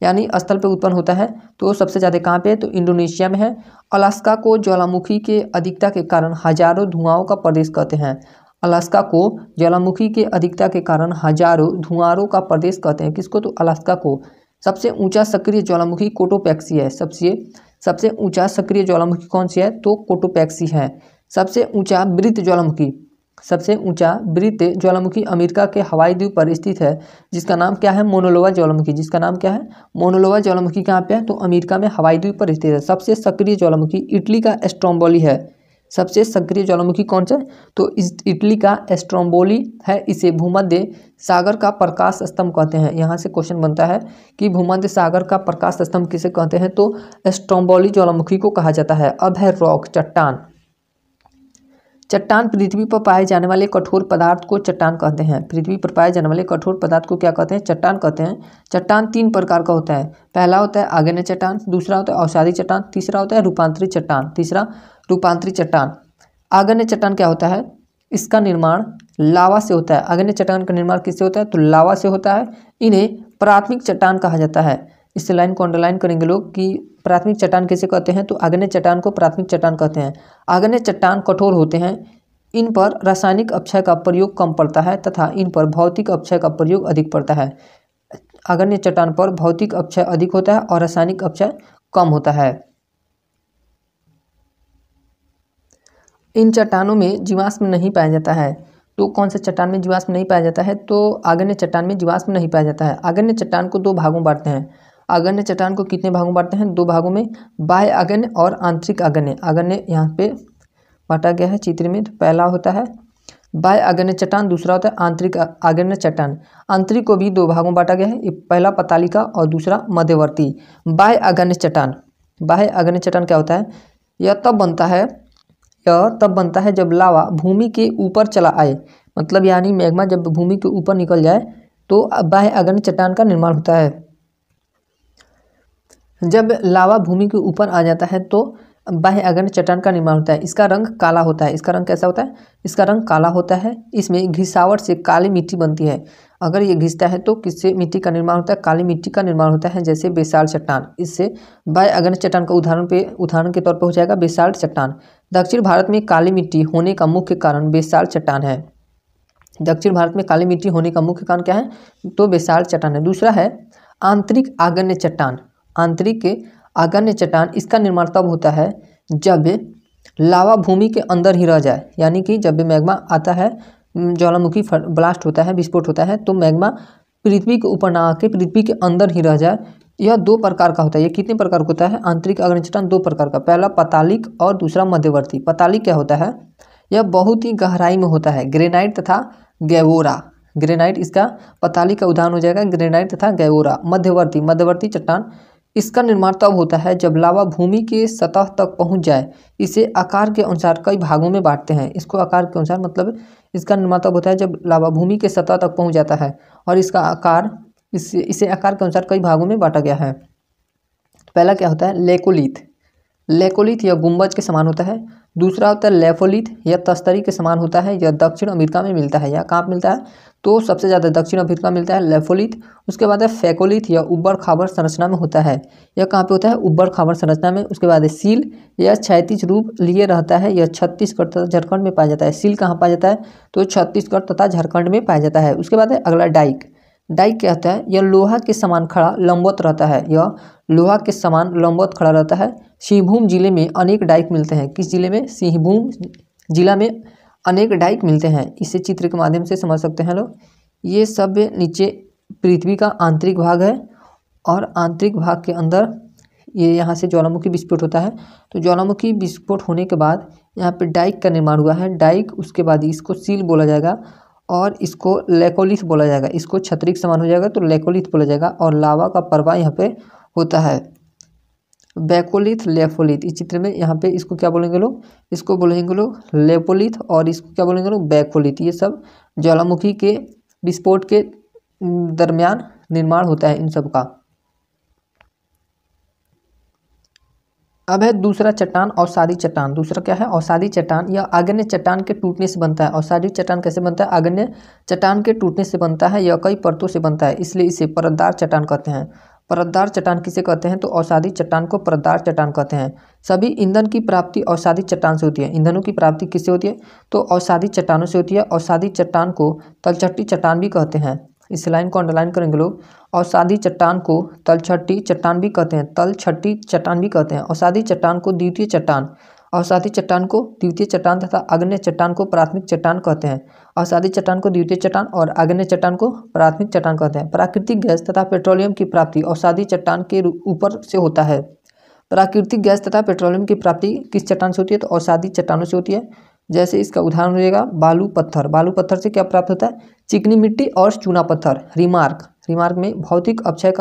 यानी स्थल पे उत्पन्न होता है। तो सबसे ज़्यादा कहाँ पे है, तो इंडोनेशिया में है। अलास्का को ज्वालामुखी के अधिकता के कारण हजारों धुआंओं का प्रदेश कहते हैं। अलास्का को ज्वालामुखी के अधिकता के कारण हजारों धुआंओं का प्रदेश कहते हैं। किसको, तो अलास्का को। सबसे ऊंचा सक्रिय ज्वालामुखी कोटोपैक्सी है। सबसे ऊंचा सक्रिय ज्वालामुखी कौन सी है, तो कोटोपैक्सी है। सबसे ऊंचा वृत्त ज्वालामुखी अमेरिका के हवाई द्वीप पर स्थित है, जिसका नाम क्या है, मोनोलोवा ज्वालामुखी कहाँ पे है, तो अमेरिका में हवाई द्वीप पर स्थित है। सबसे सक्रिय ज्वालामुखी इटली का स्ट्रोम्बोली है। सबसे सक्रिय ज्वालामुखी कौन सा, तो इटली का स्ट्रोम्बोली है। इसे भूमध्य सागर का प्रकाश स्तंभ कहते हैं। यहाँ से क्वेश्चन बनता है कि भूमध्य सागर का प्रकाश स्तंभ किसे कहते हैं, तो स्ट्रोम्बोली ज्वालामुखी को कहा जाता है। अब है रॉक, चट्टान पृथ्वी पर पाए जाने वाले कठोर पदार्थ को चट्टान कहते हैं। पृथ्वी पर पाए जाने वाले कठोर पदार्थ को क्या कहते हैं, चट्टान कहते हैं। चट्टान 3 प्रकार का होता है। पहला होता है आग्नेय चट्टान, दूसरा होता है अवसादी चट्टान, तीसरा होता है रूपांतरित चट्टान। आग्नेय चट्टान क्या होता है, इसका निर्माण लावा से होता है। आग्नेय चट्टान का निर्माण किससे होता है, तो लावा से होता है। इन्हें प्राथमिक चट्टान कहा जाता है। इस लाइन को अंडरलाइन करेंगे लोग कि प्राथमिक चट्टान किसे कहते हैं, तो आग्नेय चट्टान को प्राथमिक चट्टान कहते हैं। आग्नेय चट्टान कठोर होते हैं। इन पर रासायनिक अपक्षय का प्रयोग कम पड़ता है तथा इन पर भौतिक अपक्षय का प्रयोग अधिक पड़ता है। आग्नेय चट्टान पर भौतिक अपक्षय अधिक होता है और रासायनिक अपक्षय कम होता है। इन चट्टानों में जीवाश्म नहीं पाया जाता है। तो कौन से चट्टान में जीवाश्म नहीं पाया जाता है? तो आग्नेय चट्टान में जीवाश्म नहीं पाया जाता है। आग्नेय चट्टान को दो भागों में बांटते हैं। आग्नेय चट्टान को कितने भागों में बांटते हैं? दो भागों में, बाह्य आग्नेय और आंतरिक आग्नेय। आग्नेय यहाँ पे बांटा गया है चित्र में। तो पहला होता है बाह्य आग्नेय चट्टान, दूसरा होता है आंतरिक आग्नेय चट्टान। आंतरिक को भी दो भागों में बांटा गया है, एक पहला पतालिका और दूसरा मध्यवर्ती। बाह्य आग्नेय चट्टान, बाह्य आग्नेय चट्टान क्या होता है? यह तब बनता है जब लावा भूमि के ऊपर चला आए, मतलब यानी मैग्मा जब भूमि के ऊपर निकल जाए तो बाह्य आग्नेय चट्टान का निर्माण होता है। जब लावा भूमि के ऊपर आ जाता है तो बाह्य आग्नेय चट्टान का निर्माण होता है। इसका रंग काला होता है। इसका रंग कैसा होता है? इसका रंग काला होता है। इसमें घिसावट से काली मिट्टी बनती है। अगर ये घिसता है तो किससे मिट्टी का निर्माण होता है? काली मिट्टी का निर्माण होता है, जैसे बेसाल्ट चट्टान। इससे बाह्य आग्नेय चट्टान का उदाहरण के तौर पर हो जाएगा बेसाल्ट चट्टान। दक्षिण भारत में काली मिट्टी होने का मुख्य कारण बेसाल्ट चट्टान है। दक्षिण भारत में काली मिट्टी होने का मुख्य कारण क्या है? तो बेसाल्ट चट्टान है। दूसरा है आंतरिक आग्नेय चट्टान। आंतरिक आग्नेय चट्टान, इसका निर्माण तब होता है जब लावा भूमि के अंदर ही रह जाए, यानी कि जब मैग्मा आता है, ज्वालामुखी ब्लास्ट होता है, विस्फोट होता है, तो मैग्मा पृथ्वी के ऊपर ना आके पृथ्वी के अंदर ही रह जाए। यह दो प्रकार का होता है। ये कितने प्रकार का होता है? आंतरिक आग्नेय चट्टान दो प्रकार का, पहला पतालिक और दूसरा मध्यवर्ती। पतालिक क्या होता है? यह बहुत ही गहराई में होता है, ग्रेनाइट तथा गैवोरा। ग्रेनाइट इसका पतालिक का उदाहरण हो जाएगा, ग्रेनाइट तथा गैवोरा। मध्यवर्ती चट्टान, इसका निर्माण तब होता है जब लावा भूमि के सतह तक पहुंच जाए। इसे आकार के अनुसार कई भागों में बांटते हैं। इसको आकार के अनुसार, मतलब इसका निर्माण तब होता है जब लावा भूमि के सतह तक पहुंच जाता है और इसका आकार, इसे आकार के अनुसार कई भागों में बांटा गया है। पहला क्या होता है? लेकोलिथ। लेकोलिथ यह गुंबज के समान होता है। दूसरा होता है लेफोलिथ, यह तस्तरी के समान होता है। यह दक्षिण अमेरिका में मिलता है। यह कहाँ मिलता है? तो सबसे ज़्यादा दक्षिण अफ्रीका मिलता है लेफोलिथ। उसके बाद है फेकोलिथ, यह उबड़ खाबड़ संरचना में होता है। यह कहाँ पे होता है? उबड़ खाबड़ संरचना में। उसके बाद है सील, यह क्षैतिज रूप लिए रहता है। यह छत्तीसगढ़ तथा झारखंड में पाया जाता है। सील कहाँ पाया जाता है? तो छत्तीसगढ़ तथा झारखंड में पाया जाता है। उसके बाद है अगला डाइक। डाइक क्या होता है? यह लोहा के समान खड़ा लंबवत रहता है। यह लोहा के समान लंबवत खड़ा रहता है। सिंहभूम जिले में अनेक डाइक मिलते हैं। किस जिले में? सिंहभूम जिला में अनेक डाइक मिलते हैं। इसे चित्र के माध्यम से समझ सकते हैं लोग। ये सब नीचे पृथ्वी का आंतरिक भाग है और आंतरिक भाग के अंदर ये यहाँ से ज्वालामुखी विस्फोट होता है। तो ज्वालामुखी विस्फोट होने के बाद यहाँ पे डाइक का निर्माण हुआ है। डाइक, उसके बाद इसको सील बोला जाएगा और इसको लेकोलिथ बोला जाएगा। इसको छतरी के समान हो जाएगा तो लेकोलिथ बोला जाएगा। और लावा का प्रवाह यहाँ पे होता है। बैकोलिथ, लेफोलिथ, इस चित्र में यहाँ पे इसको क्या बोलेंगे लोग? इसको बोलेंगे लोग लेपोलिथ और इसको क्या बोलेंगे लोग? बैकोलिथ। ये सब ज्वालामुखी के विस्फोट के दरमियान निर्माण होता है इन सब का। अब है दूसरा चट्टान, अवसादी चट्टान। दूसरा क्या है? अवसादी चट्टान। यह आग्नेय चट्टान के टूटने से बनता है। अवसादी चट्टान कैसे बनता है? आग्नेय चट्टान के टूटने से बनता है। यह कई परतों से बनता है, इसलिए इसे परतदार चट्टान कहते हैं। परतदार चट्टान किसे कहते हैं? तो अवसादी चट्टान को परतदार चट्टान कहते हैं। सभी ईंधन की प्राप्ति अवसादी चट्टान से होती है। ईंधनों की प्राप्ति किससे होती है? तो अवसादी चट्टानों से होती है। अवसादी चट्टान को तलछटी चट्टान भी कहते हैं। इस लाइन को अंडरलाइन करेंगे लोग। अवसादी चट्टान को तलछटी चट्टान भी कहते हैं। तलछटी चट्टान भी कहते हैं। अवसादी चट्टान को द्वितीय चट्टान, अवसादी चट्टान को द्वितीय चट्टान तथा आग्नेय चट्टान को प्राथमिक चट्टान कहते हैं। अवसादी चट्टान को द्वितीय चट्टान और आग्नेय चट्टान को प्राथमिक चट्टान कहते हैं। प्राकृतिक गैस तथा पेट्रोलियम की प्राप्ति अवसादी चट्टान के ऊपर से होता है। प्राकृतिक गैस तथा पेट्रोलियम की प्राप्ति किस चट्टान से होती है? तो अवसादी चट्टानों से होती है। जैसे इसका उदाहरण रहेगा बालू पत्थर। बालू पत्थर से क्या प्राप्त होता है? चिकनी मिट्टी और चूना पत्थर। रिमार्क में भौतिक अपक्षय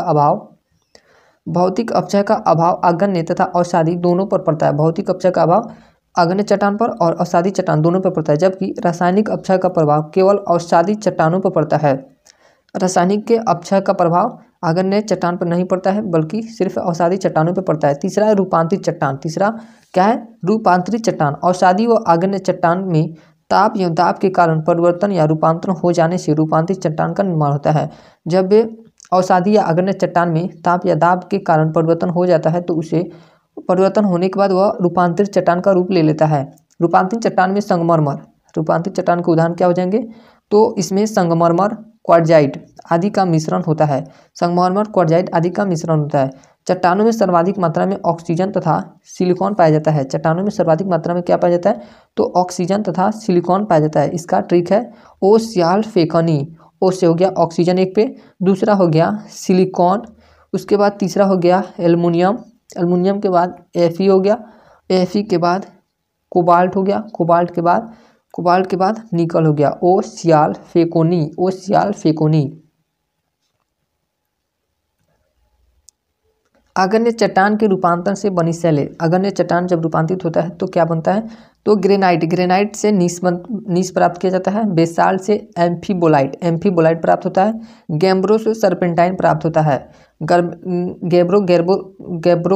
का अभाव आग्नेय तथा अवसादी दोनों पर पड़ता है। भौतिक अपक्षय का अभाव आग्नेय चट्टान पर और अवसादी चट्टान दोनों पर पड़ता है, जबकि रासायनिक अपक्षय का प्रभाव केवल अवसादी चट्टानों पर पड़ता है। रासायनिक के अपक्षय का प्रभाव आग्नेय चट्टान पर नहीं पड़ता है, बल्कि सिर्फ अवसादी चट्टानों पर पड़ता है। तीसरा है रूपांतरित चट्टान। तीसरा क्या है? रूपांतरित चट्टान। अवसादी व आग्नेय चट्टान में ताप या दाब के कारण परिवर्तन या रूपांतरण हो जाने से रूपांतरित चट्टान का निर्माण होता है। जब अवसादी या आग्नेय चट्टान में ताप या दाब के कारण परिवर्तन हो जाता है तो उसे परिवर्तन होने के बाद वह रूपांतरित चट्टान का रूप ले लेता है। रूपांतरित चट्टान में संगमरमर, रूपांतरित चट्टान के उदाहरण क्या हो जाएंगे? तो इसमें संगमरमर, क्वार्टजाइट आदि का मिश्रण होता है। संगमरमर, क्वार्टजाइट आदि का मिश्रण होता है। चट्टानों में सर्वाधिक मात्रा में ऑक्सीजन तथा सिलिकॉन पाया जाता है। चट्टानों में सर्वाधिक मात्रा में क्या पाया जाता है? तो ऑक्सीजन तथा सिलिकॉन पाया जाता है। इसका ट्रिक है ओसियाल्फेकनी। ओ से हो गया ऑक्सीजन एक पे, दूसरा हो गया सिलिकॉन, उसके बाद तीसरा हो गया एल्युमिनियम, एल्युमिनियम के बाद Fe हो गया, Fe के बाद कोबाल्ट हो गया, कोबाल्ट के बाद निकल हो गया। ओसियाल्फेकोनी, ओसियाल्फेकोनी। अग्न्य चट्टान के रूपांतरण से बनी शैलें। अग्न्य चट्टान जब रूपांतरित होता है तो क्या बनता है? तो ग्रेनाइट, ग्रेनाइट से नीस प्राप्त किया जाता है। बेसाल्ट से एम्फीबोलाइट, एम्फीबोलाइट प्राप्त होता है। गैम्ब्रो से सर्पेंटाइन प्राप्त होता है। गैब्रो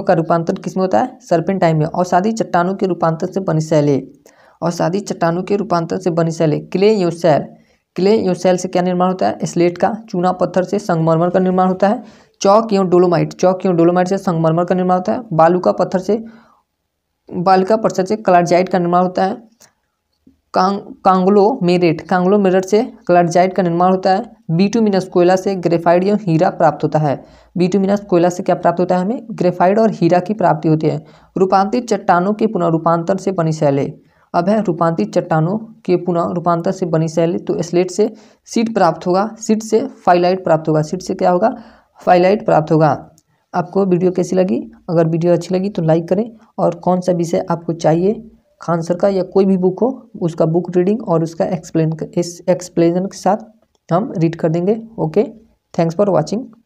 का रूपांतरण किसमें होता है? सर्पेंटाइन में। अवसादी चट्टानों के रूपांतरण से बनी शैलें। अवसादी चट्टानों के रूपांतरण से बनी शैलें। क्ले योसेल, क्ले योसेल से क्या निर्माण होता है? स्लेट का। चूना पत्थर से संगमरमर का निर्माण होता है। चौक एवं डोलोमाइट, चौक एवं डोलोमाइट से संगमरमर का निर्माण होता है। बालुका पत्थर से क्लार्जाइट का निर्माण होता है। कांग्लोमेरेट से क्लार्जाइट का निर्माण होता है। बिटुमिनस कोयला से ग्रेफाइट एवं हीरा प्राप्त होता है। बिटुमिनस कोयला से क्या प्राप्त होता है? हमें ग्रेफाइट और हीरा की प्राप्ति होती है। रूपांतरित चट्टानों के पुनः रूपांतरण से बनी शैलें। अब है रूपांतरित चट्टानों के पुनः रूपांतरण से बनी शैलें। तो स्लेट से सीट प्राप्त होगा, सीट से फाइलाइट प्राप्त होगा, सीट से क्या होगा? फाइलाइट प्राप्त होगा। आपको वीडियो कैसी लगी? अगर वीडियो अच्छी लगी तो लाइक करें, और कौन सा विषय आपको चाहिए खान सर का या कोई भी बुक हो उसका बुक रीडिंग और उसका एक्सप्लेनेशन के साथ हम रीड कर देंगे। Okay, thanks for watching.